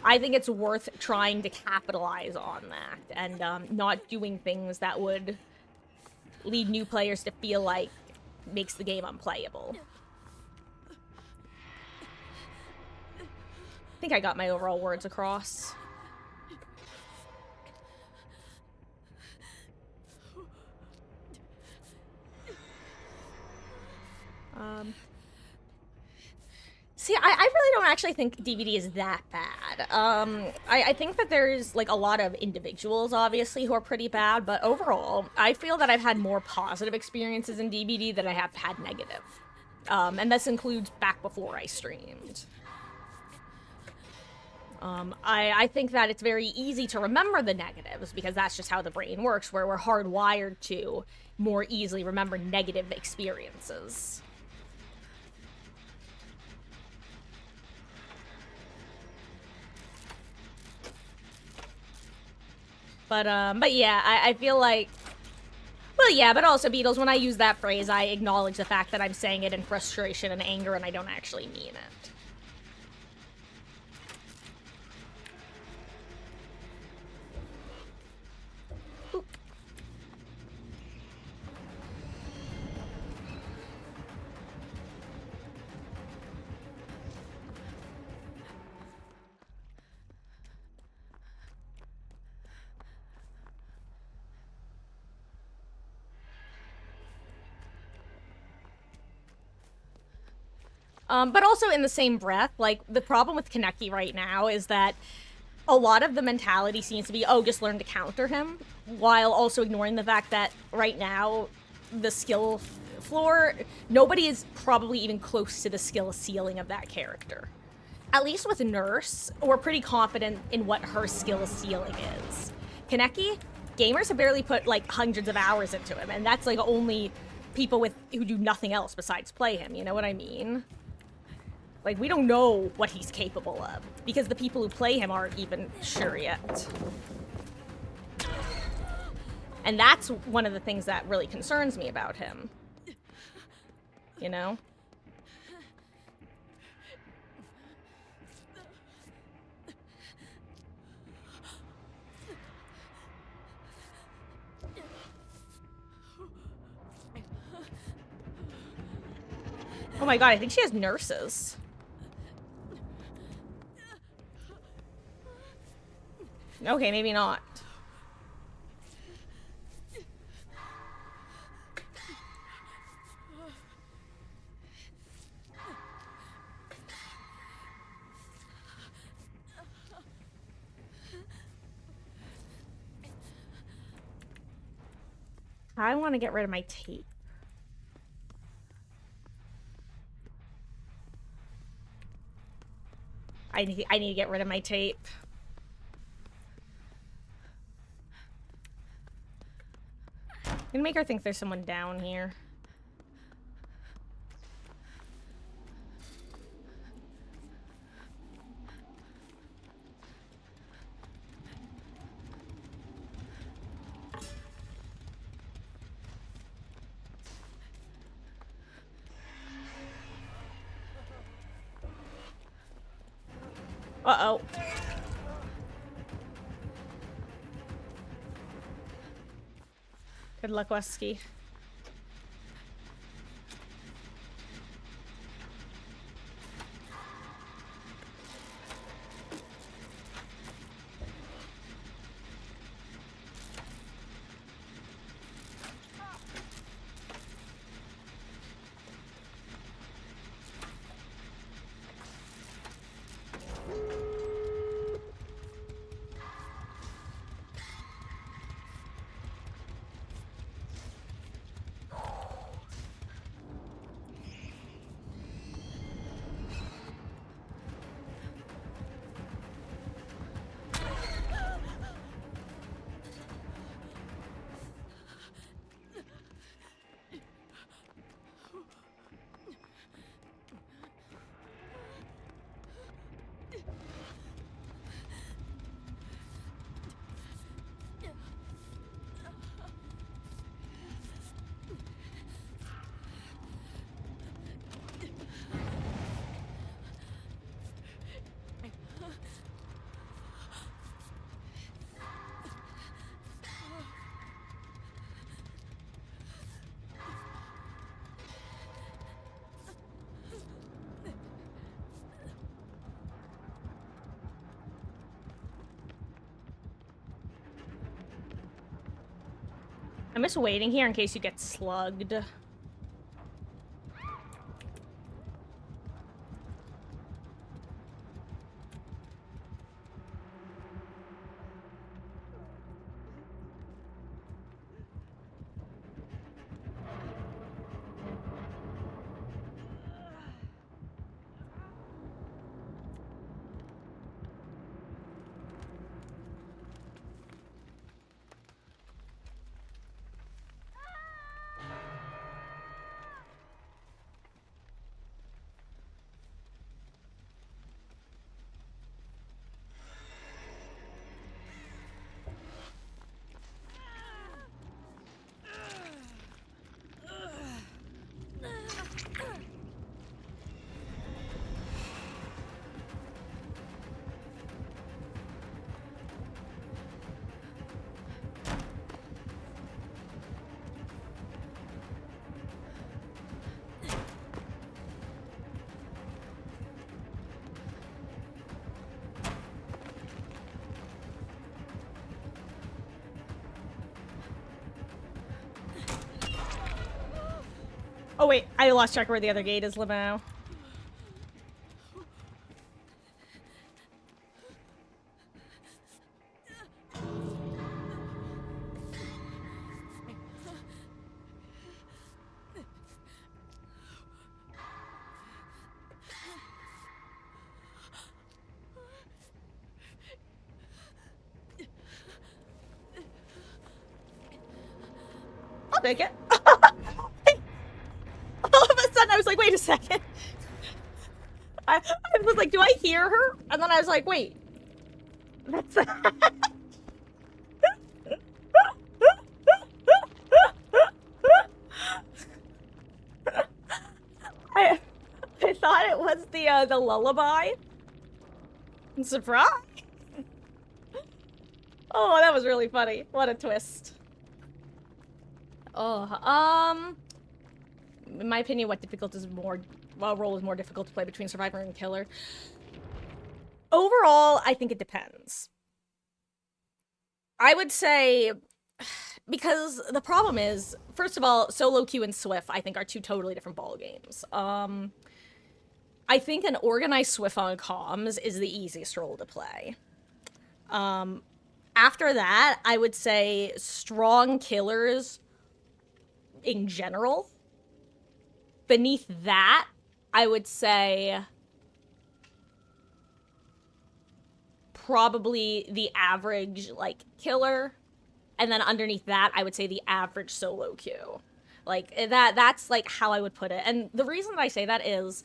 I think it's worth trying to capitalize on that and not doing things that would lead new players to feel like makes the game unplayable. I think I got my overall words across. See, I really don't actually think DBD is that bad. I think that there's like a lot of individuals, obviously, who are pretty bad, but overall, I feel that I've had more positive experiences in DBD than I have had negative. And this includes back before I streamed. I think that it's very easy to remember the negatives because that's just how the brain works, where we're hardwired to more easily remember negative experiences. But yeah, I feel like, well, yeah, but also, Beatles, when I use that phrase, I acknowledge the fact that I'm saying it in frustration and anger, and I don't actually mean it. Oop. But also in the same breath, like, the problem with Kaneki right now is that a lot of the mentality seems to be, oh, just learn to counter him, while also ignoring the fact that right now, the skill floor, nobody is probably even close to the skill ceiling of that character. At least with Nurse, we're pretty confident in what her skill ceiling is. Kaneki, gamers have barely put, like, hundreds of hours into him, and that's, like, only people who do nothing else besides play him, you know what I mean? Like, we don't know what he's capable of, because the people who play him aren't even sure yet. And that's one of the things that really concerns me about him. You know? Oh my god, I think she has nurses. Okay, maybe not. I want to get rid of my tape. I need to get rid of my tape. I'm gonna make her think there's someone down here. Uh-oh. Good luck, Wesky. I'm just waiting here in case you get slugged. Oh wait, I lost track of where the other gate is, Limo. I'll take it. All of a sudden, I was like, wait a second. I was like, do I hear her? And then I was like, wait. That's... I thought it was the lullaby. Surprise! Oh, that was really funny. What a twist. Oh, in my opinion, what role is more difficult to play between survivor and killer? Overall, I think it depends. I would say, because the problem is, first of all, solo queue and Swift, I think, are two totally different ball games. I think an organized Swift on comms is the easiest role to play. After that, I would say strong killers in general. Beneath that, I would say probably the average, like, killer. And then underneath that, I would say the average solo queue. Like, that's, like, how I would put it. And the reason that I say that is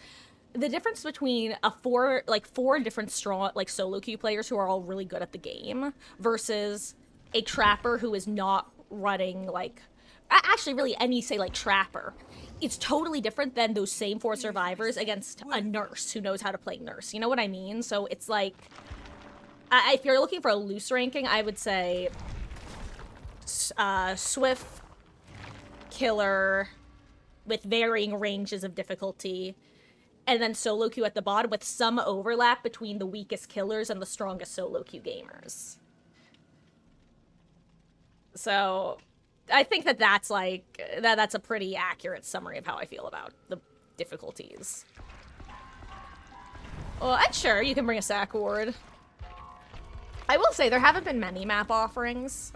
the difference between four different strong, like, solo queue players who are all really good at the game versus a trapper who is not running, like, actually really any, say, like, trapper. It's totally different than those same 4 survivors against a nurse who knows how to play nurse. You know what I mean? So it's like, if you're looking for a loose ranking, I would say Swift, killer, with varying ranges of difficulty, and then solo queue at the bottom with some overlap between the weakest killers and the strongest solo queue gamers. So I think that's like, that's a pretty accurate summary of how I feel about the difficulties. Well, and sure, you can bring a sack ward. I will say there haven't been many map offerings.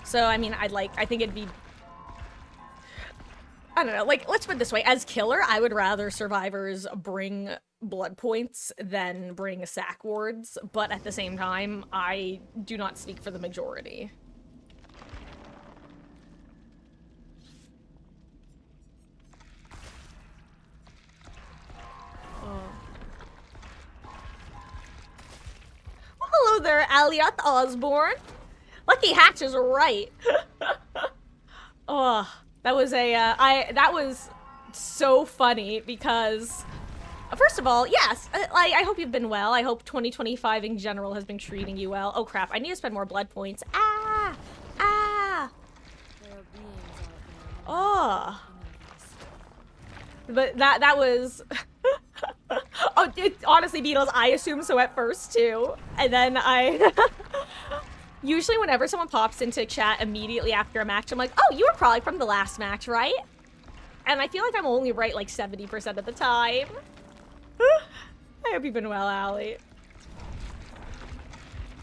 So I mean, I think it'd be, I don't know, like, let's put it this way. As killer, I would rather survivors bring blood points than bring sack wards, but at the same time, I do not speak for the majority. Well, hello there, Aliat Osborne. Lucky Hatch is right. Oh, that was that was so funny because, first of all, yes, I hope you've been well. I hope 2025 in general has been treating you well. Oh crap, I need to spend more blood points. Ah! Ah! Oh. But that was... Oh, honestly, Beatles, I assumed so at first, too. And then I... Usually whenever someone pops into chat immediately after a match, I'm like, oh, you were probably from the last match, right? And I feel like I'm only right, like, 70% of the time. I hope you've been well, Allie.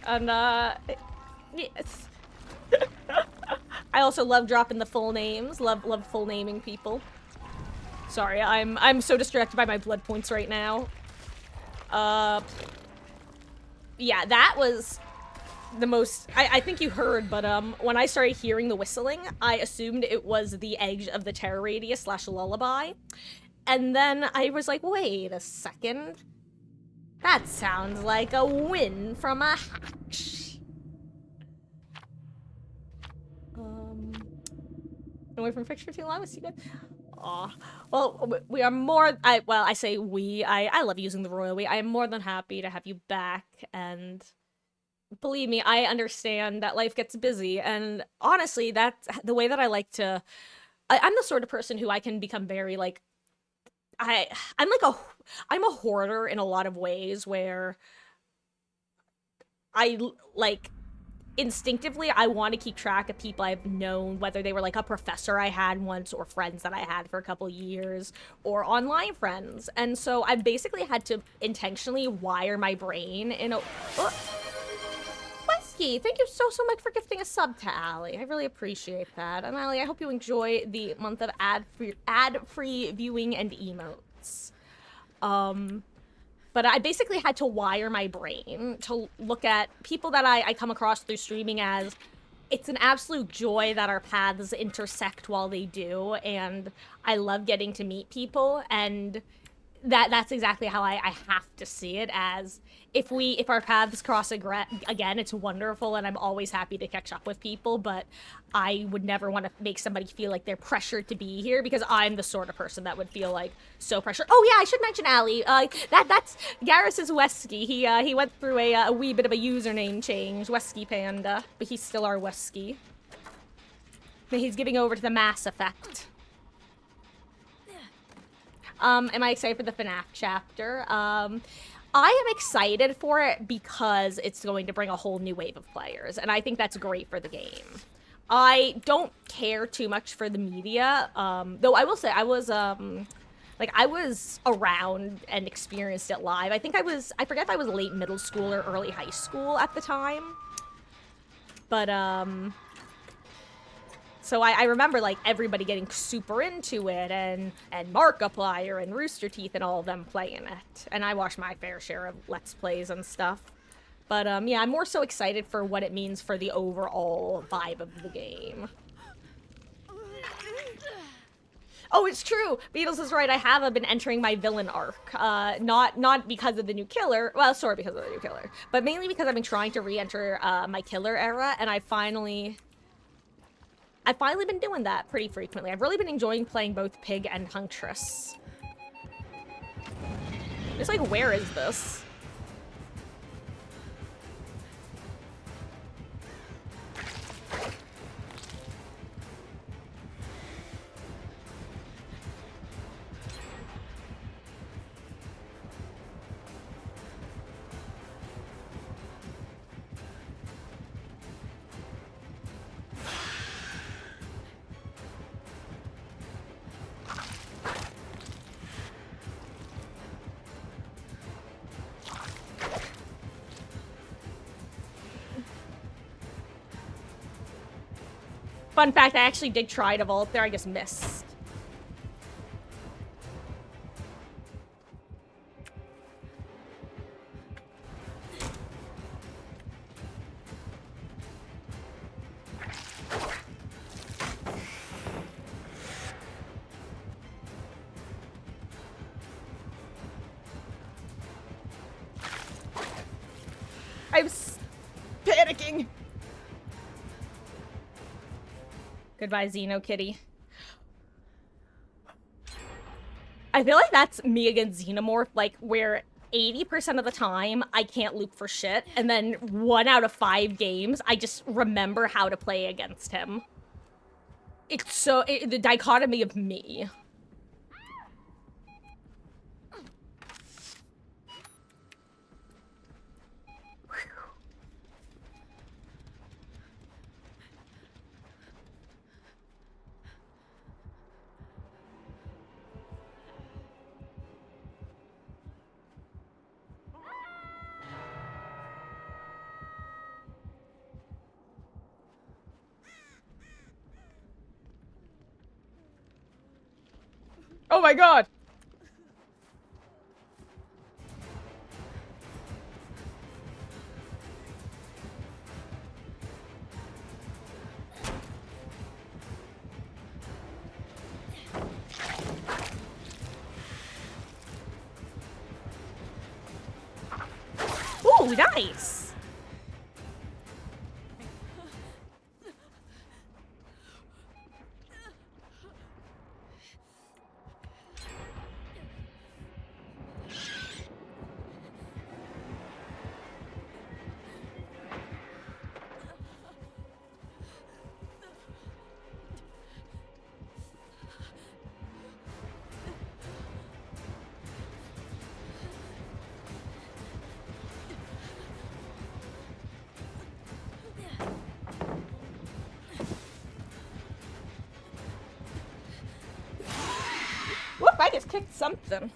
And, yes. I also love dropping the full names. Love full naming people. Sorry, I'm so distracted by my blood points right now. Yeah, that was the most, I think you heard, but when I started hearing the whistling, I assumed it was the edge of the terror radius slash lullaby. And then I was like, wait a second. That sounds like a win from a hatch. Away from fixture too long, was you good? Aw. Well, we are more, I say we, I love using the royal we. I am more than happy to have you back, and believe me, I understand that life gets busy, and honestly, that's the way that I like to, I'm the sort of person who I can become very, like, I'm a hoarder in a lot of ways where I, like, instinctively I want to keep track of people I've known, whether they were like a professor I had once or friends that I had for a couple years or online friends. And so I basically had to intentionally wire my brain in a Wesky, thank you so much for gifting a sub to Allie. I really appreciate that. And Allie, I hope you enjoy the month of ad-free viewing and emotes. But I basically had to wire my brain to look at people that I come across through streaming as it's an absolute joy that our paths intersect while they do, and I love getting to meet people, and that's exactly how I have to see it as if our paths cross again, it's wonderful, and I'm always happy to catch up with people, but I would never want to make somebody feel like they're pressured to be here, because I'm the sort of person that would feel like so pressured. Oh yeah, I should mention Allie. That's Garrus's Wesky. He went through a wee bit of a username change, Wesky Panda, but he's still our Wesky. He's giving over to the Mass Effect. Am I excited for the FNAF chapter? I am excited for it because it's going to bring a whole new wave of players, and I think that's great for the game. I don't care too much for the media, though I will say I was around and experienced it live. I forget if I was late middle school or early high school at the time, but, so I remember, like, everybody getting super into it, and Markiplier and Rooster Teeth and all of them playing it. And I watched my fair share of Let's Plays and stuff. But, yeah, I'm more so excited for what it means for the overall vibe of the game. Oh, it's true! Beatles is right, I have been entering my villain arc. Not because of the new killer, well, sort of because of the new killer, but mainly because I've been trying to re-enter, my killer era, and I've finally been doing that pretty frequently. I've really been enjoying playing both Pig and Huntress. It's like, where is this? Fun fact, I actually did try to vault there, I just missed. I'm panicking. Goodbye, Xeno Kitty. I feel like that's me against Xenomorph, like, where 80% of the time, I can't loop for shit, and then 1 out of 5 games, I just remember how to play against him. It's so... the dichotomy of me. Oh my god! Ooh, nice! I just kicked something.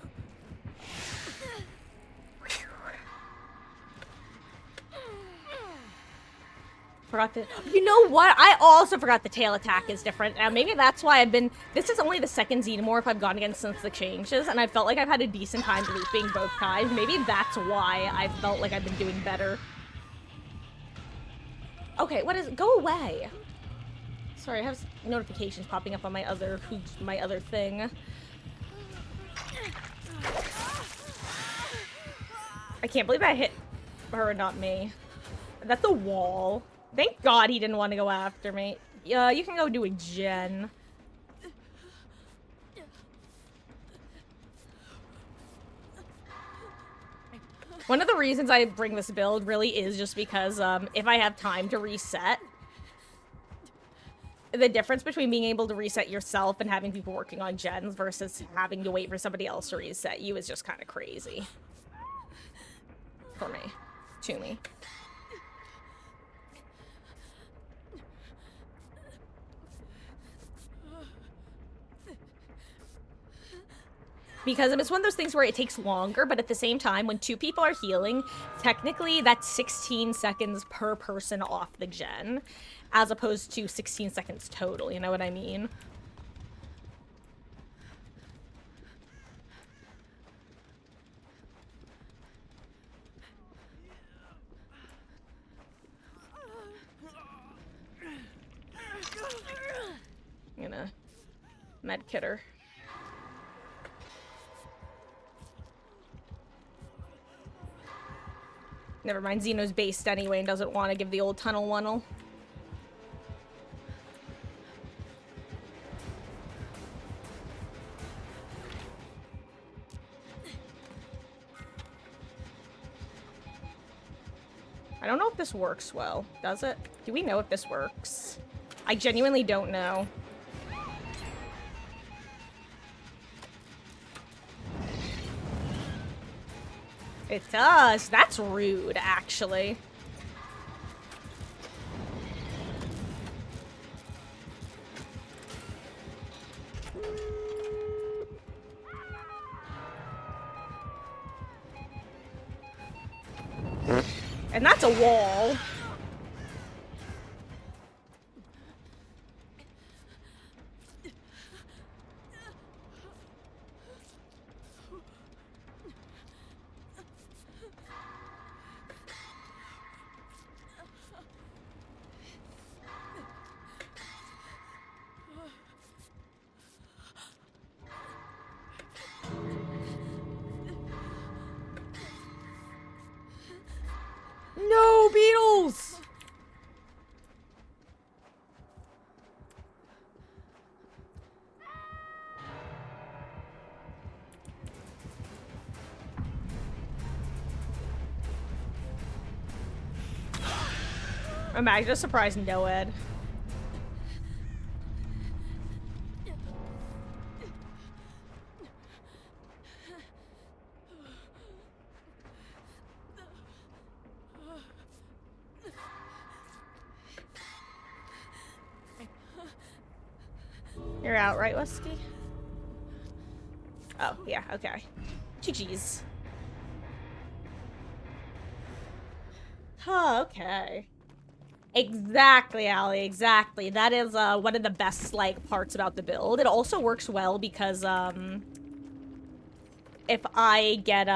Forgot the. You know what? I also forgot the tail attack is different. Now maybe that's why I've been. This is only the second Xenomorph I've gone against since the changes, and I felt like I've had a decent time looping both times. Maybe that's why I felt like I've been doing better. Okay, what is? Go away. Sorry, I have notifications popping up on my other thing. I can't believe I hit her and not me. That's a wall. Thank God he didn't want to go after me. Yeah, you can go do a gen. One of the reasons I bring this build really is just because if I have time to reset, the difference between being able to reset yourself and having people working on gens versus having to wait for somebody else to reset you is just kind of crazy. For me. To me. Because it's one of those things where it takes longer, but at the same time, when two people are healing, technically that's 16 seconds per person off the gen, as opposed to 16 seconds total, you know what I mean? I'm gonna medkit her. Never mind, Xeno's based anyway and doesn't want to give the old tunnel wunnel. I don't know if this works well. Does it? Do we know if this works? I genuinely don't know. It does. That's rude, actually. And that's a wall. No, beetles! Imagine a surprise NOED. You're out, right, Wesky? Oh, yeah, okay. GG's. Oh, okay. Exactly, Allie, exactly. That is one of the best like parts about the build. It also works well because if I get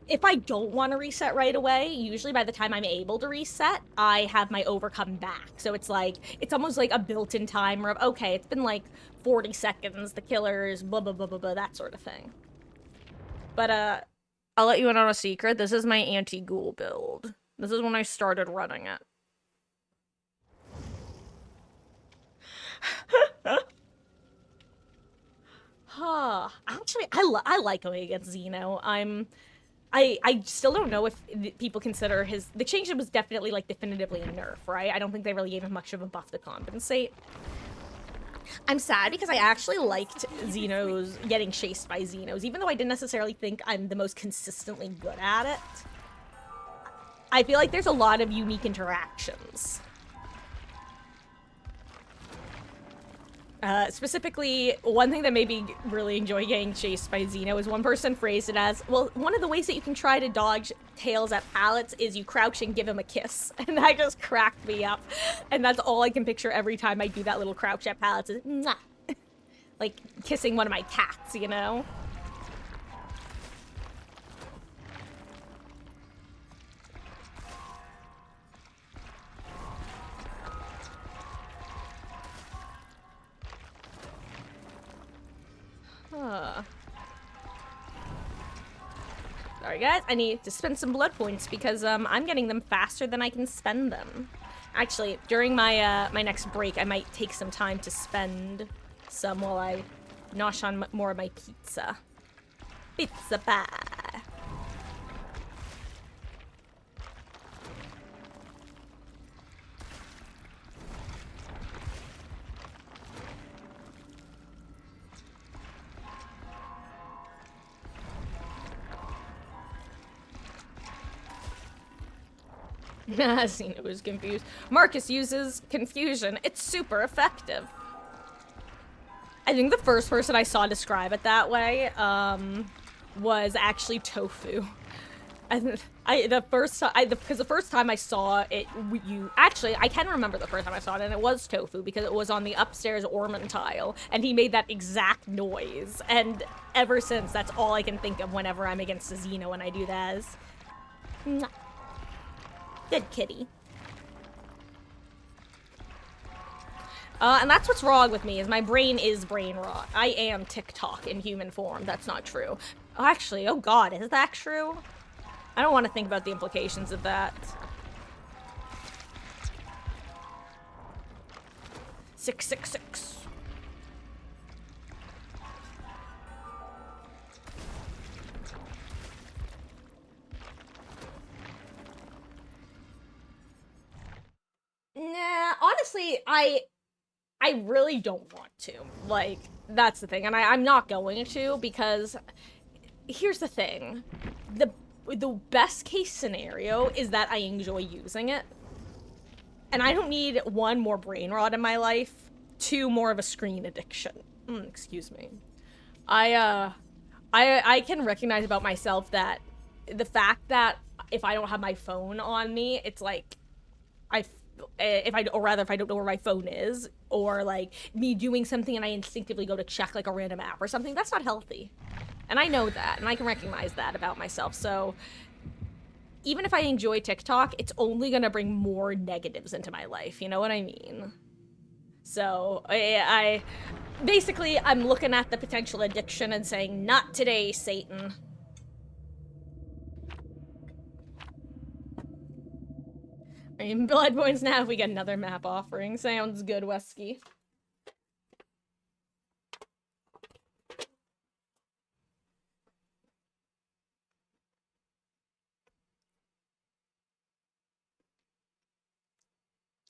if I don't want to reset right away, usually by the time I'm able to reset, I have my overcome back. So it's like, it's almost like a built-in timer of, okay, it's been like 40 seconds, the killer's blah, blah, blah, blah, blah, that sort of thing. But, I'll let you in on a secret. This is my anti-ghoul build. This is when I started running it. Huh. Actually, I like going against Xeno. I still don't know if people consider the change was definitely like definitively a nerf, right? I don't think they really gave him much of a buff to compensate. I'm sad because I actually liked Xeno's getting chased by Xenos, even though I didn't necessarily think I'm the most consistently good at it. I feel like there's a lot of unique interactions. Specifically, one thing that made me really enjoy getting chased by Xeno is one person phrased it as, well, one of the ways that you can try to dodge tails at pallets is you crouch and give him a kiss. And that just cracked me up. And that's all I can picture every time I do that little crouch at pallets is, mwah. Like kissing one of my cats, you know? Huh. Sorry guys, I need to spend some blood points because I'm getting them faster than I can spend them. Actually, during my my next break, I might take some time to spend some while I nosh on more of my pizza. Pizza pie. Xena was confused. Marcus uses confusion. It's super effective. I think the first person I saw describe it that way was actually Tofu. Because the first time I saw it, actually, I can remember the first time I saw it, and it was Tofu, because it was on the upstairs Orman tile, and he made that exact noise, and ever since, that's all I can think of whenever I'm against a Xeno when I do that is... Mwah. Good kitty. And that's what's wrong with me, is my brain is brain rot. I am TikTok in human form. That's not true. Oh, actually, oh god, is that true? I don't want to think about the implications of that. 666. Nah, honestly, I really don't want to. Like, that's the thing, and I'm not going to, because here's the thing. The best case scenario is that I enjoy using it. And I don't need 1, more brain rot in my life, 2, more of a screen addiction. Excuse me. I can recognize about myself that the fact that if I don't have my phone on me, it's like, if I don't know where my phone is, or like me doing something and I instinctively go to check like a random app or something, that's not healthy. And I know that, and I can recognize that about myself. So even if I enjoy TikTok, it's only gonna bring more negatives into my life, you know what I mean? So I basically, I'm looking at the potential addiction and saying, not today, Satan. Blood points now if we get another map offering. Sounds good, Wesky.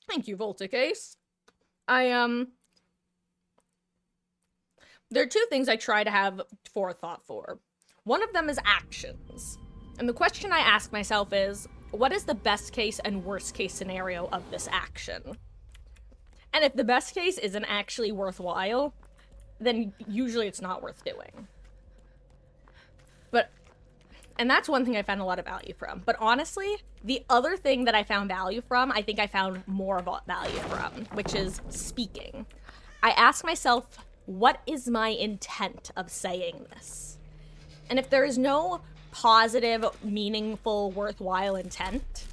Thank you, Voltic Ace. There are 2 things I try to have forethought for. One of them is actions. And the question I ask myself is, what is the best case and worst case scenario of this action? And if the best case isn't actually worthwhile, then usually it's not worth doing. And that's one thing I found a lot of value from. But honestly, the other thing that I found value from, I think I found more value from, which is speaking. I ask myself, what is my intent of saying this? And if there is no positive, meaningful, worthwhile intent,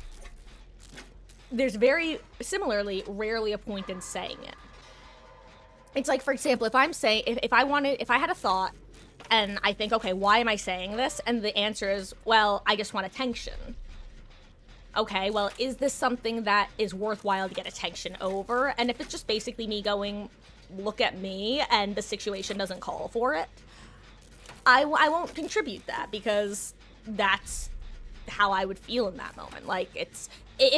there's very similarly rarely a point in saying it. It's like, for example, if I'm saying, if I had a thought and I think, okay, why am I saying this? And the answer is, well, I just want attention. Okay, well, is this something that is worthwhile to get attention over? And if it's just basically me going, look at me, and the situation doesn't call for it, I won't contribute that, because that's how I would feel in that moment. Like, if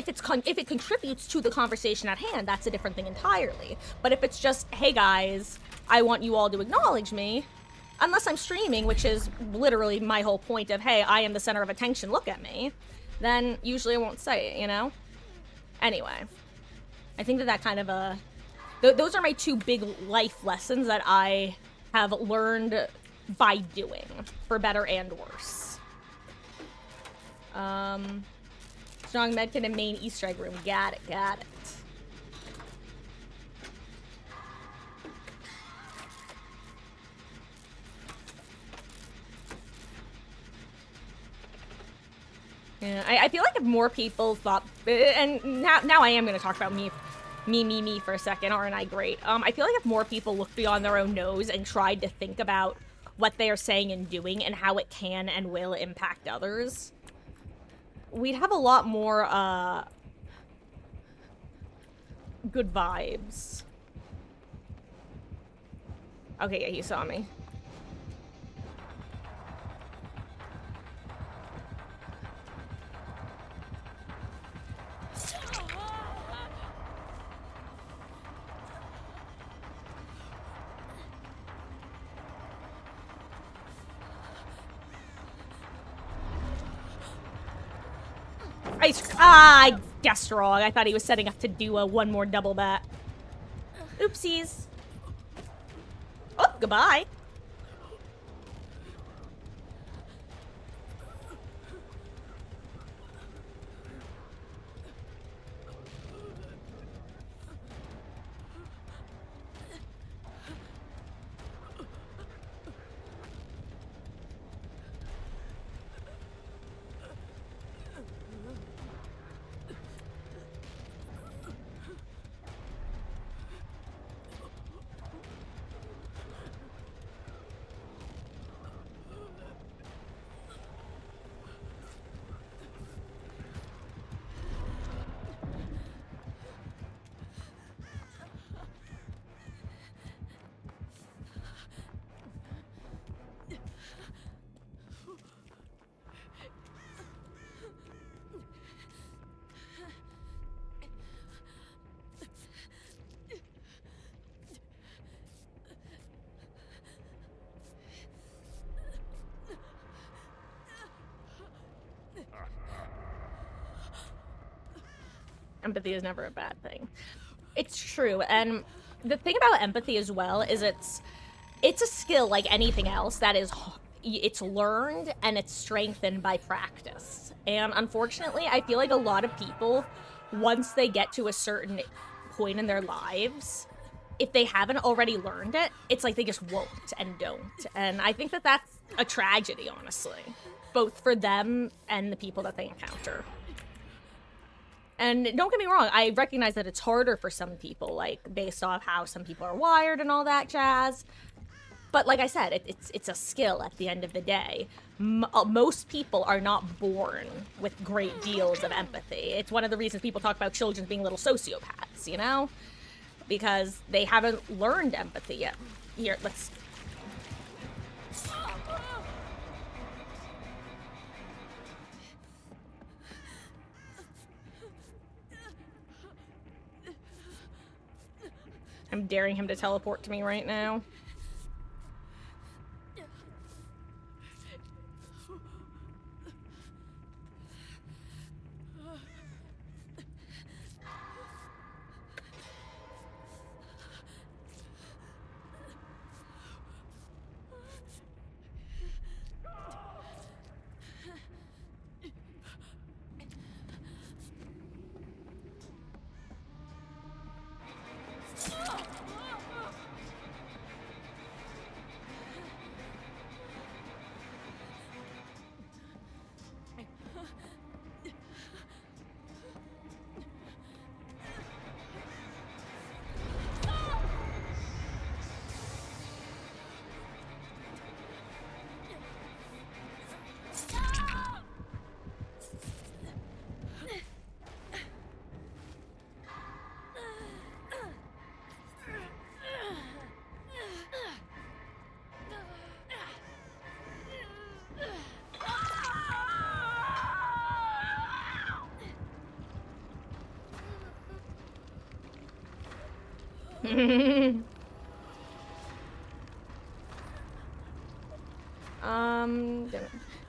it contributes to the conversation at hand, that's a different thing entirely. But if it's just, hey guys, I want you all to acknowledge me, unless I'm streaming, which is literally my whole point of, hey, I am the center of attention, look at me, then usually I won't say it, you know? Anyway, I think that kind of those are my two big life lessons that I have learned by doing, for better and worse. Strong medkit and main Easter egg room. Got it, got it. Yeah, I feel like if more people thought, and now I am going to talk about me for a second, aren't I great? I feel like if more people looked beyond their own nose and tried to think about what they are saying and doing and how it can and will impact others, we'd have a lot more, good vibes. Okay, yeah, he saw me. I guessed wrong. I thought he was setting up to do a one more double bat. Oopsies. Oh, goodbye. Empathy is never a bad thing. It's true, and the thing about empathy as well is it's a skill like anything else that is, it's learned and it's strengthened by practice. And unfortunately, I feel like a lot of people, once they get to a certain point in their lives, if they haven't already learned it, it's like they just won't and don't. And I think that that's a tragedy, honestly, both for them and the people that they encounter. And don't get me wrong, I recognize that it's harder for some people, like, based off how some people are wired and all that jazz. But like I said, it's a skill at the end of the day. Most people are not born with great deals of empathy. It's one of the reasons people talk about children being little sociopaths, you know? Because they haven't learned empathy yet. Here, let's... I'm daring him to teleport to me right now.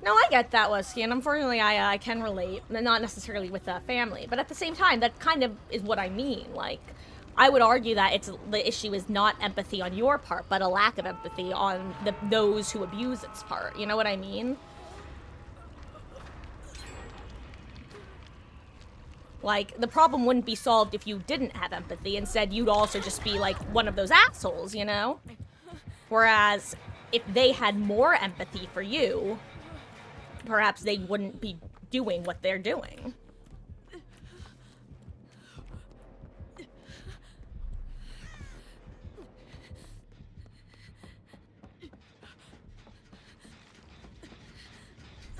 No, I get that, Lusky, and unfortunately I can relate, not necessarily with the family, but at the same time, that kind of is what I mean. Like, I would argue that the issue is not empathy on your part, but a lack of empathy on those who abuse its part. You know what I mean? Like, the problem wouldn't be solved if you didn't have empathy. Instead, you'd also just be, like, one of those assholes, you know? Whereas, if they had more empathy for you, perhaps they wouldn't be doing what they're doing.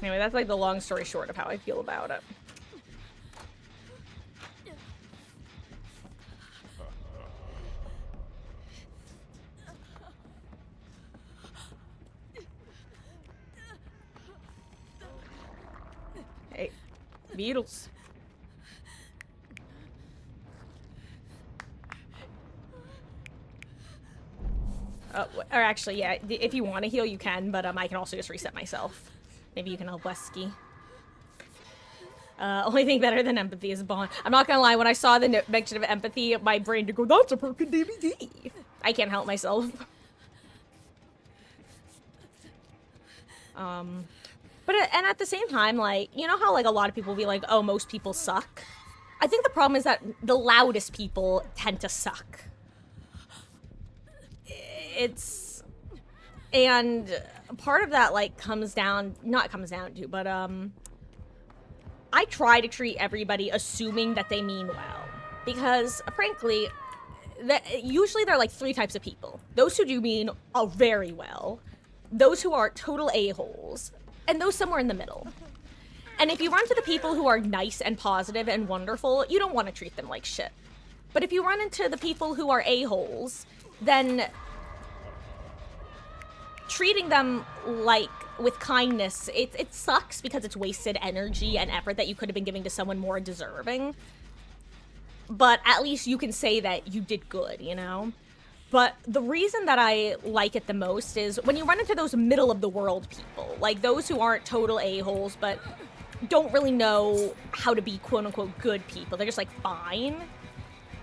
Anyway, that's like the long story short of how I feel about it. Hey, Beatles. Or actually, yeah, if you want to heal, you can, but I can also just reset myself. Maybe you can help Wesky. Only thing better than empathy is Bond. I'm not gonna lie, when I saw the mention of empathy, my brain did go, that's a broken DVD. I can't help myself. But and at the same time, like, you know how, like, a lot of people be like, oh, most people suck? I think the problem is that the loudest people tend to suck. And part of that, like, not comes down to, but, I try to treat everybody assuming that they mean well. Because, frankly, usually there are, like, 3 types of people. Those who do mean very well, those who are total a-holes, and those somewhere in the middle. And if you run to the people who are nice and positive and wonderful, you don't want to treat them like shit. But if you run into the people who are a-holes, then treating them, like, with kindness, it sucks because it's wasted energy and effort that you could have been giving to someone more deserving. But at least you can say that you did good, you know? But the reason that I like it the most is when you run into those middle-of-the-world people, like those who aren't total a-holes, but don't really know how to be quote-unquote good people. They're just, like, fine.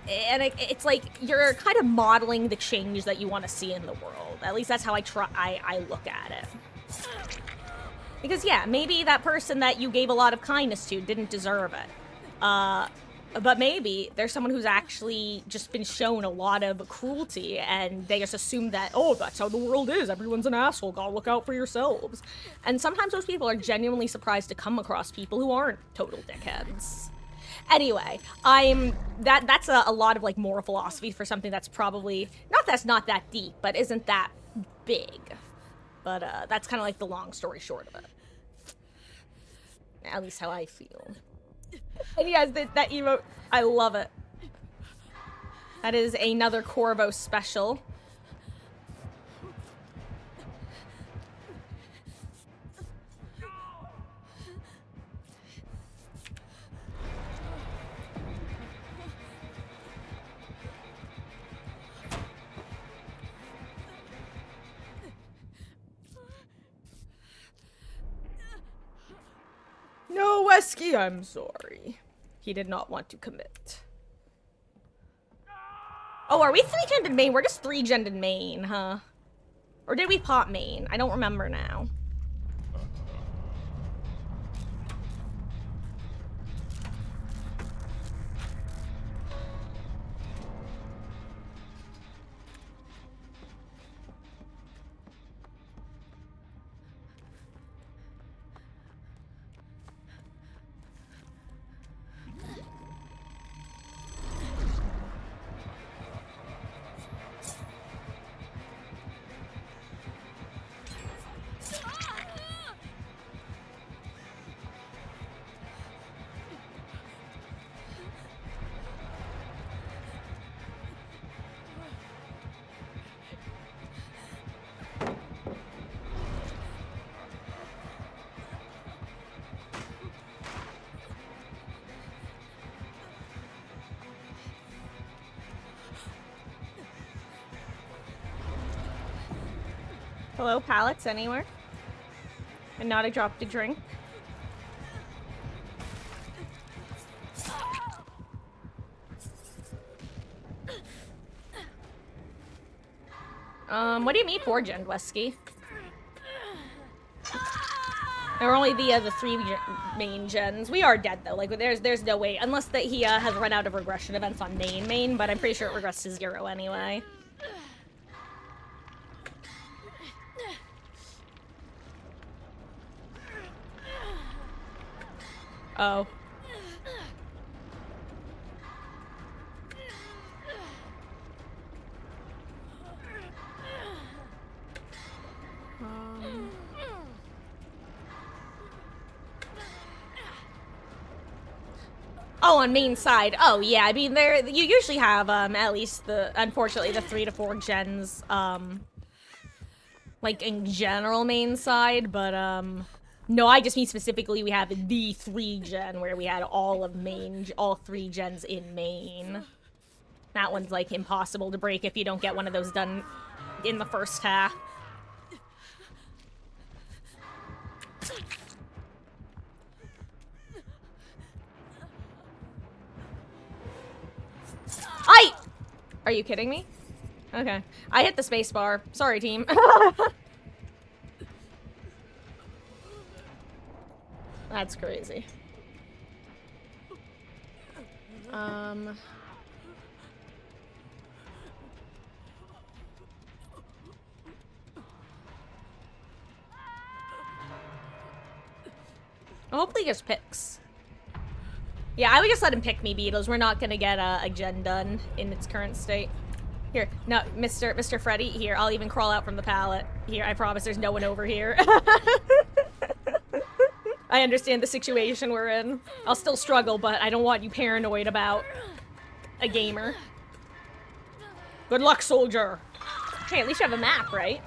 And it's like you're kind of modeling the change that you want to see in the world. At least that's how I look at it. Because, yeah, maybe that person that you gave a lot of kindness to didn't deserve it. But maybe there's someone who's actually just been shown a lot of cruelty, and they just assume that, oh, that's how the world is. Everyone's an asshole. Gotta look out for yourselves. And sometimes those people are genuinely surprised to come across people who aren't total dickheads. Anyway, that's a lot of, like, moral philosophy for something that's probably, that's not that deep, but isn't that big. But, that's kind of like the long story short of it. At least how I feel. And yes, that emote, I love it. That is another Corvo special. No, Wesky, I'm sorry. He did not want to commit. Oh, are we 3-gened in main? We're just 3-gened in main, huh? Or did we pop main? I don't remember now. Hello, pallets anywhere? And not a drop to drink. What do you mean 4 gen, Wesky? There are only the 3 main gens. We are dead though. Like there's no way unless that he has run out of regression events on main, but I'm pretty sure it regressed to 0 anyway. Oh. Oh, on main side. Oh, yeah. I mean, you usually have at least unfortunately the 3 to 4 gens like in general main side, but no, I just mean specifically we have the 3 gen where we had all 3 gens in main. That one's like impossible to break if you don't get one of those done in the first half. Are you kidding me? Okay. I hit the space bar. Sorry, team. That's crazy. Hopefully he just picks. Yeah, I would just let him pick me, Beatles. We're not gonna get a gen done in its current state. Here, no, Mr. Freddy, here, I'll even crawl out from the pallet. Here, I promise there's no one over here. I understand the situation we're in. I'll still struggle, but I don't want you paranoid about a gamer. Good luck, soldier. Hey, at least you have a map, right?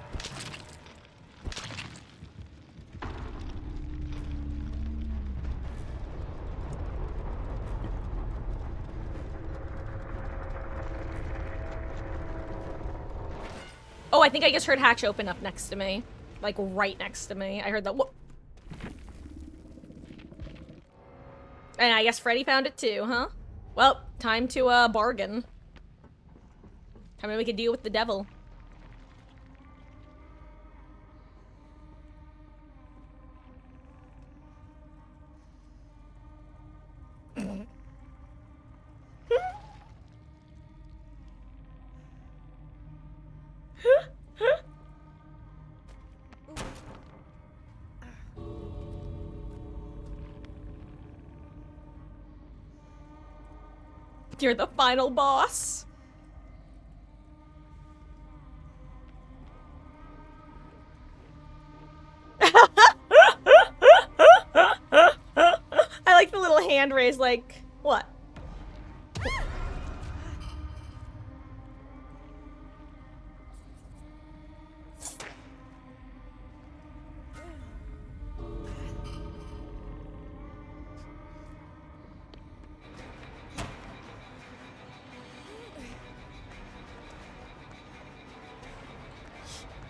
Oh, I think I just heard hatch open up next to me. Like, right next to me. I heard that. And I guess Freddy found it too, huh? Well, time to, bargain. Time to make a deal with the devil. You're the final boss. I like the little hand raise, like, what?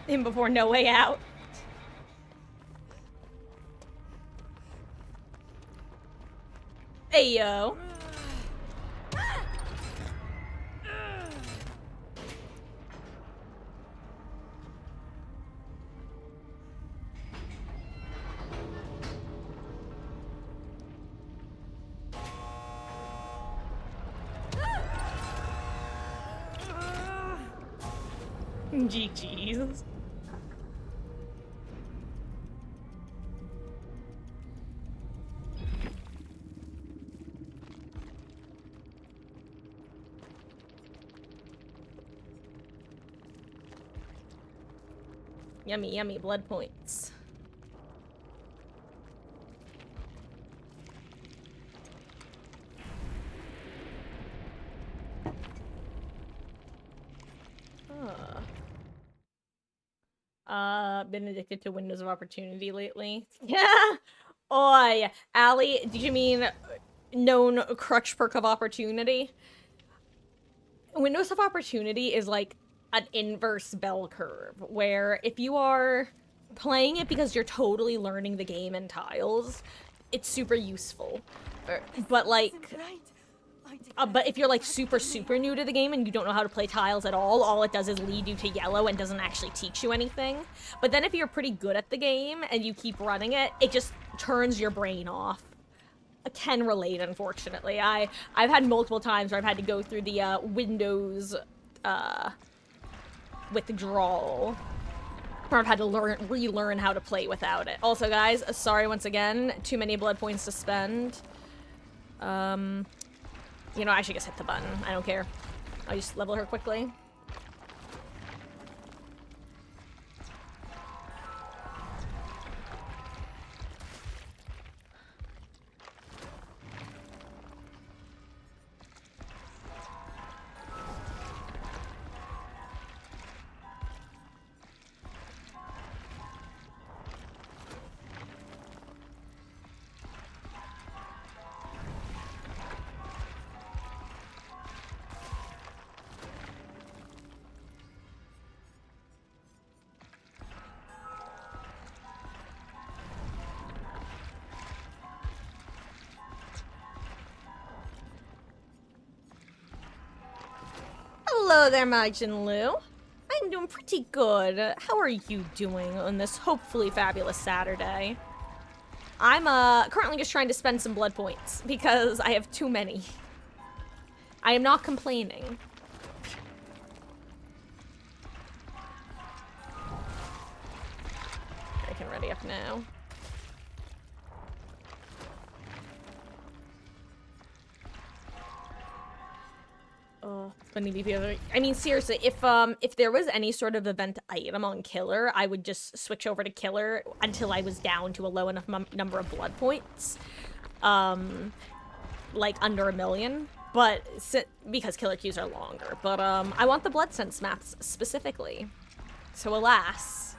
Him before No Way Out. Hey, yo. GG's. Yummy, yummy blood points. Been addicted to Windows of Opportunity lately. Yeah. Oi, Allie, did you mean known crutch perk of opportunity? Windows of Opportunity is like an inverse bell curve, where if you are playing it because you're totally learning the game and tiles, it's super useful. But like, But if you're like super new to the game and you don't know how to play tiles at all it does is lead you to yellow and doesn't actually teach you anything. But then if you're pretty good at the game and you keep running it, it just turns your brain off. I can relate, unfortunately. I've had multiple times where I've had to go through the Windows withdrawal, or I've had to relearn how to play without it. Also, guys, sorry once again, too many blood points to spend. You know, I should just hit the button. I don't care. I'll just level her quickly. Hello there, Majin Lu. I'm doing pretty good. How are you doing on this hopefully fabulous Saturday? I'm currently just trying to spend some blood points because I have too many. I am not complaining. I can ready up now. Oh, I mean, seriously, if there was any sort of event item on Killer, I would just switch over to Killer until I was down to a low enough number of blood points. Like under 1 million. But, because Killer queues are longer. But, I want the Blood Sense maps specifically. So, alas.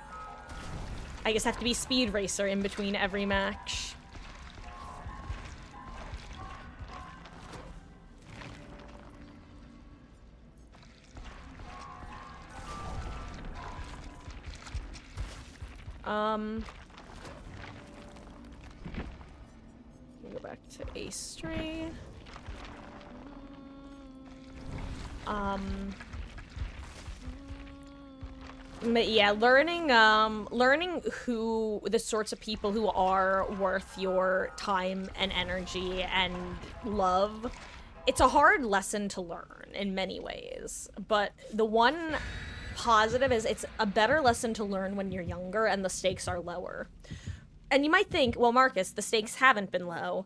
I guess I have to be Speed Racer in between every match. Go back to A3. But yeah, learning who the sorts of people who are worth your time and energy and love. It's a hard lesson to learn in many ways, but the one positive is it's a better lesson to learn when you're younger and the stakes are lower. And you might think, well, Marcus, the stakes haven't been low.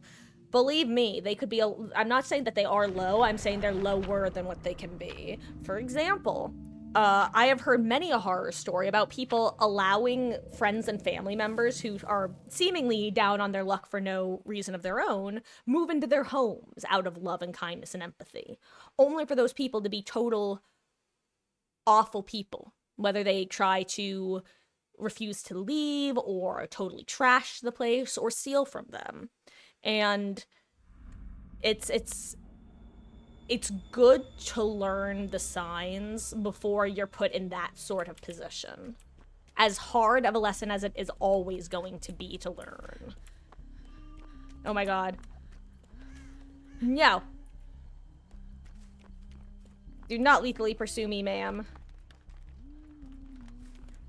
Believe me, they could be, I'm not saying that they are low, I'm saying they're lower than what they can be. For example, I have heard many a horror story about people allowing friends and family members who are seemingly down on their luck for no reason of their own move into their homes out of love and kindness and empathy, only for those people to be total awful people, whether they try to refuse to leave or totally trash the place or steal from them. And it's good to learn the signs before you're put in that sort of position. As hard of a lesson as it is always going to be to learn. Oh my god. No. Do not lethally pursue me, ma'am.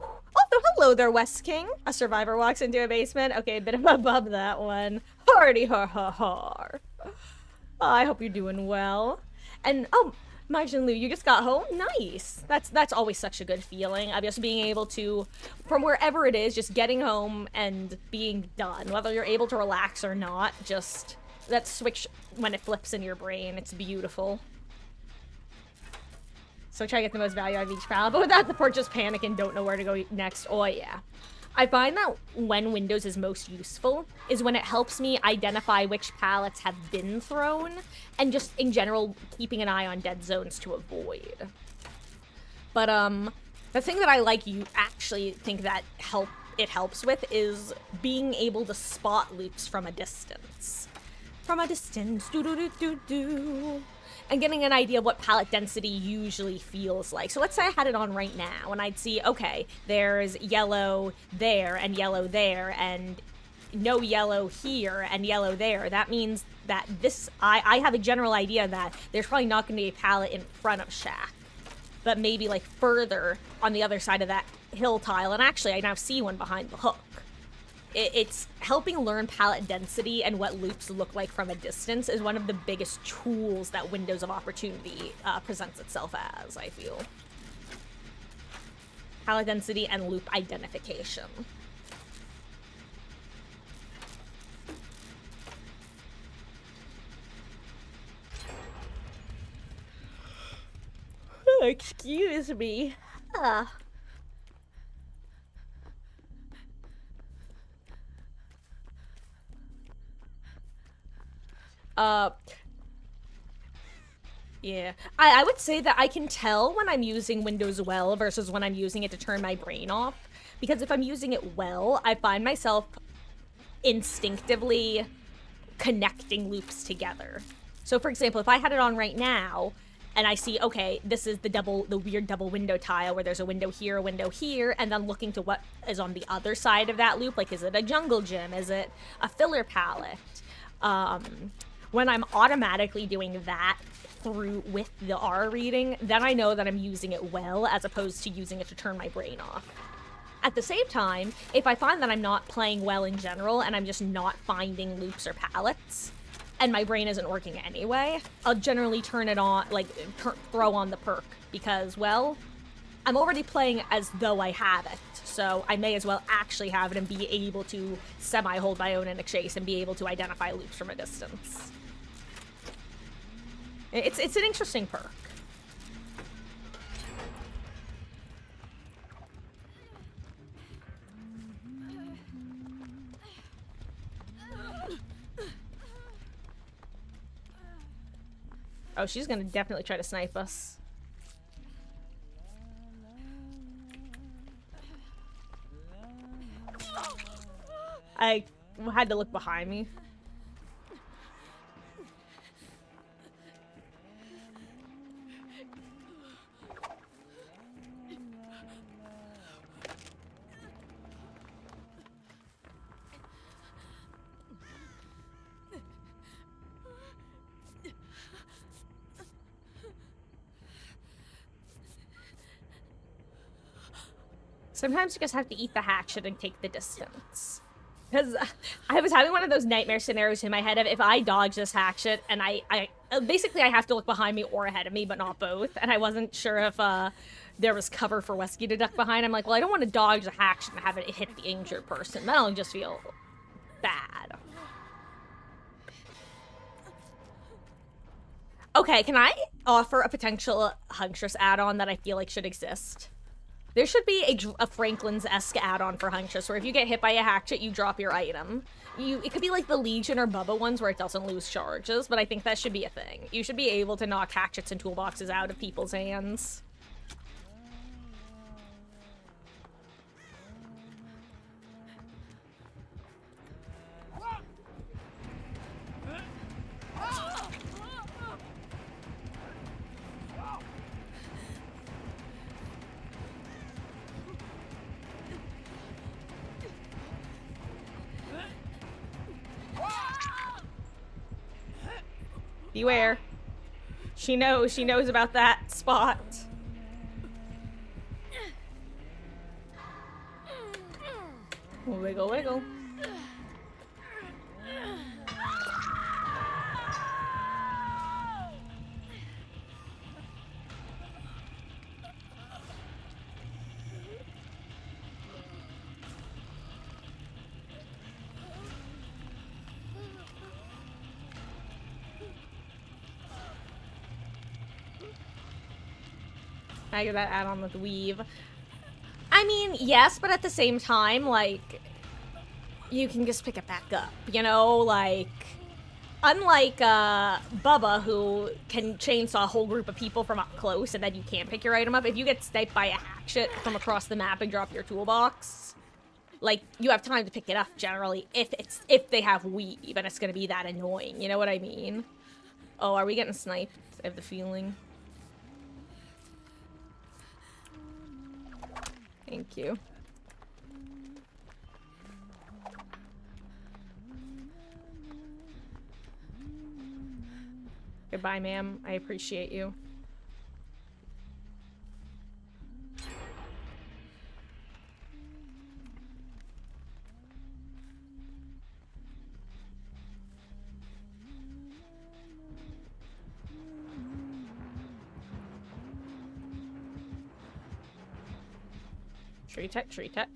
Oh, hello there, West King. A survivor walks into a basement. Okay, a bit of above that one. Hardy har har har. I hope you're doing well. And, oh, Majin Lu, you just got home? Nice. That's always such a good feeling. Of just being able to, from wherever it is, just getting home and being done. Whether you're able to relax or not, just that switch when it flips in your brain. It's beautiful. So try to get the most value out of each palette, but without the port, just panic and don't know where to go next. Oh yeah. I find that when Windows is most useful is when it helps me identify which palettes have been thrown, and just in general keeping an eye on dead zones to avoid. But the thing that I you actually think that it helps with is being able to spot loops from a distance. From a distance, do-do-do-do-do. And getting an idea of what palette density usually feels like. So let's say I had it on right now, and I'd see, okay, there's yellow there, and no yellow here and yellow there, that means that this, I have a general idea that there's probably not going to be a pallet in front of Shack, but maybe like further on the other side of that hill tile. And actually, I now see one behind the hook. It's helping learn pallet density and what loops look like from a distance is one of the biggest tools that Windows of Opportunity presents itself as, I feel. Pallet density and loop identification. Oh, excuse me. Yeah. I would say that I can tell when I'm using Windows well versus when I'm using it to turn my brain off. Because if I'm using it well, I find myself instinctively connecting loops together. So for example, if I had it on right now, and I see, okay, this is the weird double window tile where there's a window here, and then looking to what is on the other side of that loop, like is it a jungle gym? Is it a filler palette? When I'm automatically doing that through with the R reading, then I know that I'm using it well as opposed to using it to turn my brain off. At the same time, if I find that I'm not playing well in general and I'm just not finding loops or palettes, and my brain isn't working anyway, I'll generally turn it on, like, throw on the perk, because, well, I'm already playing as though I have it, so I may as well actually have it and be able to semi-hold my own in a chase and be able to identify loops from a distance. It's an interesting perk. Oh, she's gonna definitely try to snipe us. I had to look behind me. Sometimes you just have to eat the hatchet and take the distance. Because I was having one of those nightmare scenarios in my head of if I dodge this hatchet and basically I have to look behind me or ahead of me, but not both. And I wasn't sure if there was cover for Wesky to duck behind. I'm like, well, I don't want to dodge the hatchet and have it hit the injured person. That'll just feel bad. Okay, can I offer a potential Huntress add-on that I feel like should exist? There should be a Franklin's-esque add-on for Huntress, where if you get hit by a hatchet, you drop your item. It could be like the Legion or Bubba ones, where it doesn't lose charges, but I think that should be a thing. You should be able to knock hatchets and toolboxes out of people's hands. Beware. She knows about that spot. Wiggle, wiggle. I get that add-on with Weave. I mean, yes, but at the same time, like, you can just pick it back up, you know? Like, unlike Bubba, who can chainsaw a whole group of people from up close and then you can't pick your item up, if you get sniped by a hatchet from across the map and drop your toolbox, like, you have time to pick it up, generally, if they have Weave, and it's gonna be that annoying, you know what I mean? Oh, are we getting sniped? I have the feeling. Thank you. Goodbye, ma'am. I appreciate you. Tree tech, tree tech.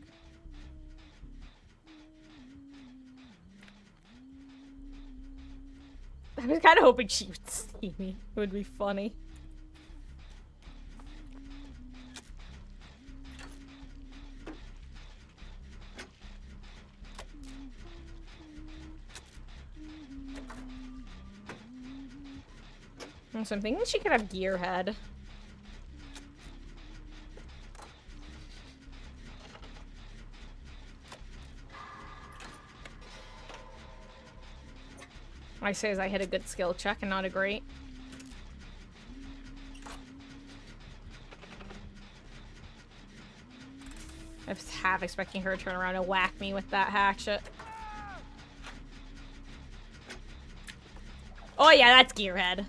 I was kind of hoping she would see me. It would be funny. So I'm thinking she could have Gearhead. I say as I hit a good skill check and not a great. I was half expecting her to turn around and whack me with that hatchet. Oh yeah, that's Gearhead.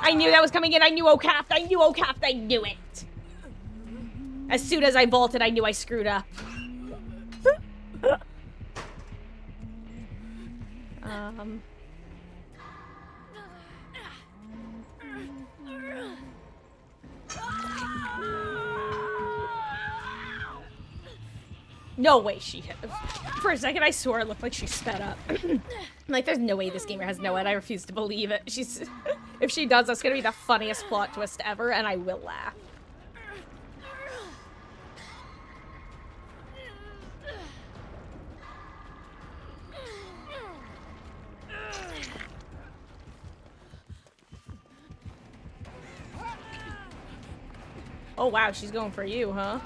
I knew that was coming in. I knew Okaft. I knew Okaft. I knew it. As soon as I vaulted, I knew I screwed up. No way she hit. For a second, I swore it looked like she sped up. Like, there's no way this gamer has no head. I refuse to believe it. She's... If she does, that's gonna be the funniest plot twist ever, and I will laugh. Oh wow, she's going for you, huh?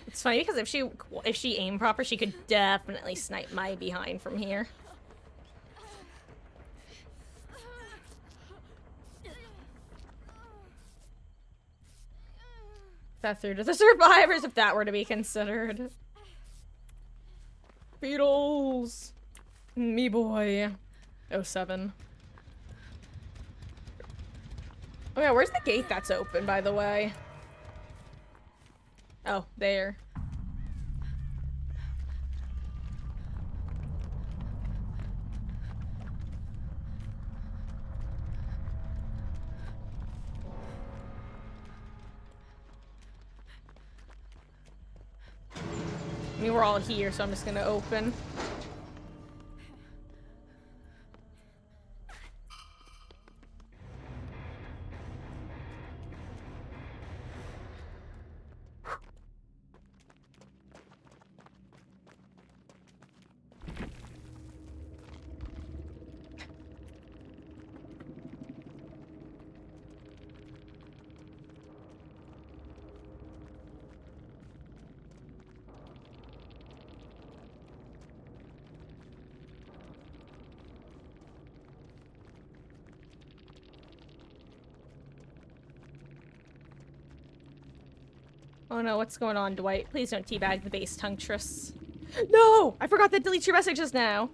It's funny because if she aimed proper, she could definitely snipe my behind from here. That through to the survivors, if that were to be considered. Beatles! Me boy. 07. Oh yeah, where's the gate that's open, by the way? Oh, there. I mean, we're all here, so I'm just gonna open. Oh no, what's going on, Dwight? Please don't teabag the base Huntress. No! I forgot to delete your messages now.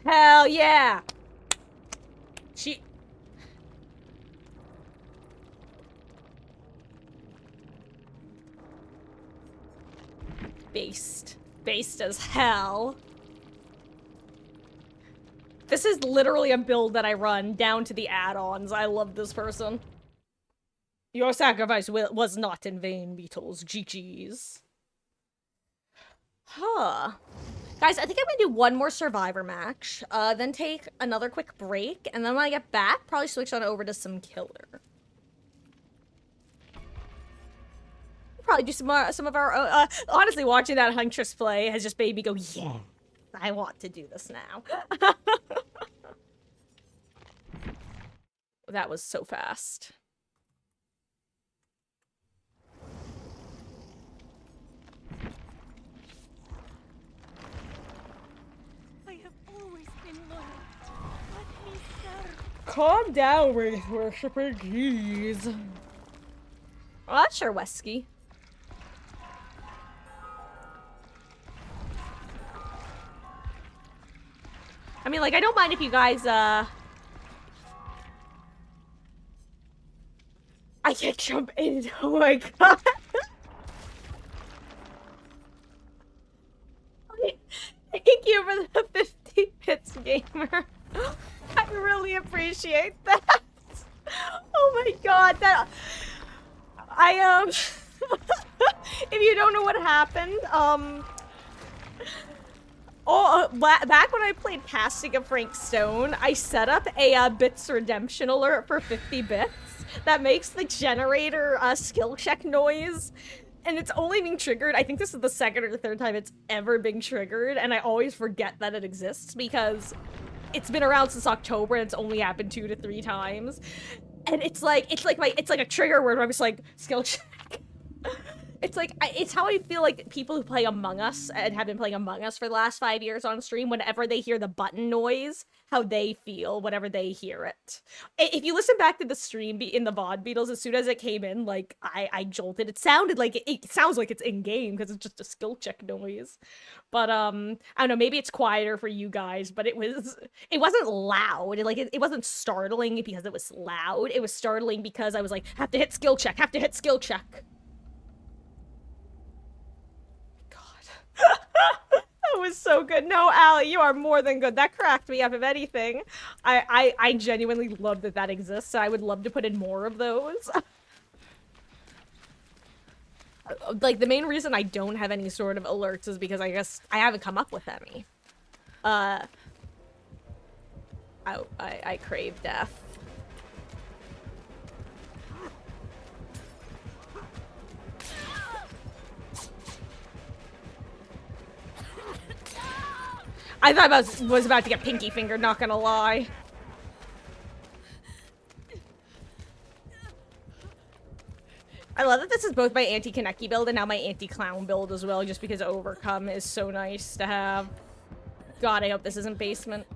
Hell yeah! She... Based. Based as hell. This is literally a build that I run down to the add-ons. I love this person. Your sacrifice was not in vain, Beetles. GG's. Huh. Guys, I think I'm gonna do one more Survivor match, then take another quick break, and then when I get back, probably switch on over to some Killer. Probably do some of our, honestly, watching that Huntress play has just made me go, yeah, I want to do this now. That was so fast. Calm down, Wraith Worshipper, jeez. Oh, sure, Wesky. I mean, like, I don't mind if you guys, I can't jump in, oh my god. Thank you for the 50 bits, gamer. I really appreciate that. Oh my god, that... if you don't know what happened, back when I played Casting of Frank Stone, I set up a bits redemption alert for 50 bits that makes the generator skill check noise. And it's only being triggered, I think this is the second or third time it's ever been triggered, and I always forget that it exists because it's been around since October and it's only happened 2 to 3 times. And it's like a trigger word where I'm just like, skill check. It's like, it's how I feel like people who play Among Us and have been playing Among Us for the last 5 years on stream, whenever they hear the button noise, how they feel whenever they hear it. If you listen back to the stream in the VOD Beatles, as soon as it came in, like, I jolted. It sounded like, it sounds like it's in-game because it's just a skill check noise. But, I don't know, maybe it's quieter for you guys, but it wasn't loud. It wasn't startling because it was loud. It was startling because I was like, have to hit skill check, have to hit skill check. That was so good. No, Allie, you are more than good. That cracked me up, if anything. I genuinely love that exists. I would love to put in more of those. Like, the main reason I don't have any sort of alerts is because I guess I haven't come up with any. I crave death. I thought I was about to get pinky fingered, not gonna lie. I love that this is both my anti-Kaneki build and now my anti-clown build as well, just because Overcome is so nice to have. God, I hope this isn't basement.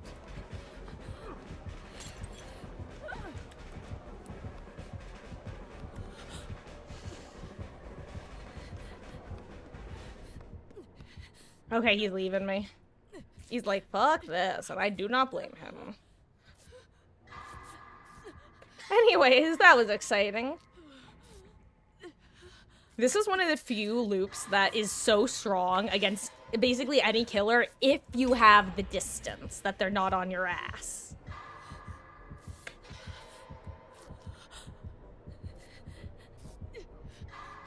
Okay, he's leaving me. He's like, fuck this, and I do not blame him. Anyways, that was exciting. This is one of the few loops that is so strong against basically any killer if you have the distance, that they're not on your ass.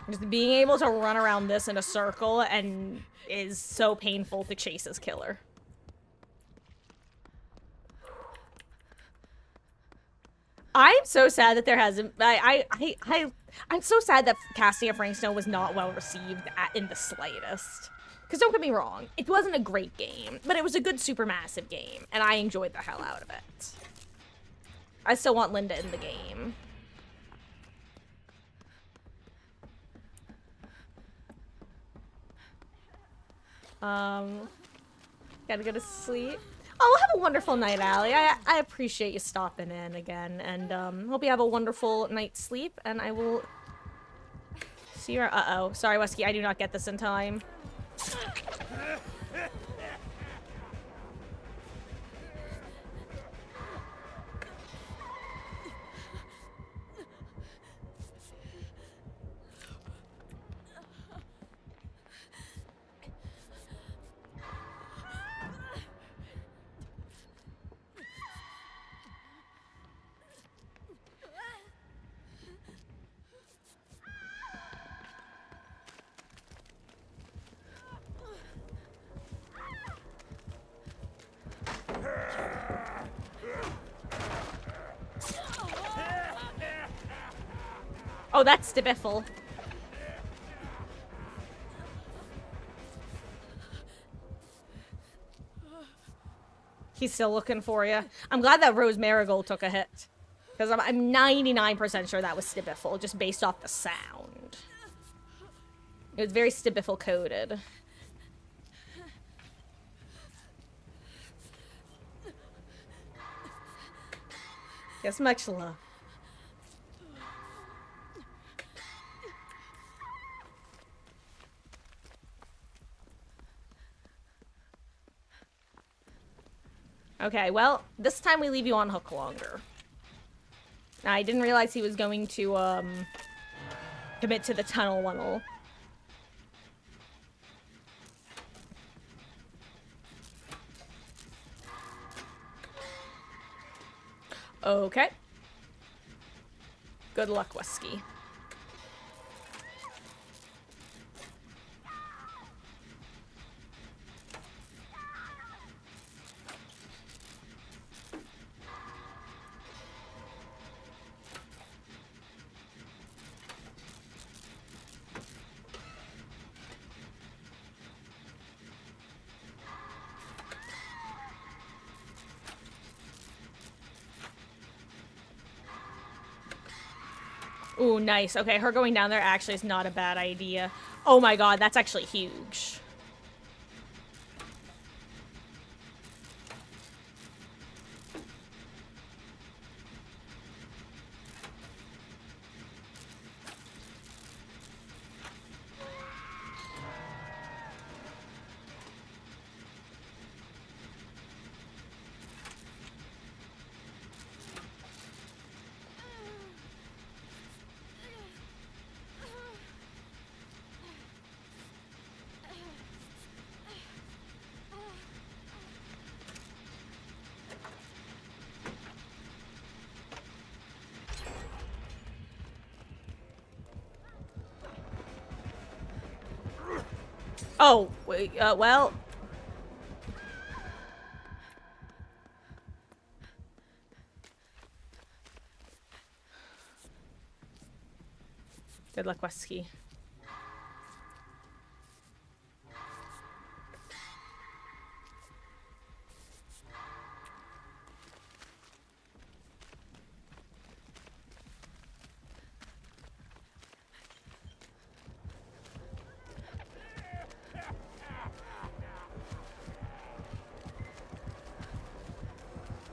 Just being able to run around this in a circle and is so painful to chase as killer. I'm so sad that there hasn't. I'm so sad that Casting of Frank Snow was not well received in the slightest. Because don't get me wrong, it wasn't a great game, but it was a good Supermassive game, and I enjoyed the hell out of it. I still want Linda in the game. Gotta go to sleep. Oh, have a wonderful night, Allie. I appreciate you stopping in again, and hope you have a wonderful night's sleep, and I will see you. Uh-oh. Sorry, Wesky, I do not get this in time. Oh, that's Stibiffle. He's still looking for you. I'm glad that Rose Marigold took a hit. Because I'm 99% sure that was Stibiffle, just based off the sound. It was very Stibiffle coded. Yes, much love. Okay, well, this time we leave you on hook longer. I didn't realize he was going to, commit to the tunnel one. Okay. Good luck, Wesky. Ooh, nice. Okay, her going down there actually is not a bad idea. Oh my god, that's actually huge. Oh, wait, well. Good luck, Wesky.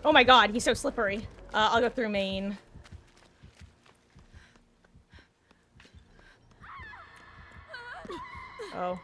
Oh my god, he's so slippery. I'll go through main. Oh.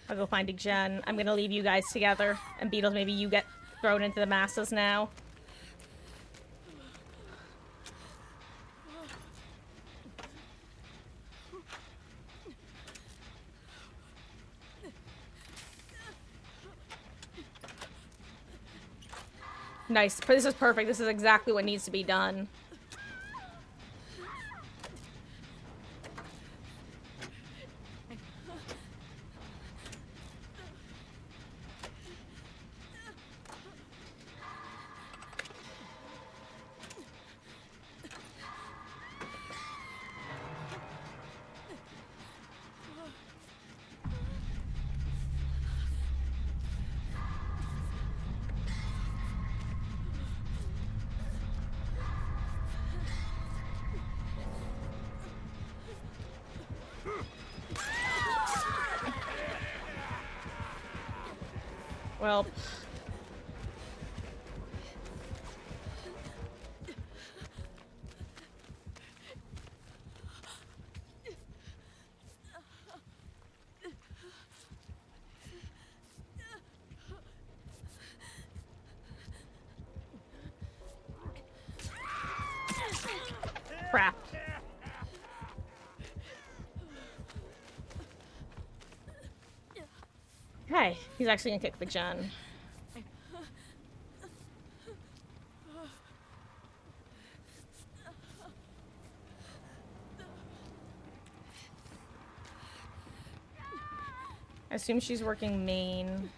I'll go find a gen. I'm gonna leave you guys together. And Beetles, maybe you get thrown into the masses now. Nice. This is perfect. This is exactly what needs to be done. Well, crap. Hey, he's actually gonna kick the gen. I assume she's working main.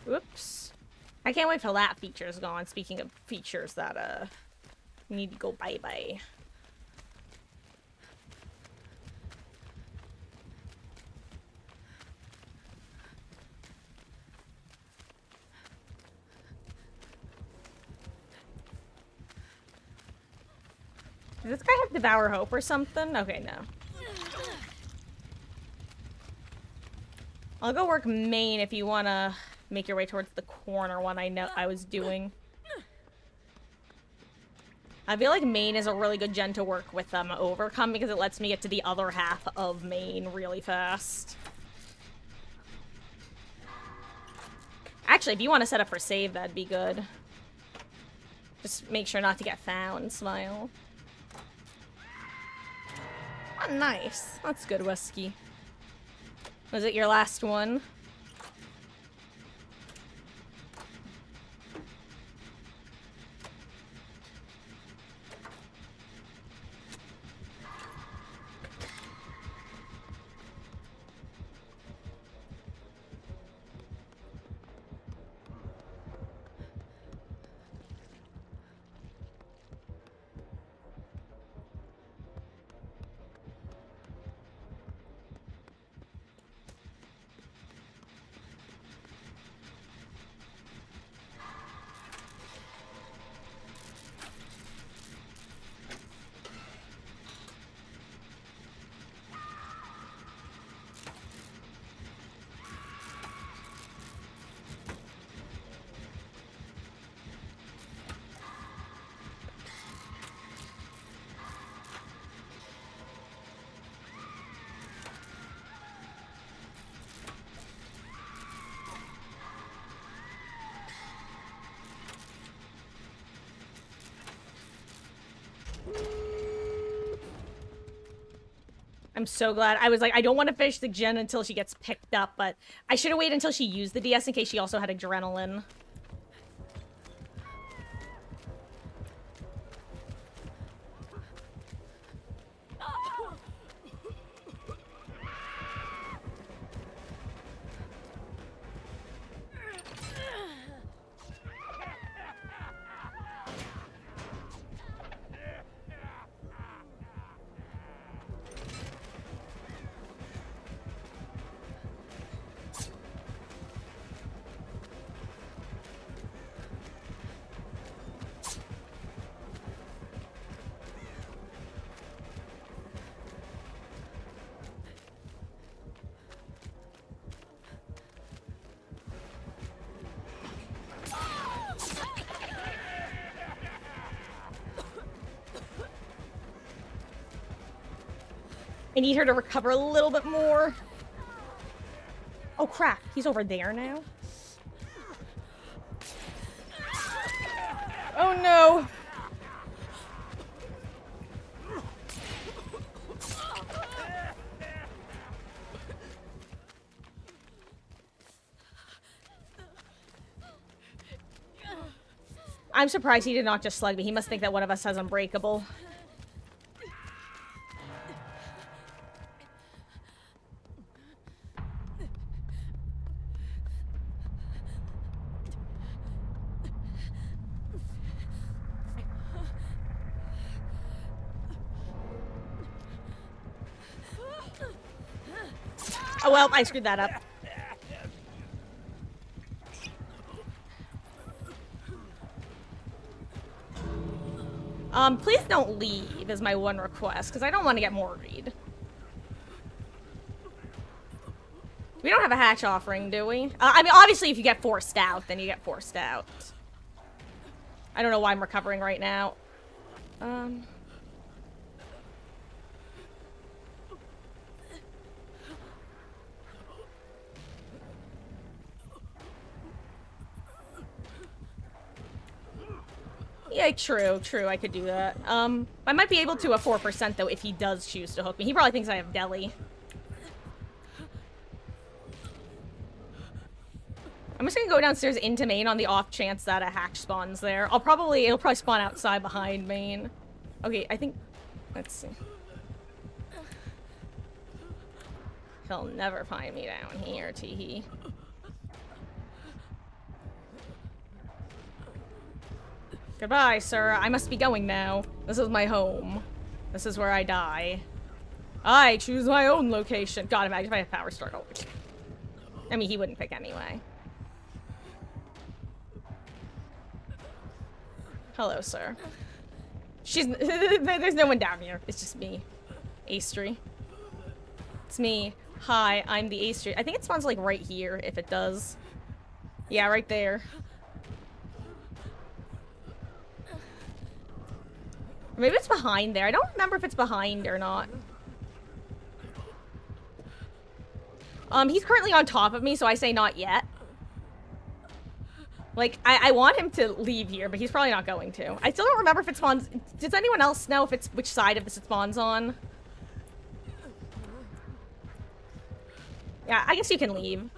Whoops. I can't wait till that feature's gone. Speaking of features that, need to go bye-bye. Does this guy have Devour Hope or something? Okay, no. I'll go work main if you want to make your way towards the corner one I was doing. I feel like main is a really good gen to work with Overcome because it lets me get to the other half of main really fast. Actually, if you want to set up for save, that'd be good. Just make sure not to get found, Smile. Oh, nice. That's good, Wesky. Was it your last one? I'm so glad. I was like, I don't want to finish the gen until she gets picked up, but I should have waited until she used the DS in case she also had adrenaline. I need her to recover a little bit more. Oh crap, he's over there now. Oh no. I'm surprised he did not just slug me. He must think that one of us has Unbreakable. Oh well, I screwed that up. Please don't leave is my one request, because I don't want to get worried. We don't have a hatch offering, do we? I mean, obviously if you get forced out, then you get forced out. I don't know why I'm recovering right now. Yeah, true, I could do that. I might be able to a 4% though if he does choose to hook me. He probably thinks I have deli. I'm just gonna go downstairs into main on the off chance that a hatch spawns there. It'll probably spawn outside behind main. Okay, I think, let's see. He'll never find me down here, teehee. Goodbye, sir. I must be going now. This is my home. This is where I die. I choose my own location. God, imagine if I had power struggle. I mean, he wouldn't pick anyway. Hello, sir. There's no one down here. It's just me. Astri. It's me. Hi, I'm the Astri. I think it spawns like right here, if it does. Yeah, right there. Maybe it's behind there. I don't remember if it's behind or not. He's currently on top of me, so I say not yet. Like, I want him to leave here, but he's probably not going to. I still don't remember if it spawns... Does anyone else know if it's which side of this it spawns on? Yeah, I guess you can leave.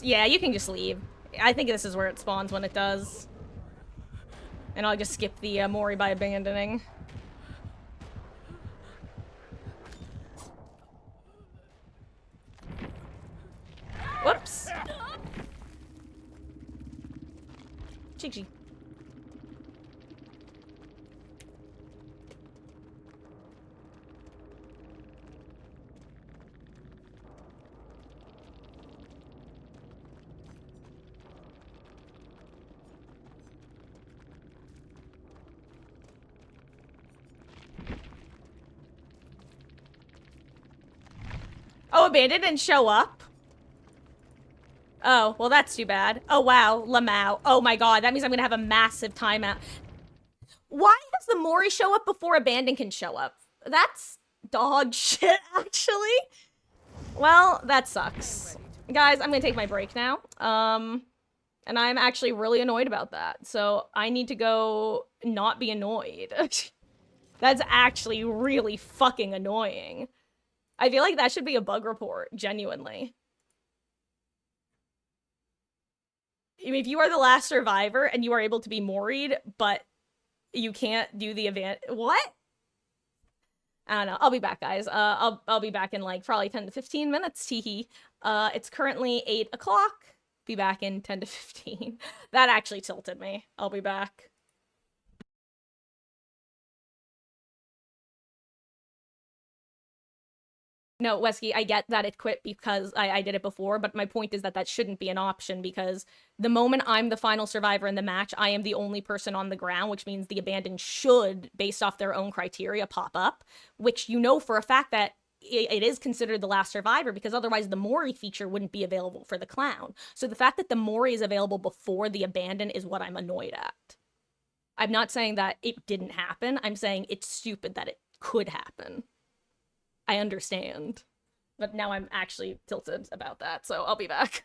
Yeah, you can just leave. I think this is where it spawns when it does. And I'll just skip the Mori by abandoning. Whoops. Cheek. Oh, Abandoned didn't show up? Oh, well that's too bad. Oh wow, Lamau. Oh my god, that means I'm gonna have a massive timeout. Why does the Mori show up before Abandon can show up? That's dog shit, actually. Well, that sucks. Guys, I'm gonna take my break now. And I'm actually really annoyed about that. So I need to go not be annoyed. That's actually really fucking annoying. I feel like that should be a bug report, genuinely. If you are the last survivor and you are able to be Mori'd, but you can't do the event, what? I don't know. I'll be back, guys. I'll be back in like probably 10 to 15 minutes. Teehee. It's currently 8 o'clock. Be back in 10 to 15. That actually tilted me. I'll be back. No, Wesky, I get that it quit because I did it before, but my point is that that shouldn't be an option because the moment I'm the final survivor in the match, I am the only person on the ground, which means the Abandoned should, based off their own criteria, pop up, which you know for a fact that it is considered the last survivor because otherwise the Mori feature wouldn't be available for the clown. So the fact that the Mori is available before the abandon is what I'm annoyed at. I'm not saying that it didn't happen. I'm saying it's stupid that it could happen. I understand. But now I'm actually tilted about that, so I'll be back.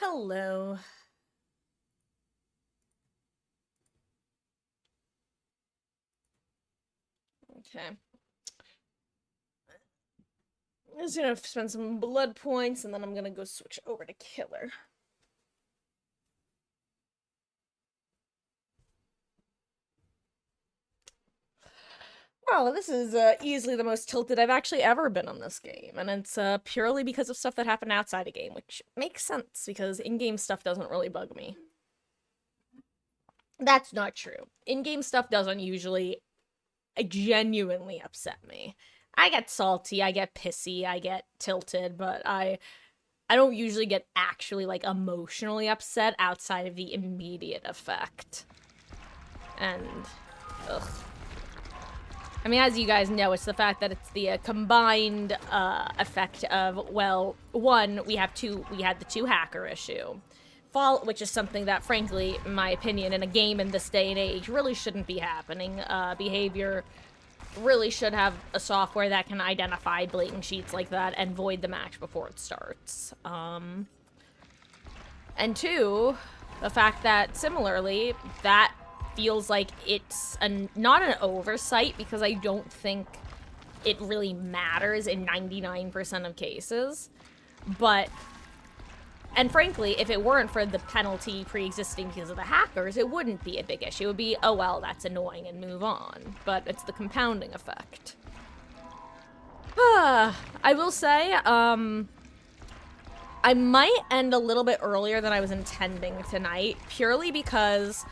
Hello. Okay. I'm just gonna spend some blood points and then I'm gonna go switch over to Killer. Well, this is easily the most tilted I've actually ever been on this game, and it's purely because of stuff that happened outside a game, which makes sense because in-game stuff doesn't really bug me. That's not true. In-game stuff doesn't usually genuinely upset me. I get salty, I get pissy, I get tilted, but I don't usually get actually like emotionally upset outside of the immediate effect. And ugh. I mean, as you guys know, it's the fact that it's the combined effect of, well, one, we had the two hacker issue, which is something that, frankly, in my opinion, in a game in this day and age, really shouldn't be happening. Behavior really should have a software that can identify blatant cheats like that and void the match before it starts. And two, the fact that, similarly, that feels like it's not an oversight, because I don't think it really matters in 99% of cases, but, and frankly, if it weren't for the penalty pre-existing because of the hackers, it wouldn't be a big issue. It would be, oh well, that's annoying, and move on. But it's the compounding effect. I will say, I might end a little bit earlier than I was intending tonight, purely because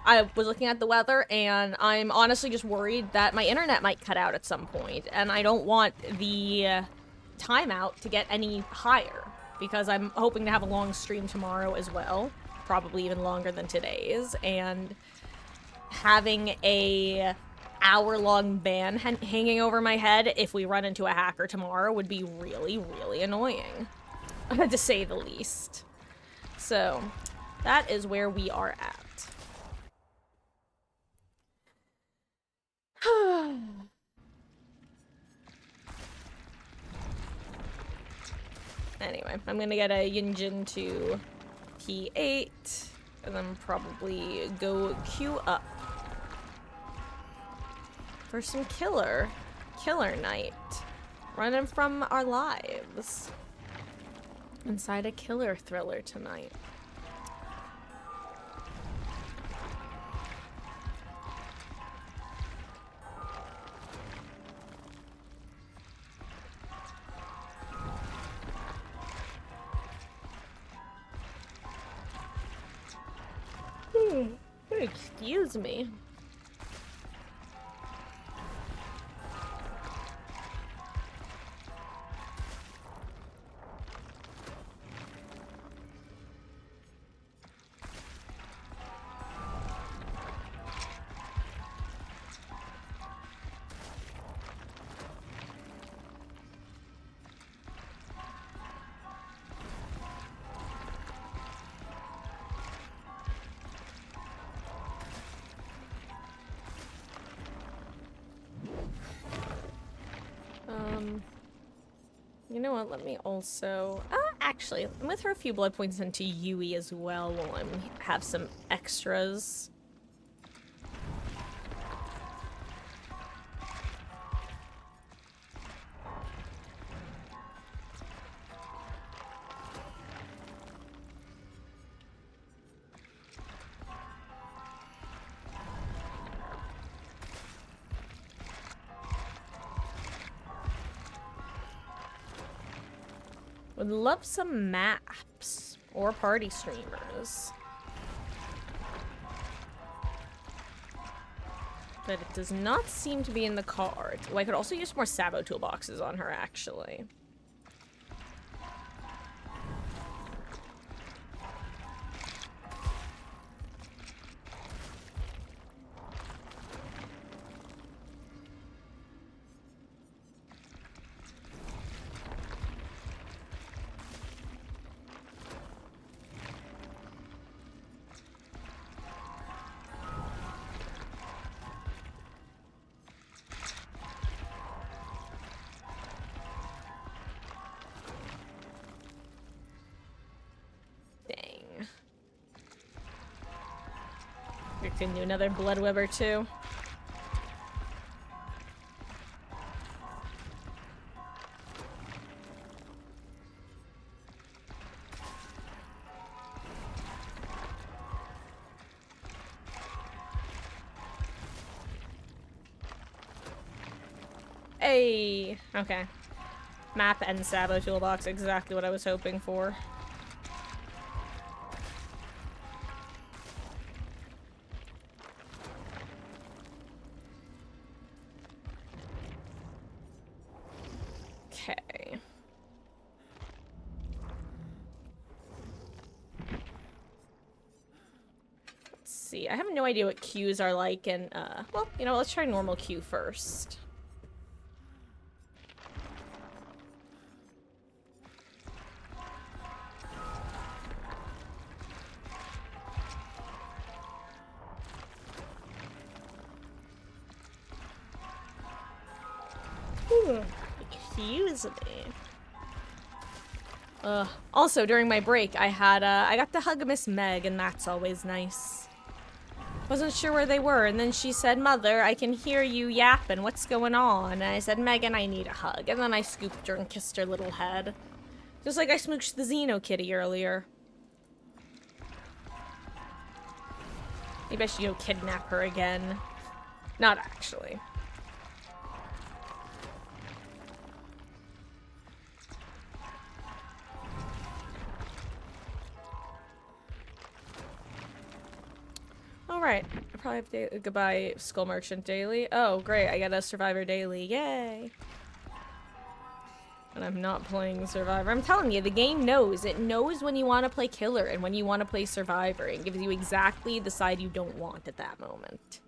I was looking at the weather, and I'm honestly just worried that my internet might cut out at some point, and I don't want the timeout to get any higher, because I'm hoping to have a long stream tomorrow as well, probably even longer than today's, and having a hour-long ban hanging over my head if we run into a hacker tomorrow would be really, really annoying, to say the least. So, that is where we are at. Anyway, I'm gonna get a Yunjin to P8, and then probably go queue up for some killer night. Running from our lives inside a killer thriller tonight. Excuse me. You know what, let me also... actually, I'm gonna throw a few blood points into Yui as well while I have some extras. Would love some maps or party streamers. But it does not seem to be in the cards. Oh, I could also use more Sabo toolboxes on her, actually. Perfect. And do another Bloodweb or two. Hey! Okay. Map and Sabo toolbox, exactly what I was hoping for. Okay. Let's see. I have no idea what queues are like in, well, you know, let's try normal queue first. Excuse me. Also, during my break, I got to hug Miss Meg, and that's always nice. Wasn't sure where they were, and then she said, Mother, I can hear you yapping, what's going on? And I said, Megan, I need a hug. And then I scooped her and kissed her little head. Just like I smooched the Xeno kitty earlier. Maybe I should go kidnap her again. Not actually. Alright, I probably have to goodbye Skull Merchant Daily. Oh, great, I get a Survivor Daily, yay! And I'm not playing Survivor. I'm telling you, the game knows. It knows when you want to play Killer and when you want to play Survivor. It gives you exactly the side you don't want at that moment.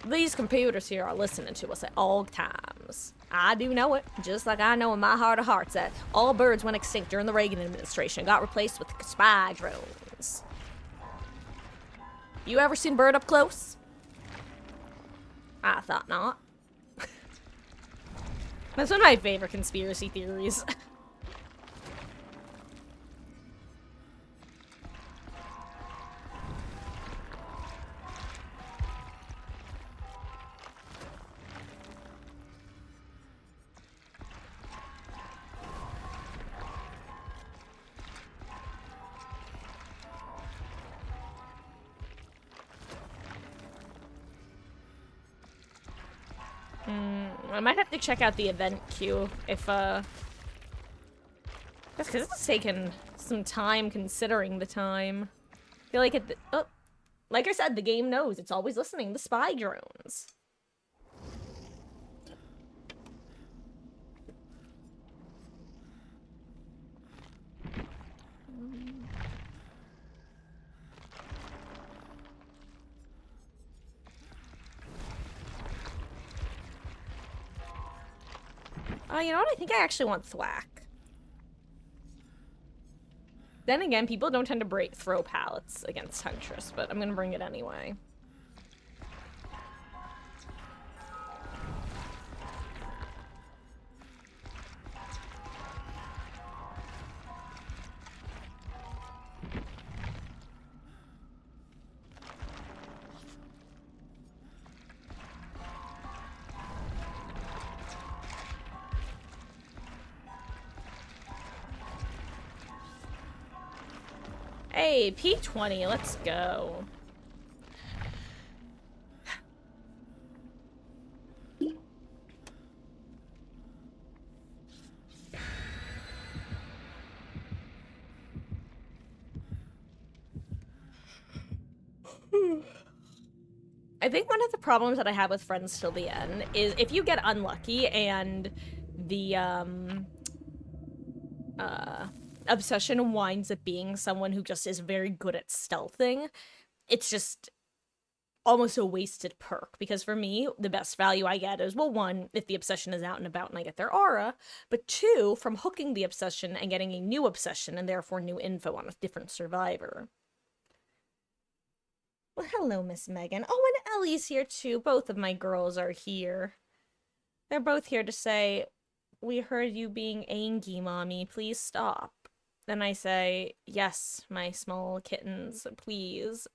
These computers here are listening to us at all times. I do know it, just like I know in my heart of hearts that all birds went extinct during the Reagan administration and got replaced with spy drones. You ever seen a bird up close? I thought not. That's one of my favorite conspiracy theories. I might have to check out the event queue if, just because it's taken some time considering the time. I feel like like I said, the game knows. It's always listening. The spy drones. You know what? I think I actually want Thwack. Then again, people don't tend to throw pallets against Huntress, but I'm gonna bring it anyway. Hey, P20, let's go. I think one of the problems that I have with Friends Till the End is if you get unlucky and the, obsession winds up being someone who just is very good at stealthing, it's just almost a wasted perk. Because for me, the best value I get is, well, one, if the obsession is out and about and I get their aura, but two, from hooking the obsession and getting a new obsession and therefore new info on a different survivor. Well, hello, Miss Megan. Oh, and Ellie's here too. Both of my girls are here. They're both here to say, we heard you being angry, Mommy. Please stop. Then I say, yes, my small kittens, please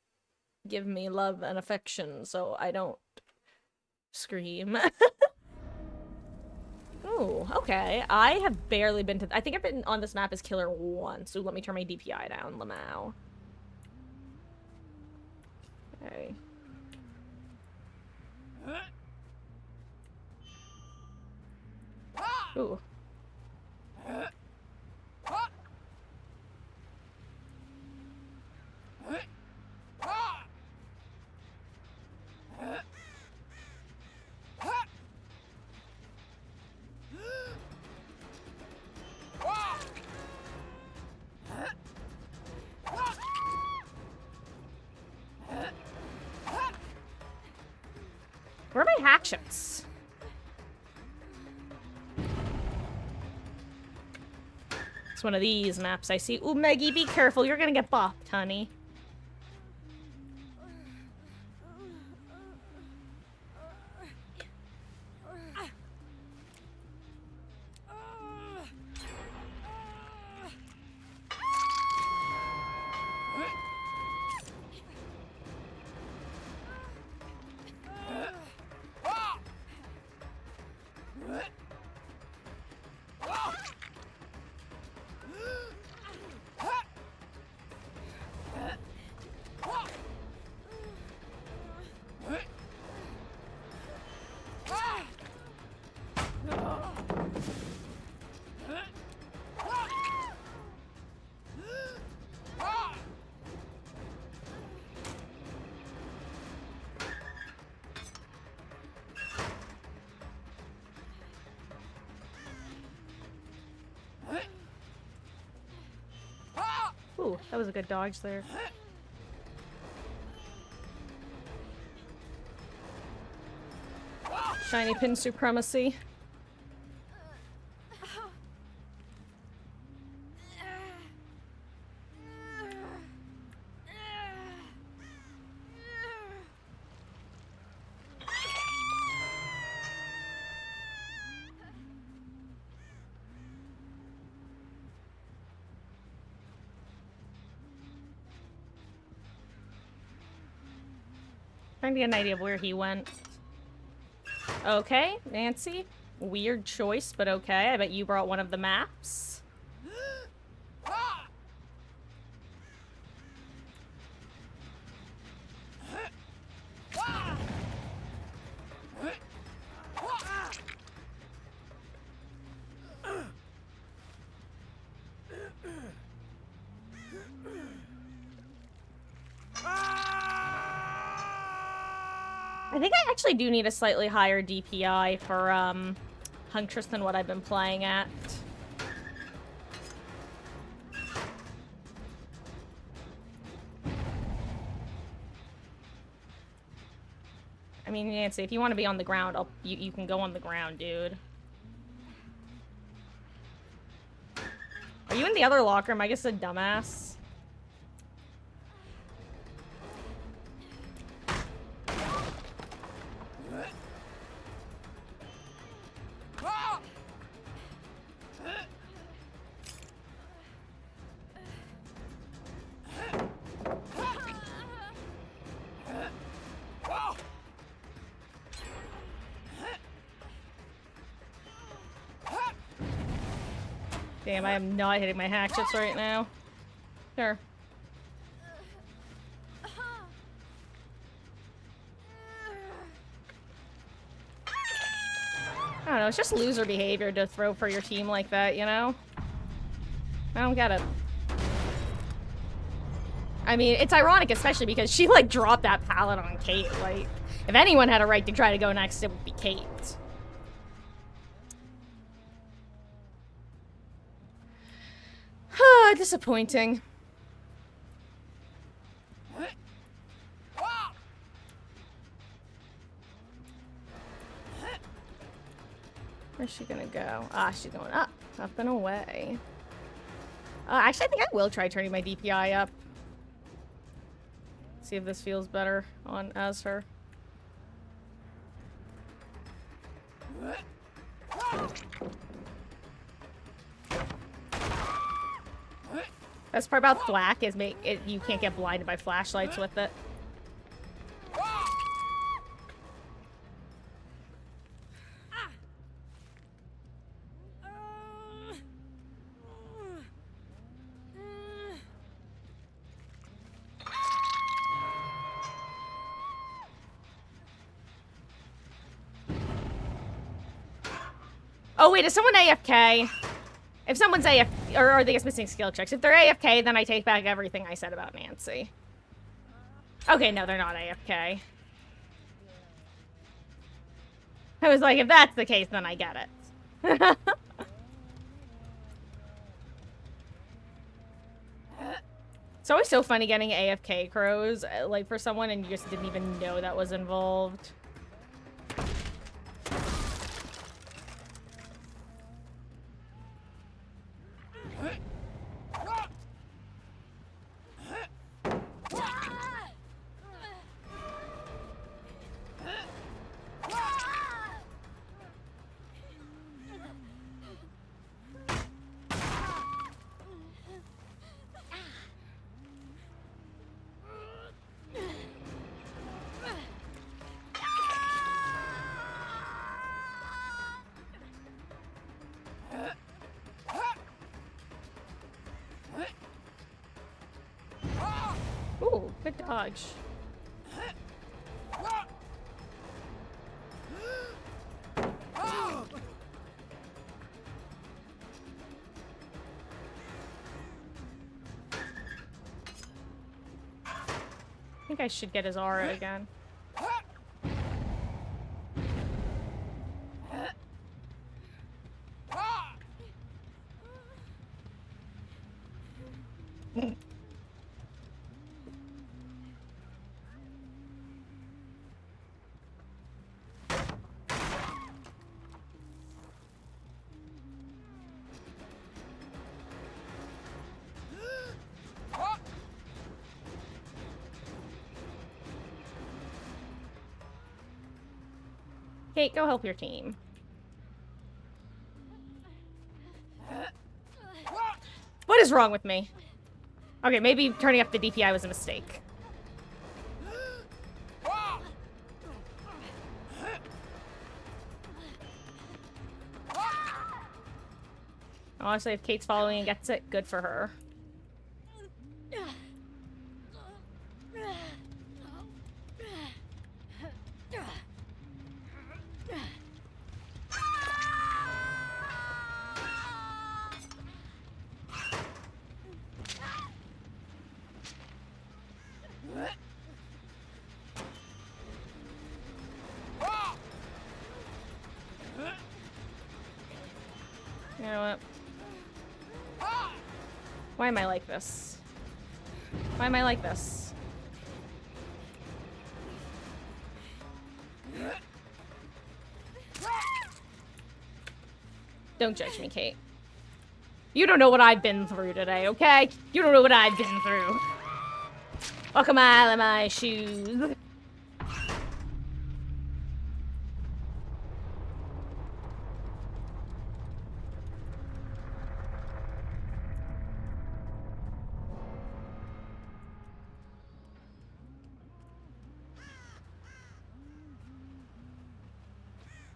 give me love and affection so I don't scream. Ooh, okay. I have barely been to... I think I've been on this map as Killer once. So let me turn my DPI down, Lamau. Okay. Ooh. Where are my hatchets? It's one of these maps I see. Ooh, Maggie, be careful. You're gonna get bopped, honey. Ooh, that was a good dodge there. Shiny pin supremacy. Trying to get an idea of where he went. Okay, Nancy. Weird choice, but okay. I bet you brought one of the maps. I think I actually do need a slightly higher DPI for, Huntress than what I've been playing at. I mean, Nancy, if you want to be on the ground, you can go on the ground, dude. Are you in the other locker? Am I just a dumbass? Damn, I am not hitting my hatchets right now. Sure. I don't know, it's just loser behavior to throw for your team like that, you know? I don't get it. I mean, it's ironic, especially because she, like, dropped that pallet on Kate. Like, if anyone had a right to try to go next, it would be Kate. Disappointing. Where's she gonna go? Ah, she's going up. Up and away. Actually, I think I will try turning my DPI up. See if this feels better on as her. Best part about Thwack is you can't get blinded by flashlights with it. Oh wait, is someone AFK? If someone's AFK, or are they just missing skill checks? If they're AFK, then I take back everything I said about Nancy. Okay, no, they're not AFK. I was like, if that's the case, then I get it. It's always so funny getting AFK crows, like, for someone and you just didn't even know that was involved. Ooh, good dodge. I think I should get his aura again. Kate, go help your team. What is wrong with me? Okay, maybe turning up the DPI was a mistake. Honestly, if Kate's following and gets it, good for her. You know what? Why am I like this? Why am I like this? Don't judge me, Kate. You don't know what I've been through today, okay? You don't know what I've been through. Walk a mile in my shoes.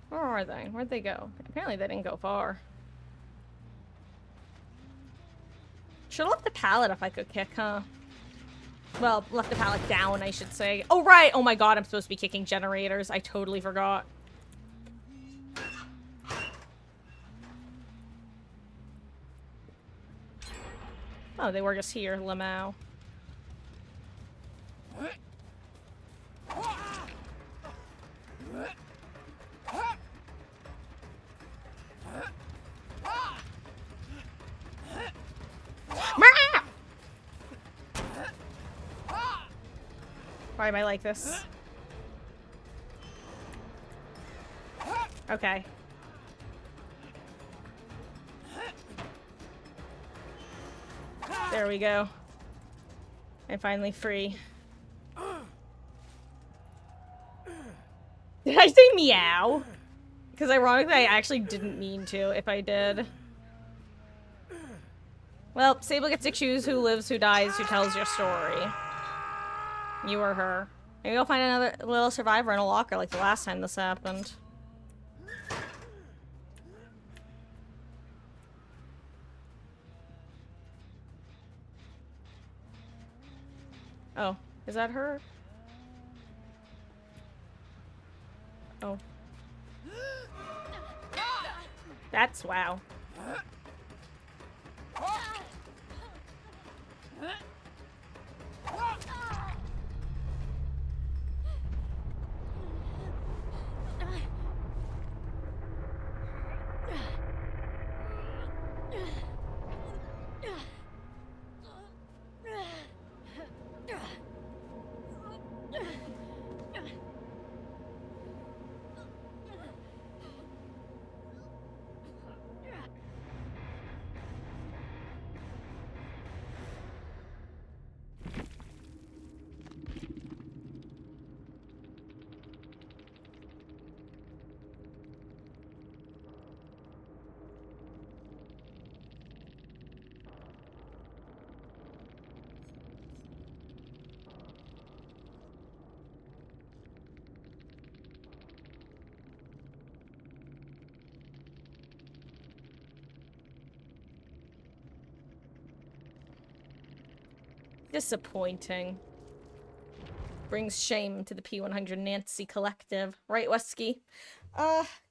Where are they? Where'd they go? Apparently they didn't go far. Should've left the pallet if I could kick, huh? Well, left the pallet down, I should say. Oh, right! Oh my god, I'm supposed to be kicking generators. I totally forgot. Oh, they were just here, Lamau. Why am I like this? Okay. There we go. I'm finally free. Did I say meow? Because ironically, I actually didn't mean to if I did. Well, Sable gets to choose who lives, who dies, who tells your story. You or her. Maybe you'll find another little survivor in a locker like the last time this happened. Oh, is that her? Oh. That's wow. Disappointing. Brings shame to the P100 Nancy collective. Right, Wesky?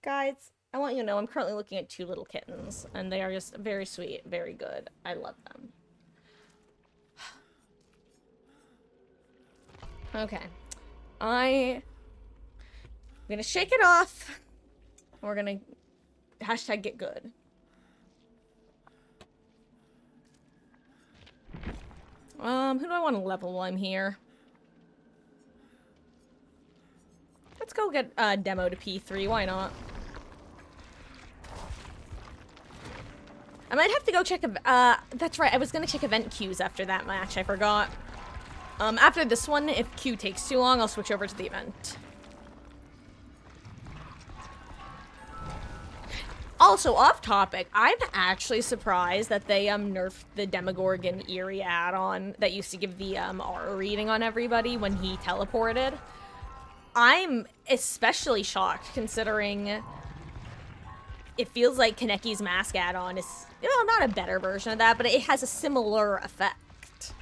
Guys, I want you to know I'm currently looking at 2 little kittens, and they are just very sweet, very good. I love them. Okay. I'm gonna shake it off. We're gonna hashtag get good. Who do I want to level while I'm here? Let's go get a demo to P3, why not? I might have to go check, that's right, I was gonna check event queues after that match, I forgot. After this one, if queue takes too long, I'll switch over to the event. Also, off topic, I'm actually surprised that they nerfed the Demogorgon Eerie add-on that used to give the aura reading on everybody when he teleported. I'm especially shocked considering it feels like Kaneki's Mask add-on is, you know, not a better version of that, but it has a similar effect.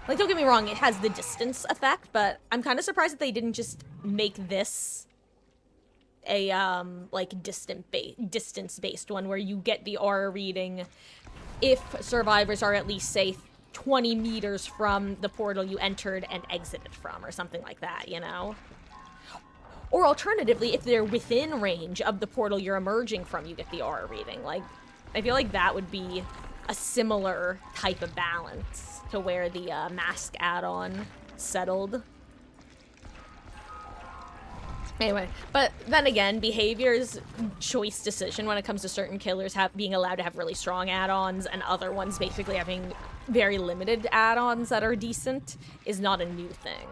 Like, don't get me wrong, it has the distance effect, but I'm kind of surprised that they didn't just make this a, like, distance-based one where you get the aura reading if survivors are at least, say, 20 meters from the portal you entered and exited from, or something like that, you know? Or alternatively, if they're within range of the portal you're emerging from, you get the aura reading. Like, I feel like that would be a similar type of balance to where the mask add-on settled. Anyway, but then again, behavior's choice decision when it comes to certain killers being allowed to have really strong add-ons and other ones basically having very limited add-ons that are decent is not a new thing.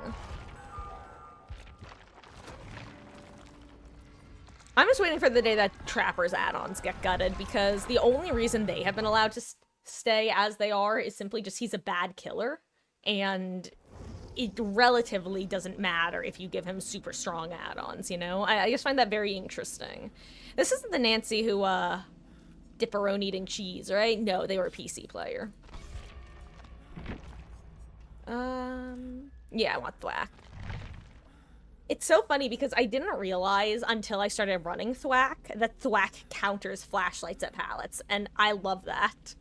I'm just waiting for the day that Trapper's add-ons get gutted, because the only reason they have been allowed to stay as they are is simply just he's a bad killer, and it relatively doesn't matter if you give him super strong add-ons, you know? I just find that very interesting. This isn't the Nancy who, dipperone eating cheese, right? No, they were a PC player. Yeah, I want Thwack. It's so funny because I didn't realize until I started running Thwack that Thwack counters flashlights at pallets, and I love that.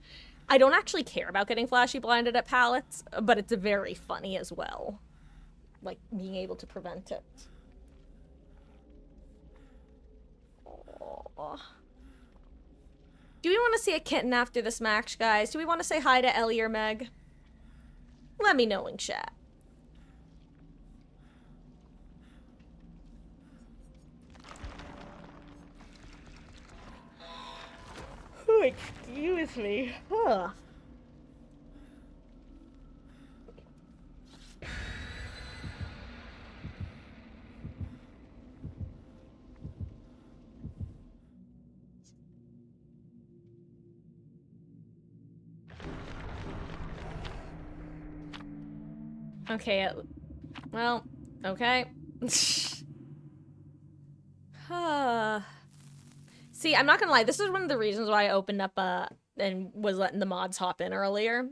I don't actually care about getting flashy blinded at pallets, but it's very funny as well. Like, being able to prevent it. Aww. Do we want to see a kitten after this match, guys? Do we want to say hi to Ellie or Meg? Let me know in chat. Oh, excuse me. Huh. Okay, well, okay. See, I'm not gonna lie, this is one of the reasons why I opened up and was letting the mods hop in earlier.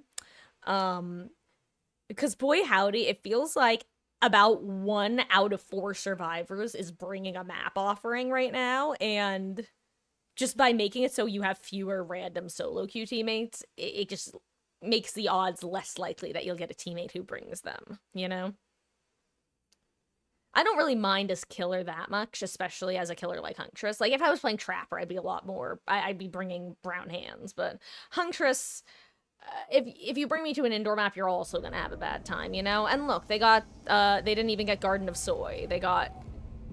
Because boy howdy, it feels like about 1 out of 4 survivors is bringing a map offering right now, and just by making it so you have fewer random solo queue teammates, it just makes the odds less likely that you'll get a teammate who brings them, you know? I don't really mind as killer that much, especially as a killer like Huntress. Like, if I was playing Trapper, I'd be a lot more... I'd be bringing brown hands, but Huntress... if you bring me to an indoor map, you're also gonna have a bad time, you know? And look, they got, they didn't even get Garden of Soy. They got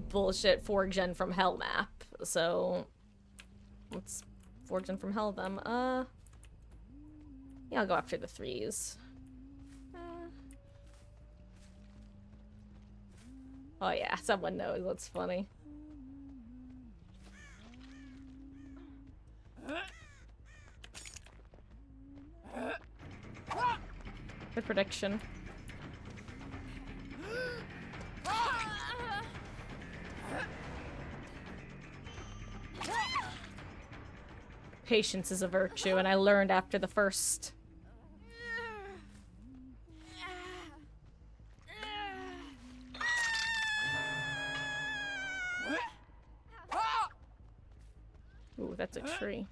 bullshit Forgen from Hell map. So, let's Forgen from Hell them. Yeah, I'll go after the 3s. Oh yeah, someone knows. That's funny. Good prediction. Patience is a virtue, and I learned after the first. Ooh, that's a tree.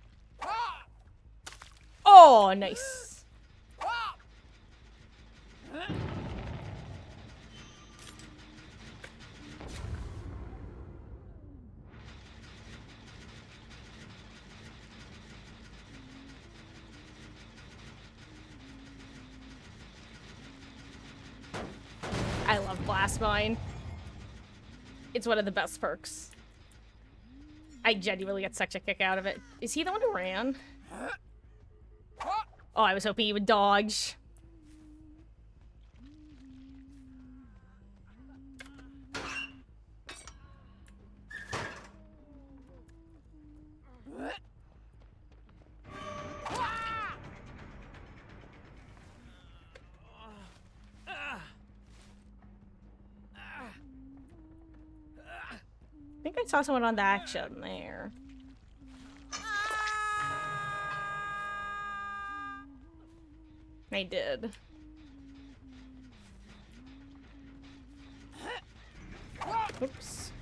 Oh, nice. I love Blast Mine. It's one of the best perks. I genuinely get such a kick out of it. Is he the one who ran? Oh, I was hoping he would dodge. I think I saw someone on the action there. I did. Oops.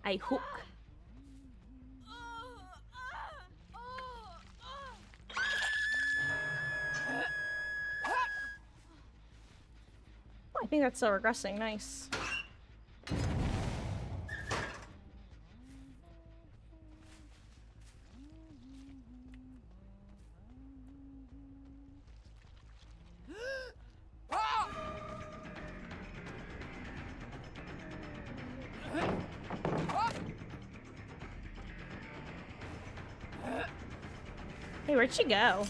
I hook. Oh, I think that's still regressing. Nice. Hey, where'd she go?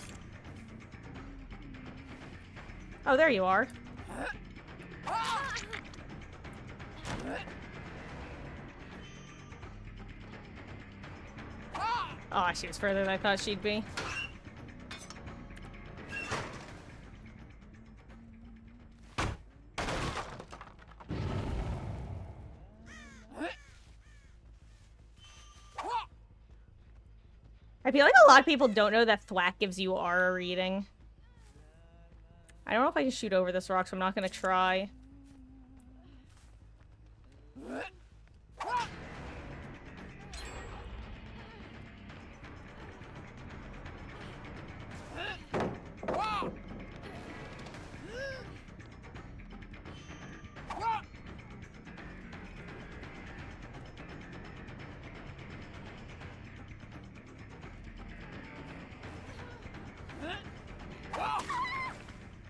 Oh, there you are. Oh, she was further than I thought she'd be. I feel like a lot of people don't know that thwack gives you aura reading. I don't know if I can shoot over this rock, so I'm not gonna try.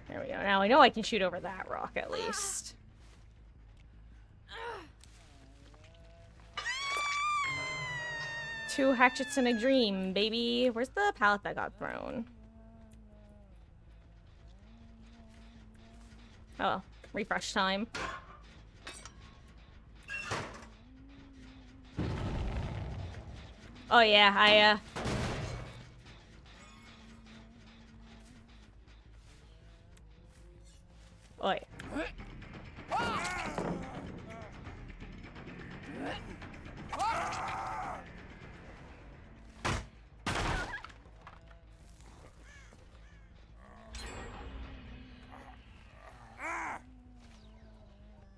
There we go. Now I know I can shoot over that rock at least. 2 hatchets in a dream, baby. Where's the pallet that got thrown? Oh, refresh time. Oh yeah, Oi.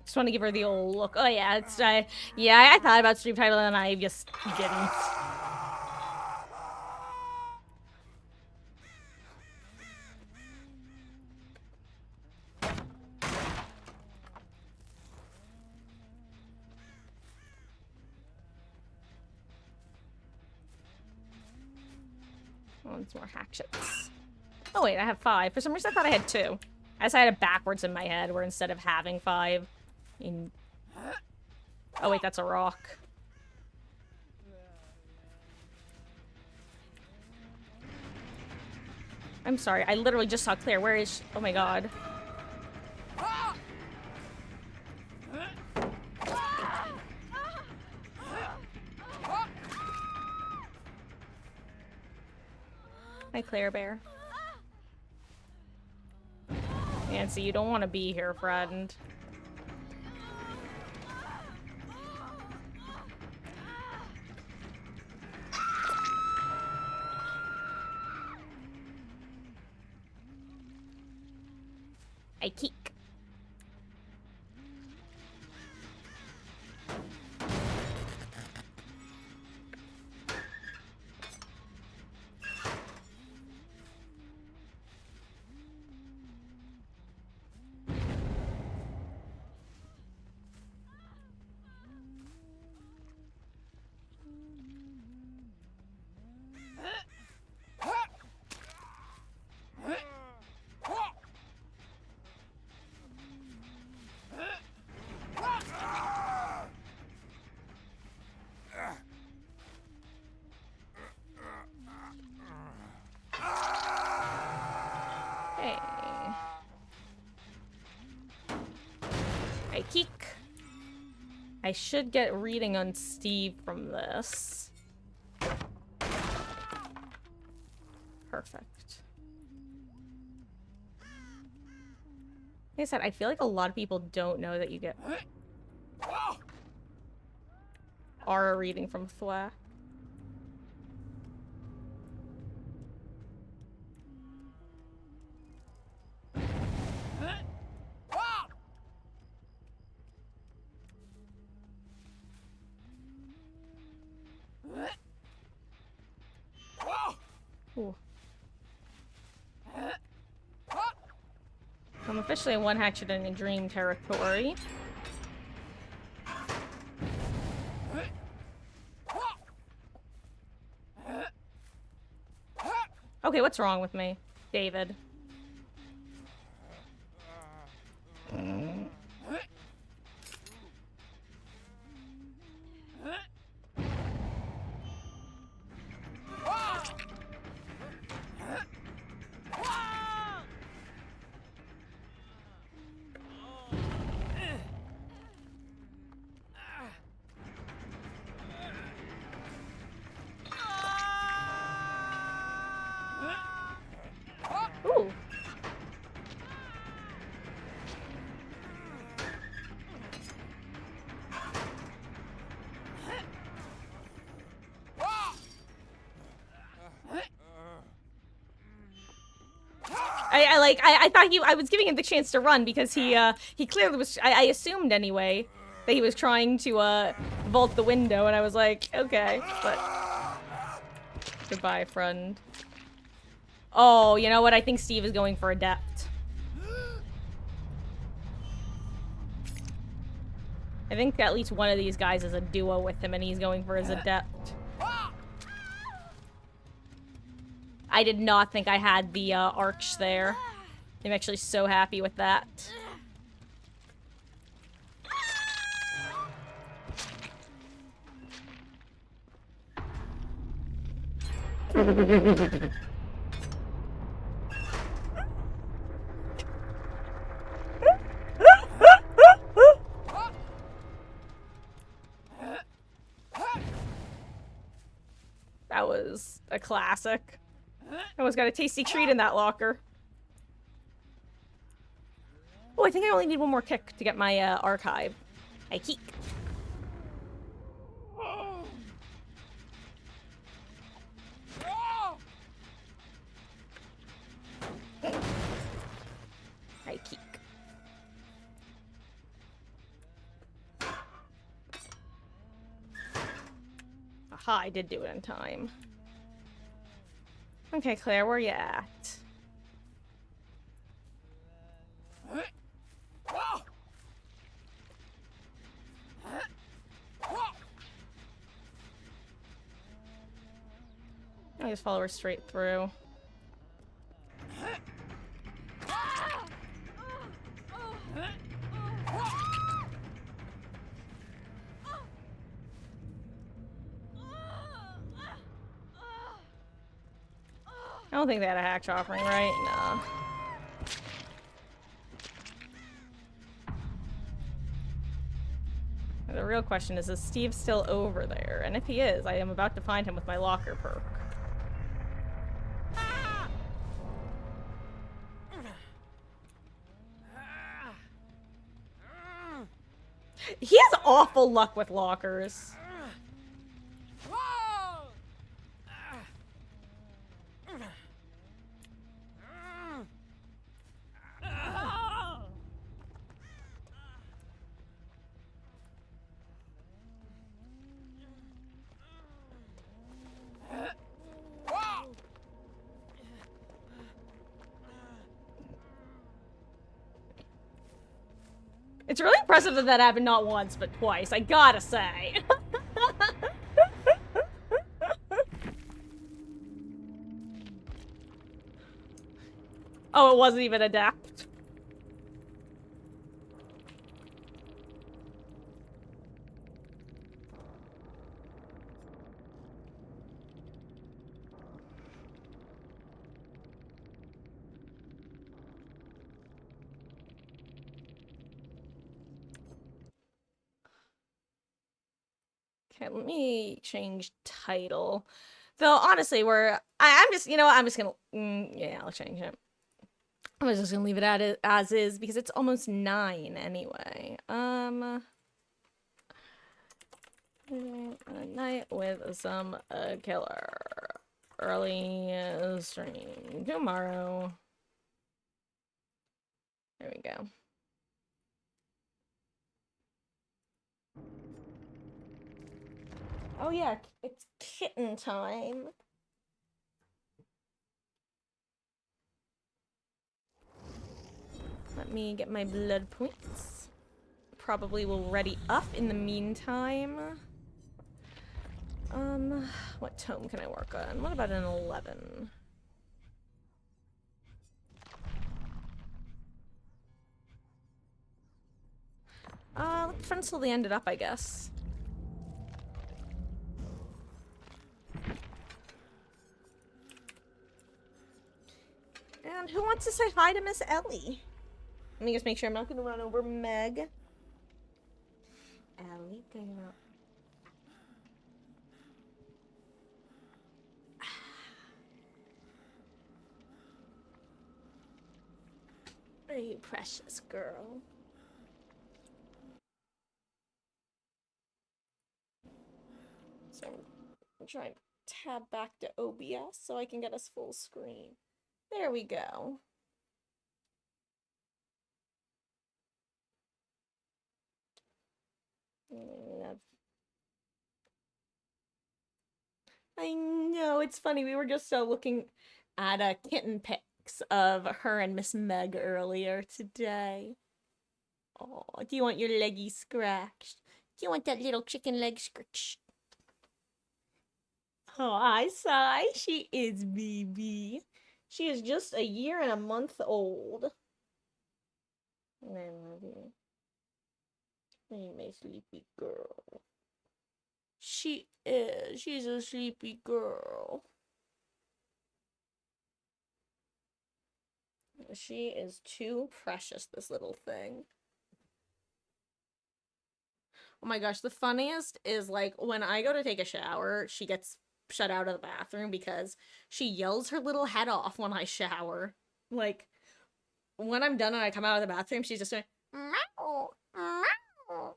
Just want to give her the old look. Oh yeah, it's yeah, I thought about stream title and I just didn't. Oh, it's more hatchets. Oh wait, I have 5. For some reason I thought I had 2. I just had it backwards in my head, where instead of having 5 in... Oh wait, that's a rock. I'm sorry, I literally just saw Claire. Where is she? Oh my god. Hi, Claire Bear. Nancy, you don't want to be here, friend. I keek. I should get reading on Steve from this. Perfect. Like I said, I feel like a lot of people don't know that you get aura reading from Thwa. Ooh. I'm officially in one hatchet in a dream territory. Okay, what's wrong with me, David? Ooh. I thought I was giving him the chance to run because he clearly was, I assumed anyway, that he was trying to, vault the window, and I was like, okay, but... Goodbye, friend. Oh, you know what? I think Steve is going for Adept. I think at least one of these guys is a duo with him, and he's going for his Adept. I did not think I had the, Arch there. I'm actually so happy with that. That was a classic. I almost got a tasty treat in that locker. Oh, I think I only need one more kick to get my archive. I keek. I keek. Aha, I did do it in time. Okay, Claire, where you at? I just follow her straight through. I don't think they had a hatch offering, right? No. The real question is Steve still over there? And if he is, I am about to find him with my locker perk. He has awful luck with lockers. It's really impressive that that happened not once, but twice, I gotta say. Oh, it wasn't even adapt. Okay, let me change title. Though, honestly, I'm just, you know what, I'm just gonna, yeah, I'll change it. I'm just gonna leave it at as is, because it's almost 9 anyway. A night with some killer. Early stream tomorrow. There we go. Oh yeah, it's kitten time. Let me get my blood points. Probably will ready up in the meantime. What tome can I work on? What about an 11? Let the friends till they ended up, I guess. And who wants to say hi to Miss Ellie? Let me just make sure I'm not gonna run over Meg. Ellie, girl. Are you precious girl? So I'm trying to tab back to OBS so I can get us full screen. There we go. I know, it's funny. We were just looking at kitten pics of her and Miss Meg earlier today. Oh, do you want your leggy scratched? Do you want that little chicken leg scratched? Oh, I sigh. She is BB. She is just a year and a month old. I love you. Hey, my sleepy girl. She is. She's a sleepy girl. She is too precious, this little thing. Oh my gosh, the funniest is like when I go to take a shower, she gets shut out of the bathroom because she yells her little head off when I shower. Like, when I'm done and I come out of the bathroom, she's just going, meow, meow,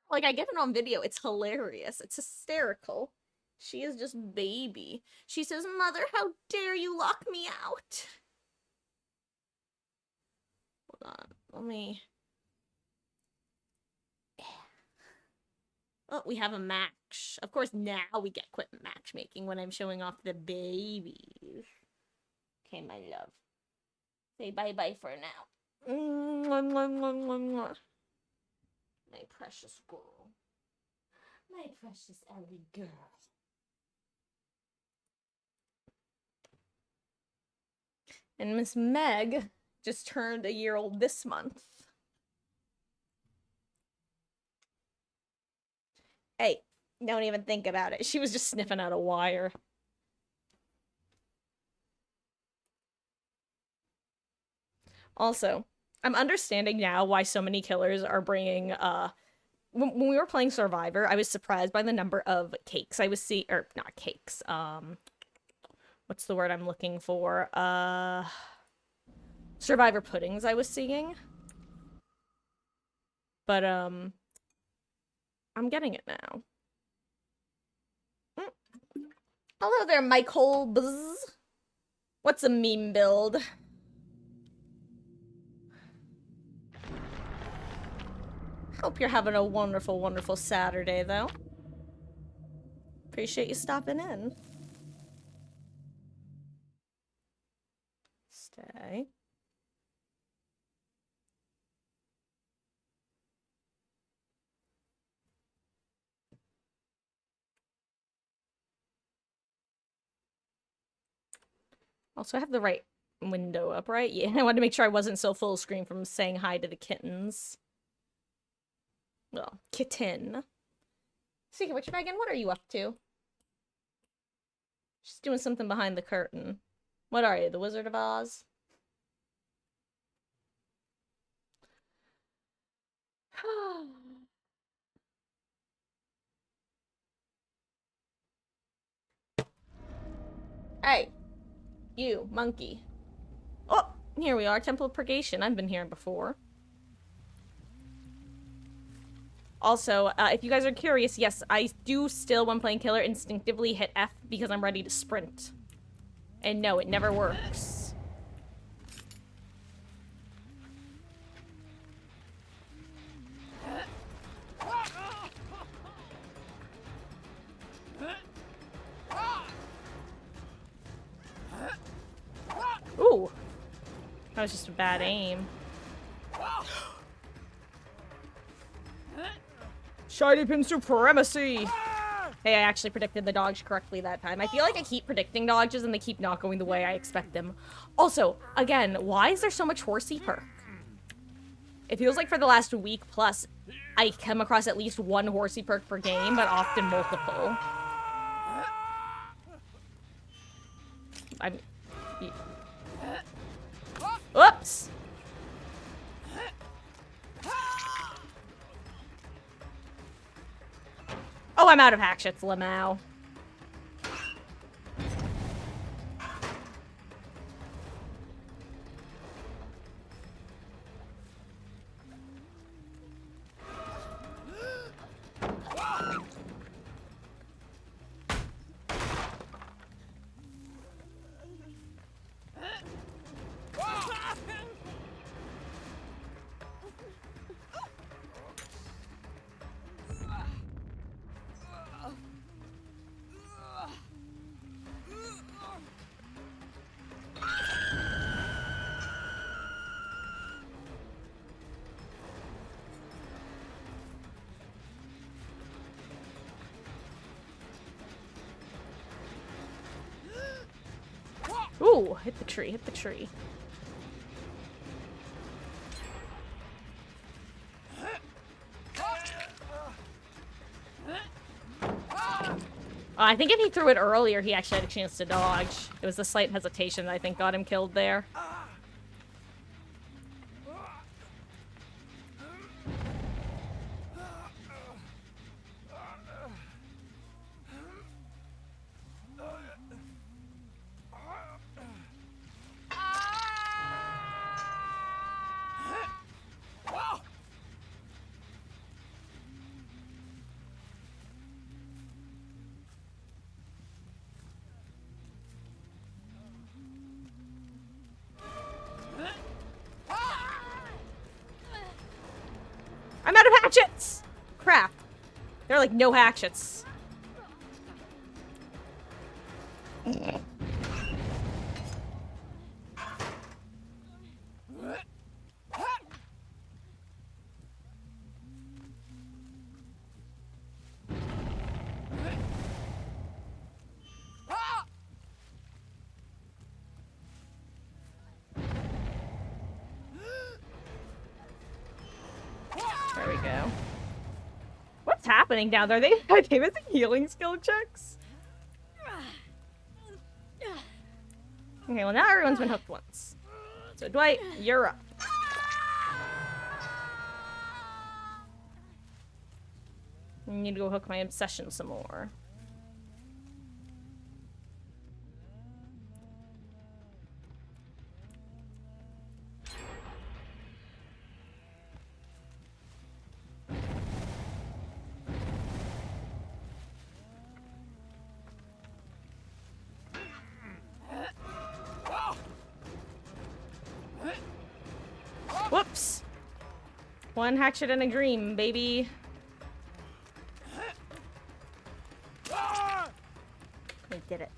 like, I get it on video. It's hilarious. It's hysterical. She is just baby. She says, Mother, how dare you lock me out? Hold on. Let me... Oh, we have a match. Of course, now we get quit matchmaking when I'm showing off the babies. Okay, my love. Say bye-bye for now. My precious girl. My precious Ellie girl. And Miss Meg just turned a year old this month. Hey, don't even think about it. She was just sniffing out a wire. Also, I'm understanding now why so many killers are bringing, when we were playing Survivor, I was surprised by the number of cakes I was seeing, or not cakes, what's the word I'm looking for? Survivor puddings I was seeing. But, I'm getting it now. Hello there, Michael Bzz. What's a meme build? Hope you're having a wonderful, wonderful Saturday, though. Appreciate you stopping in. Stay. Also, I have the right window up, right? Yeah, I wanted to make sure I wasn't so full screen from saying hi to the kittens. Well, kitten. Speaking of which, Megan, what are you up to? Just doing something behind the curtain. What are you, the Wizard of Oz? Hey, you, monkey. Oh, here we are, Temple of Purgation. I've been here before. Also, if you guys are curious, yes, I do still, when playing Killer, instinctively hit F because I'm ready to sprint. And no, it never works. Ooh. That was just a bad aim. Shiny pin supremacy! Hey, I actually predicted the dodge correctly that time. I feel like I keep predicting dodges and they keep not going the way I expect them. Also, again, why is there so much horsey perk? It feels like for the last week plus, I come across at least one horsey perk per game, but often multiple. Oops! Oh, I'm out of hatchets, Lamau. Ooh, hit the tree, hit the tree. I think if he threw it earlier, he actually had a chance to dodge. It was the slight hesitation that I think got him killed there. I'm out of hatchets! Crap. There are like no hatchets. There we go. What's happening down there? Are they missing healing skill checks? Okay, well now everyone's been hooked once. So Dwight, you're up. I need to go hook my obsession some more. Whoops! One hatchet and a dream, baby. I did it.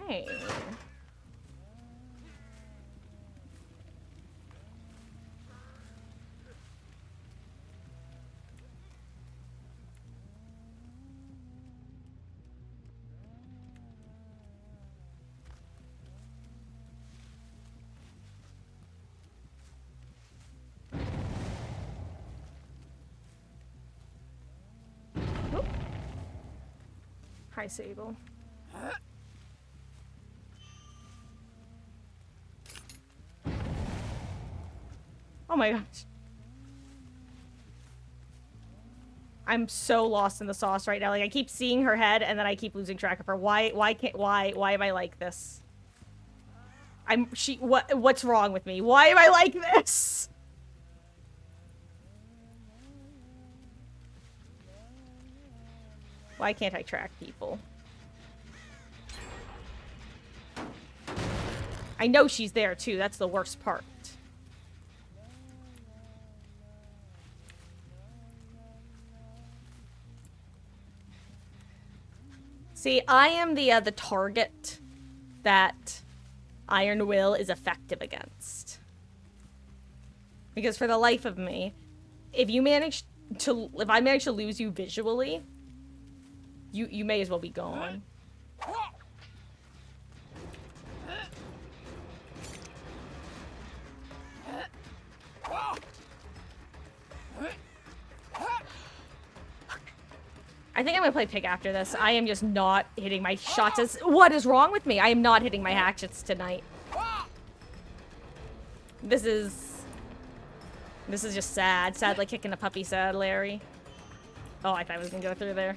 Hey. Oop. Hi, Sable. Oh my gosh. I'm so lost in the sauce right now. Like, I keep seeing her head, and then I keep losing track of her. Why am I like this? What's wrong with me? Why am I like this? Why can't I track people? I know she's there, too. That's the worst part. See, I am the target that Iron Will is effective against. Because for the life of me, if I manage to lose you visually, you may as well be gone. I think I'm gonna play Pig after this. I am just not hitting my shots. What is wrong with me? I am not hitting my hatchets tonight. This is just sad. Sad like kicking a puppy sad, Larry. Oh, I thought I was gonna go through there.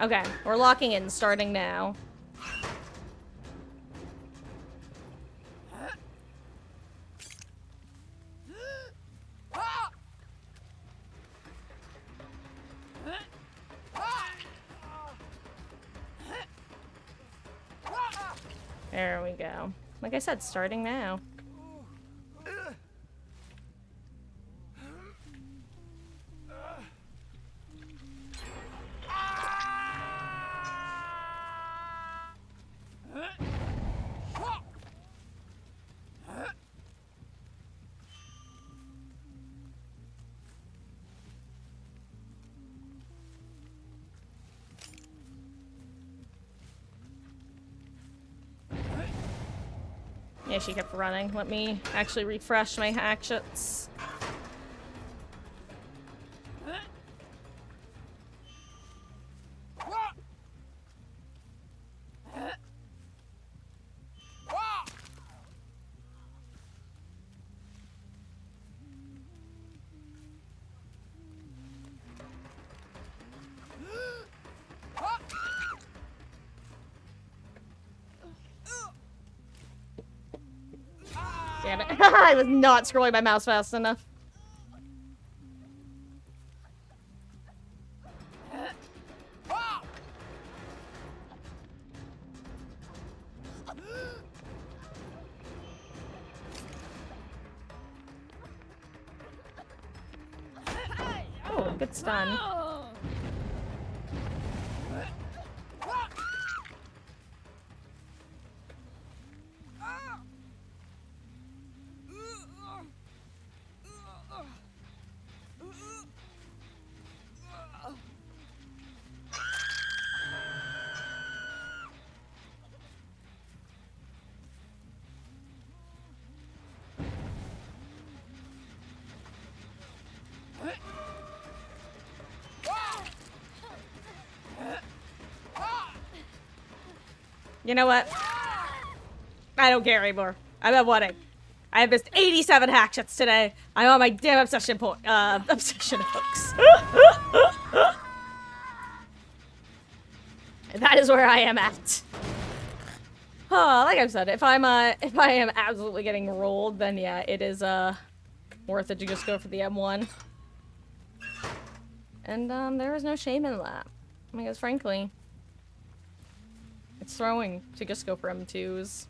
Okay, we're locking in, starting now. There we go. Like I said, starting now. Yeah, she kept running. Let me actually refresh my hatchets. Damn it. I was not scrolling my mouse fast enough. Oh, good stun. You know what? I don't care anymore. I'm at one. I have missed 87 hatchets today. I'm on my damn obsession obsession hooks. That is where I am at. Oh, like I've said, if I am absolutely getting rolled, then yeah, it is worth it to just go for the M1. And there is no shame in that. Because frankly, it's throwing to just go for M2s.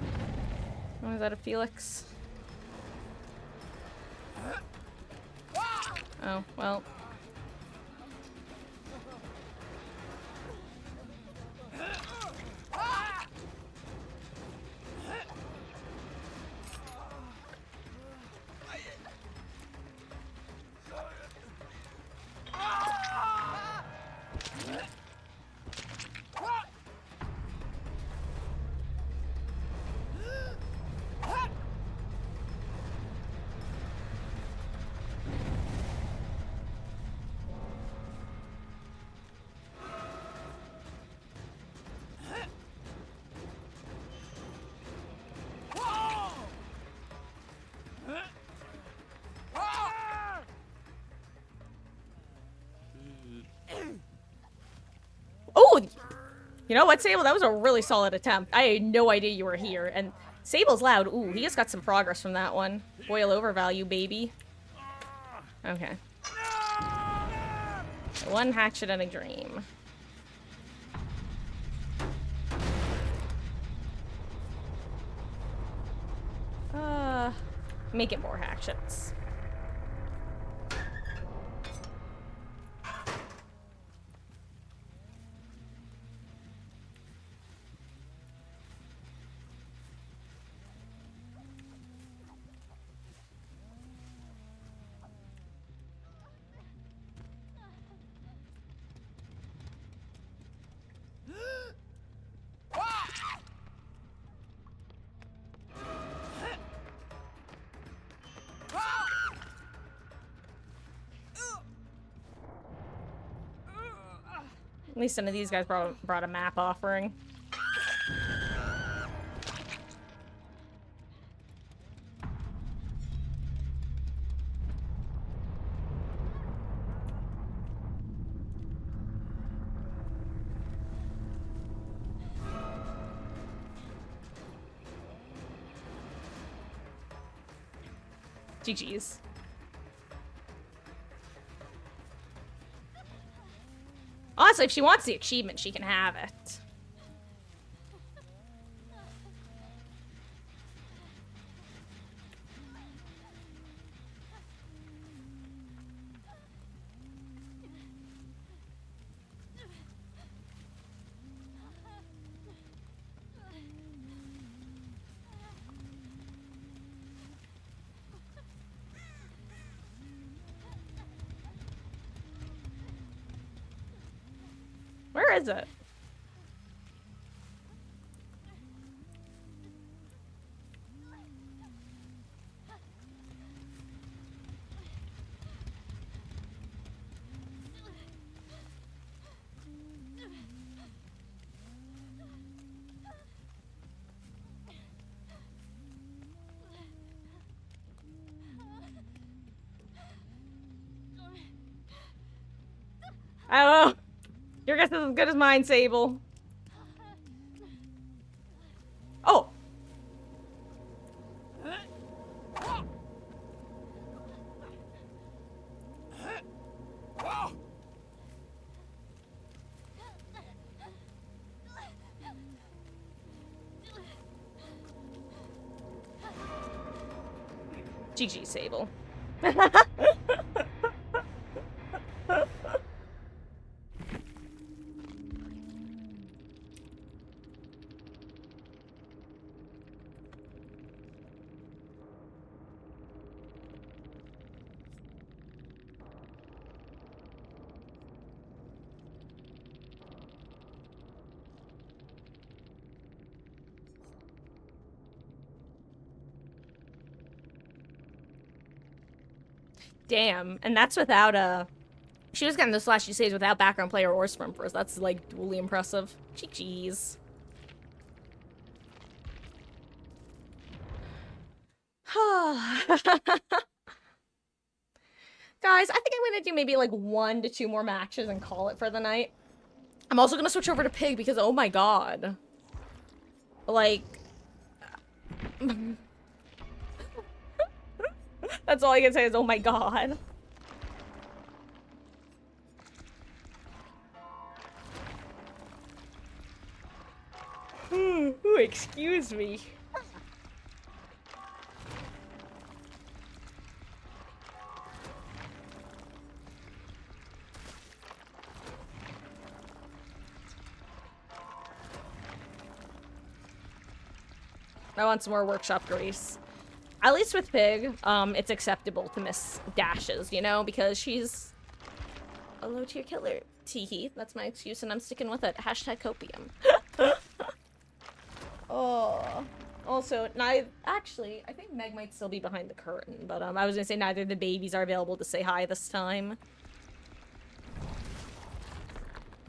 Oh, is that a Felix? Oh, well. Oh, you know what, Sable? That was a really solid attempt. I had no idea you were here. And Sable's loud. Ooh, he just got some progress from that one. Boil over value, baby. Okay. One hatchet and a dream. Make it more hatchets. At least none of these guys brought a map offering. GG's. Honestly, if she wants the achievement, she can have it. Where is it? I don't know. Your guess is as good as mine, Sable. Oh! GG, Sable. Damn, and that's without a... She was getting the slashy saves without background player or sprimpers. That's, like, duly impressive. GG's. Guys, I think I'm gonna do maybe, like, 1 to 2 more matches and call it for the night. I'm also gonna switch over to Pig because, oh my god. Like... That's all I can say is, oh my god. Ooh, excuse me. I want some more workshop grease. At least with Pig, it's acceptable to miss dashes, you know? Because she's a low-tier killer. Teehee. That's my excuse, and I'm sticking with it. Hashtag copium. Oh. Also, actually, I think Meg might still be behind the curtain, but I was gonna say neither of the babies are available to say hi this time.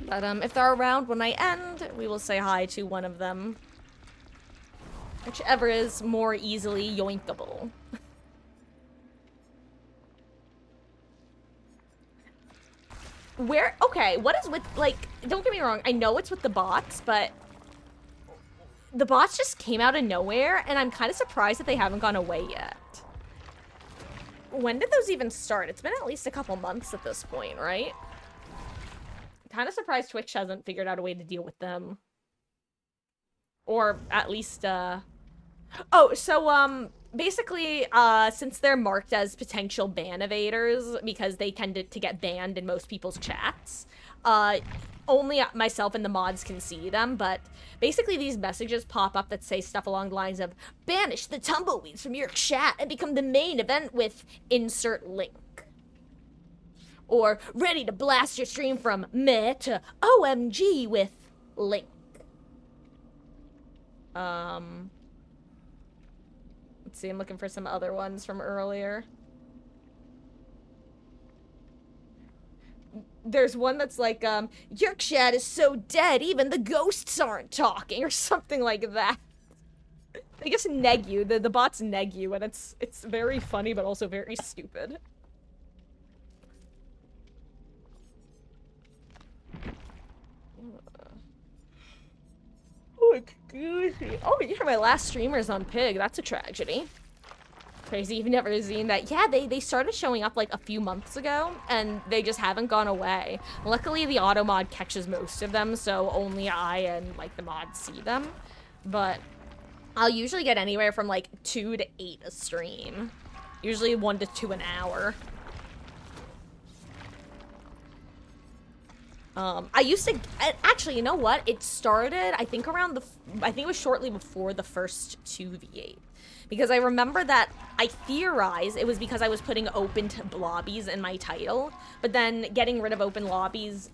But if they're around when I end, we will say hi to one of them. Whichever is more easily yoinkable. Okay, what is with, like, don't get me wrong, I know it's with the bots, but the bots just came out of nowhere, and I'm kind of surprised that they haven't gone away yet. When did those even start? It's been at least a couple months at this point, right? Kind of surprised Twitch hasn't figured out a way to deal with them. Or at least, Oh, so, basically, since they're marked as potential ban evaders, because they tended to get banned in most people's chats, only myself and the mods can see them, but basically these messages pop up that say stuff along the lines of, banish the tumbleweeds from your chat and become the main event with insert link. Or, ready to blast your stream from meh to OMG with link. Let's see, I'm looking for some other ones from earlier. There's one that's like, your chat is so dead, even the ghosts aren't talking, or something like that. They just neg you, the bots neg you, and it's very funny, but also very stupid. Oh, excuse me. Oh, you're my last streamers on Pig. That's a tragedy. Crazy, you've never seen that. Yeah, they started showing up like a few months ago, and they just haven't gone away. Luckily, the auto mod catches most of them, so only I and like the mods see them. But I'll usually get anywhere from like 2 to 8 a stream. Usually 1 to 2 an hour. I used to, actually, you know what? It started, I think it was shortly before the first 2v8. Because I remember that I theorize it was because I was putting open lobbies in my title, but then getting rid of open lobbies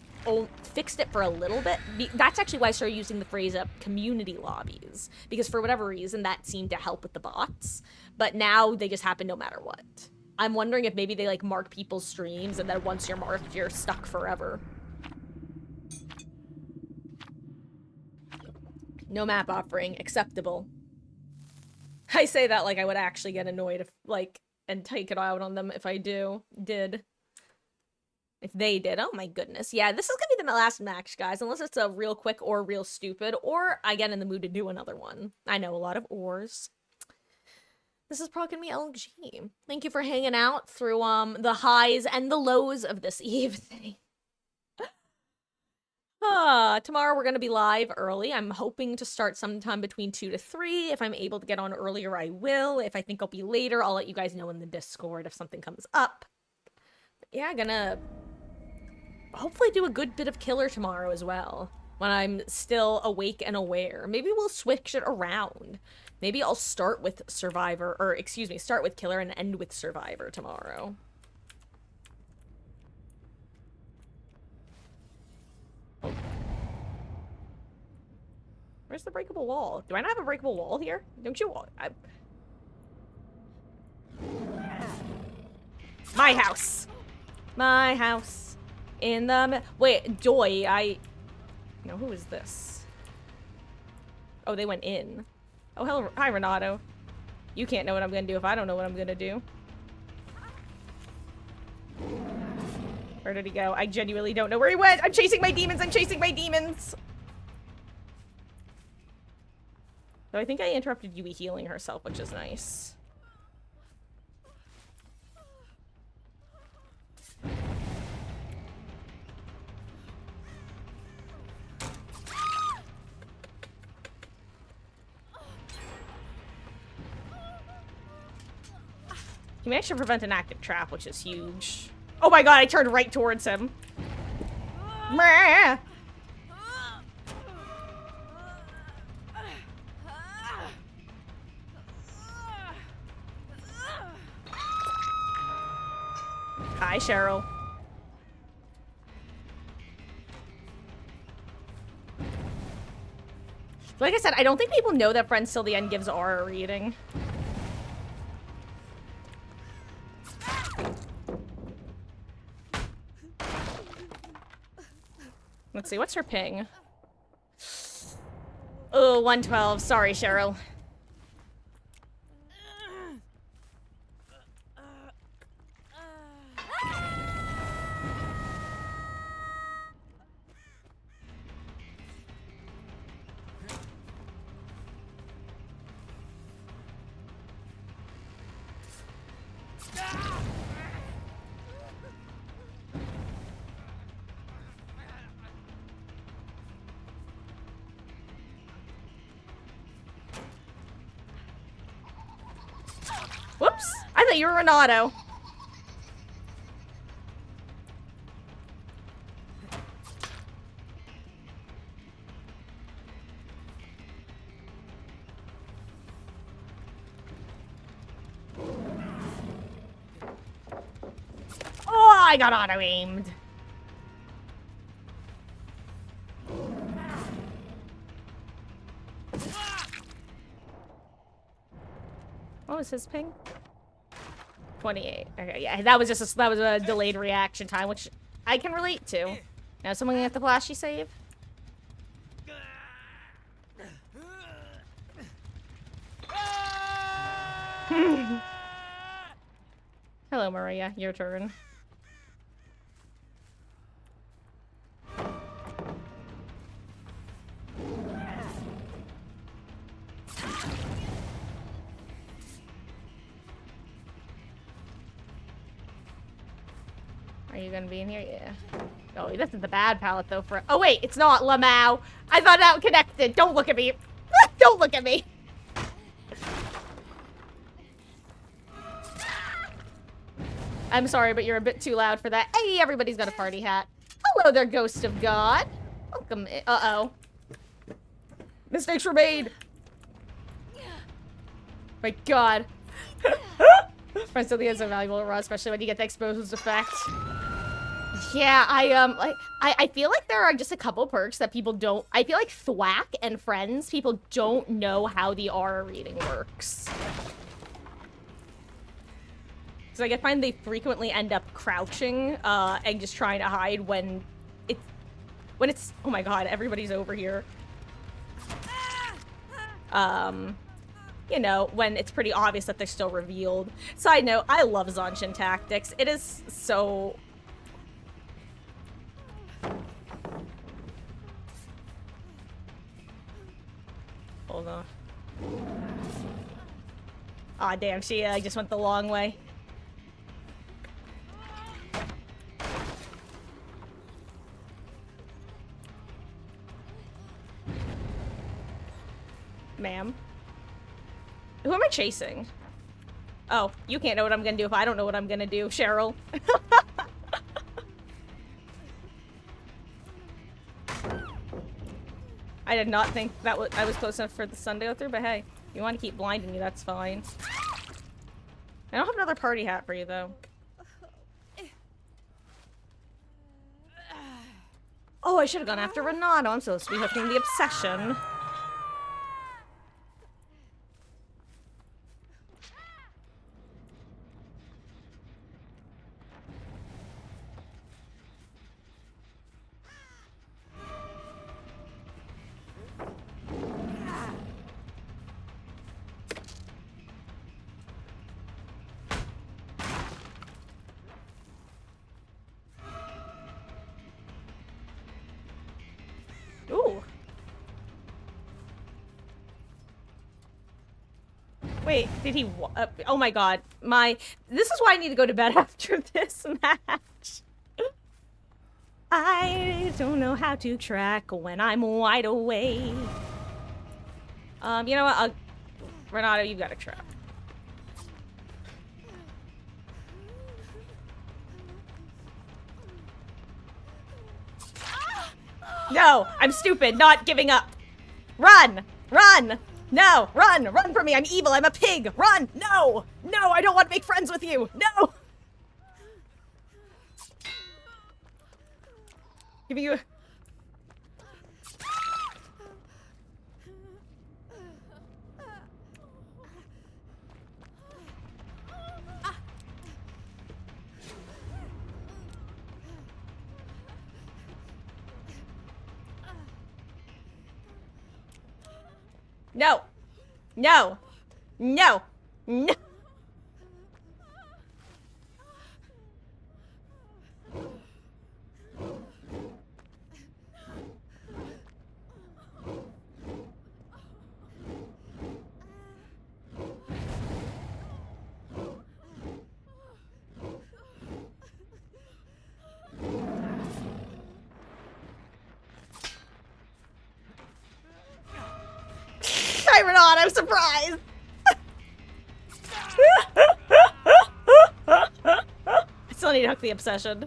fixed it for a little bit. That's actually why I started using the phrase community lobbies, because for whatever reason that seemed to help with the bots, but now they just happen no matter what. I'm wondering if maybe they like mark people's streams and then once you're marked, you're stuck forever. No map offering, acceptable. I say that like I would actually get annoyed if, like, and take it out on them if I did. If they did, oh my goodness. Yeah, this is gonna be the last match, guys, unless it's a real quick or real stupid, or I get in the mood to do another one. I know, a lot of ors. This is probably gonna be LG. Thank you for hanging out through the highs and the lows of this evening. Tomorrow we're gonna be live early. I'm hoping to start sometime between 2 to 3. If I'm able to get on earlier, I will. If I think I'll be later, I'll let you guys know in the Discord if something comes up. But yeah, gonna hopefully do a good bit of killer tomorrow as well, when I'm still awake and aware. Maybe we'll switch it around. Maybe I'll start with Survivor, or excuse me, start with Killer and end with Survivor tomorrow. Where's the breakable wall? Do I not have a breakable wall here? Don't you? My house! My house. In the... Wait, Joy, No, who is this? Oh, they went in. Oh, hello. Hi, Renato. You can't know what I'm gonna do if I don't know what I'm gonna do. Where did he go? I genuinely don't know where he went! I'm chasing my demons! I'm chasing my demons! So I think I interrupted Yui healing herself, which is nice. He managed to prevent an active trap, which is huge. Oh my god, I turned right towards him. Meh. Hi, Cheryl. Like I said, I don't think people know that Friends Till the End gives aura reading. Let's see, what's her ping? Oh, 112. Sorry, Cheryl. Whoops! I thought you were Renato. Oh, I got auto-aimed. What was his ping? 28. Okay, yeah, that was just that was a delayed reaction time, which I can relate to. Now, someone get the flashy save. Hello, Maria. Your turn. Are you gonna be in here? Yeah. Oh, this is the bad palette though for- Oh wait, it's not Lamau. I thought that connected. Don't look at me. Don't look at me. I'm sorry, but you're a bit too loud for that. Hey, everybody's got a party hat. Hello there, Ghost of God. Welcome in. Uh-oh. Mistakes were made. My god. Friends Till the End is valuable, Raw, especially when you get the exposed effect. Yeah, I feel like there are just a couple perks that people don't. I feel like Thwack and Friends, people don't know how the aura reading works. So like, I find they frequently end up crouching and just trying to hide when it's oh my god, everybody's over here. You know, when it's pretty obvious that they're still revealed. Side note, I love Zanshin Tactics. It is so hold on. Aw, damn, she just went the long way. Ma'am? Who am I chasing? Oh, you can't know what I'm gonna do if I don't know what I'm gonna do, Cheryl. I did not think that I was close enough for the sun to go through, but hey, you want to keep blinding me, that's fine. I don't have another party hat for you, though. Oh, I should have gone after Renato. I'm supposed to be hooking the obsession. Ooh. Wait, did he oh my god. This is why I need to go to bed after this match. I don't know how to track when I'm wide awake. You know what? Renato, you got a trap. No, I'm stupid, not giving up. Run! Run! No, run! Run from me! I'm evil, I'm a pig! Run! No! No, I don't want to make friends with you! No! Giving you a... No! No! No! No! Renato, I'm surprised! I still need to hook the obsession.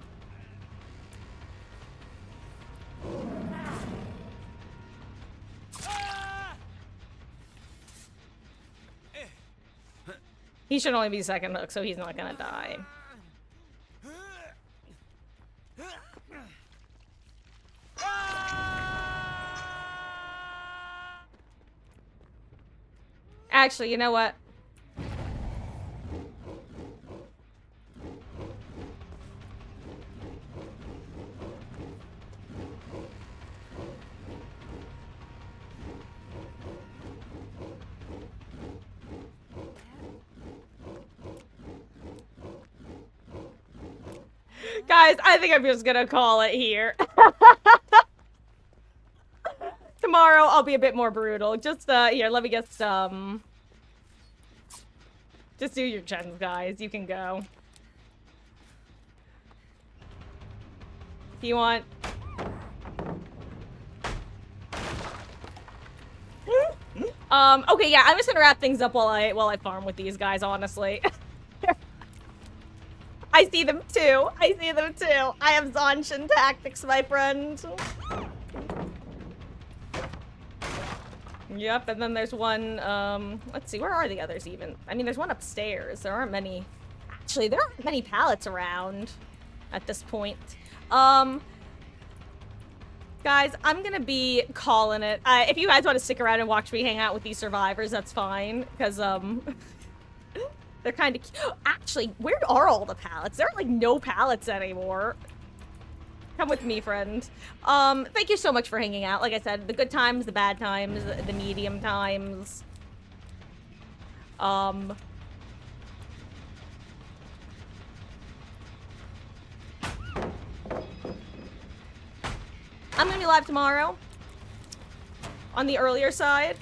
He should only be second hook, so he's not gonna die. Actually, you know what? Guys, I think I'm just gonna call it here. Tomorrow, I'll be a bit more brutal. Just, here, let me get some... Just do your gens, guys. You can go. If you want... Okay, yeah, I'm just gonna wrap things up while I farm with these guys, honestly. I see them too. I see them too. I have Zanshin tactics, my friend. Yep, and then there's one, let's see, where are the others even? I mean, there's one upstairs. There aren't many, actually, there aren't many pallets around at this point. Guys, I'm gonna be calling it. If you guys want to stick around and watch me hang out with these survivors, that's fine, because, they're kind of... Actually, where are all the pallets? There are, like, no pallets anymore. Come with me, friend. Thank you so much for hanging out. Like I said, the good times, the bad times, the medium times. I'm gonna be live tomorrow. On the earlier side.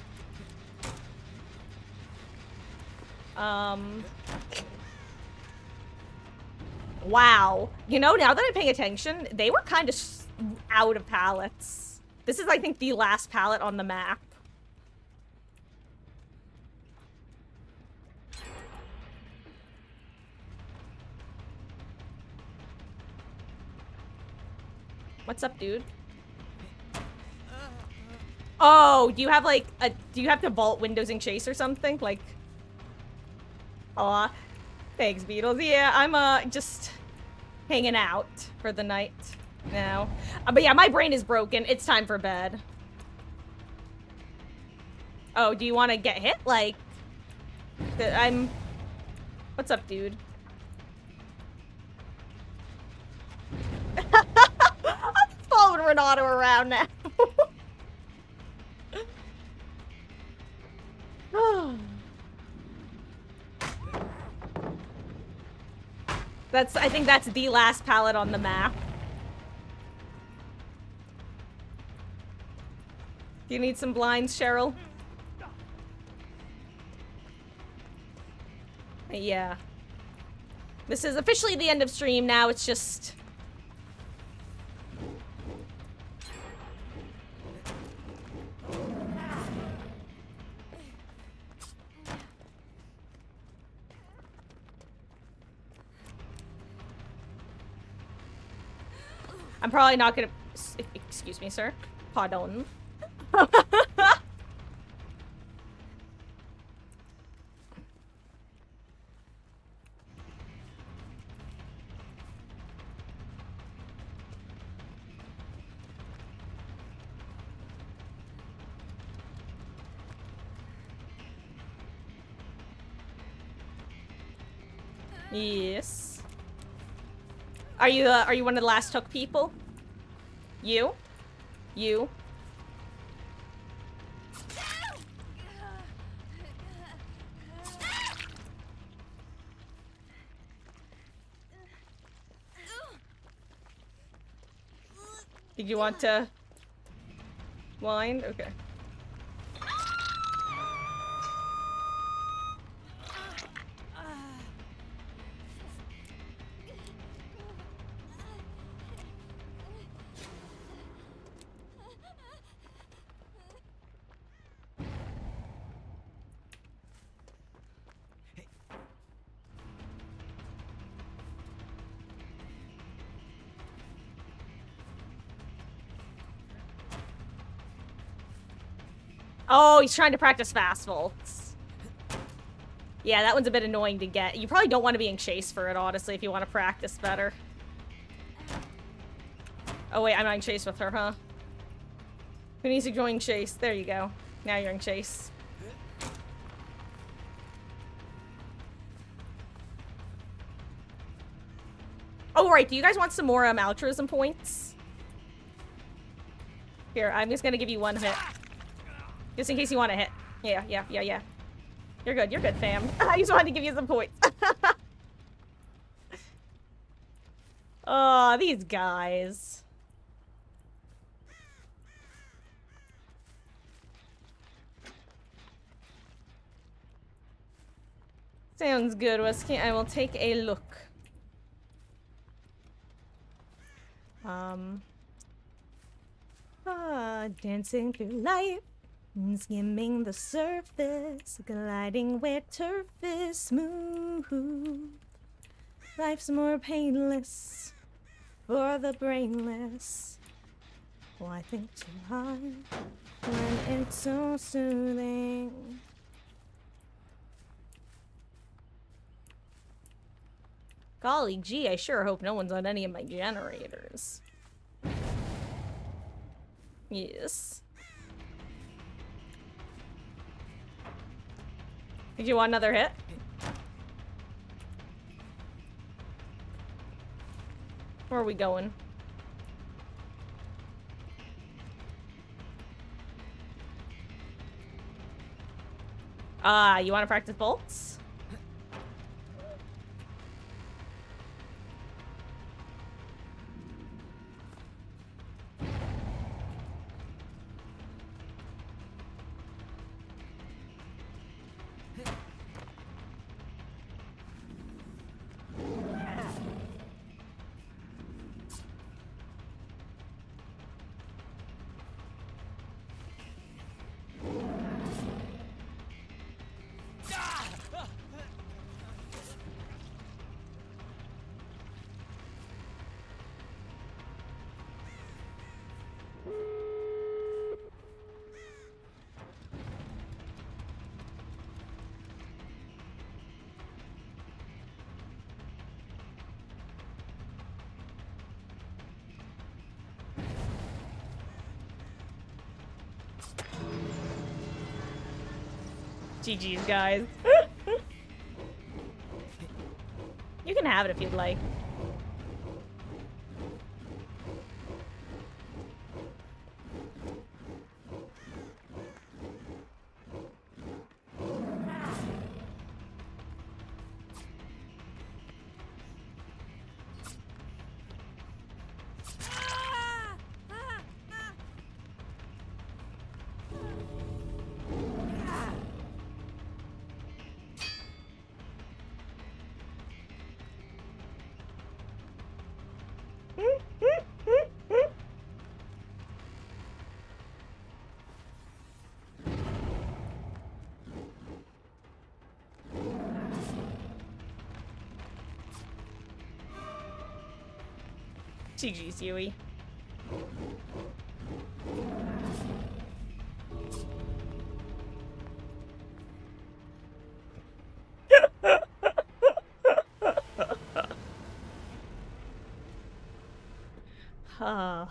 Um... Wow. You know, now that I'm paying attention, they were kind of out of pallets. This is, I think, the last pallet on the map. What's up, dude? Oh, do you have, like, do you have to vault windows in Chase or something? Like... Aw. Thanks, Beatles. Yeah, I'm, just hanging out for the night now. But yeah, my brain is broken. It's time for bed. Oh, do you want to get hit? Like, I'm... What's up, dude? I'm following Renato around now. I think that's the last pallet on the map. Do you need some blinds, Cheryl? Yeah. This is officially the end of stream now, it's just... I'm probably not gonna... Excuse me, sir. Pardon. Yes. Are you one of the last hook people? You? You? Did you want to wind? Okay. Oh, he's trying to practice fast vaults. Yeah, that one's a bit annoying to get. You probably don't want to be in Chase for it, honestly, if you want to practice better. Oh, wait, I'm not in Chase with her, huh? Who needs to join Chase? There you go. Now you're in Chase. Oh, right. Do you guys want some more altruism points? Here, I'm just gonna give you one hit. Just in case you want to hit. Yeah. You're good, fam. I just wanted to give you some points. Oh, these guys. Sounds good, Wesky. I will take a look. Dancing through life. Skimming the surface, gliding where turf is smooth. Life's more painless for the brainless. Why think too hard when it's so soothing? Golly gee, I sure hope no one's on any of my generators. Yes. Did you want another hit? Where are we going? You want to practice bolts? GG's, guys. You can have it if you'd like. GG's, Yui. Ah.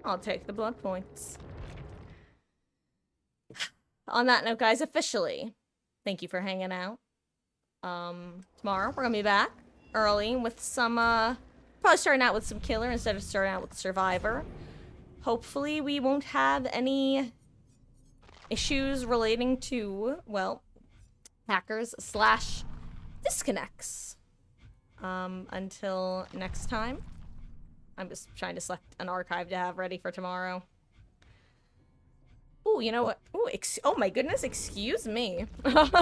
I'll take the blood points. On that note, guys, officially, thank you for hanging out. Tomorrow we're gonna be back early with some, probably starting out with some killer instead of starting out with survivor. Hopefully we won't have any issues relating to, well, hackers / disconnects. Until next time. I'm just trying to select an archive to have ready for tomorrow. Ooh, you know what? Ooh, oh my goodness, excuse me. Thank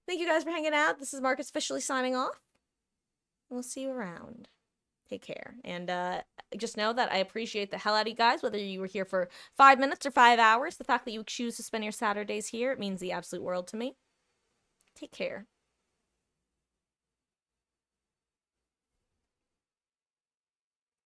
you guys for hanging out. This is Marcus officially signing off. We'll see you around. Take care. And just know that I appreciate the hell out of you guys, whether you were here for 5 minutes or 5 hours. The fact that you choose to spend your Saturdays here, it means the absolute world to me. Take care.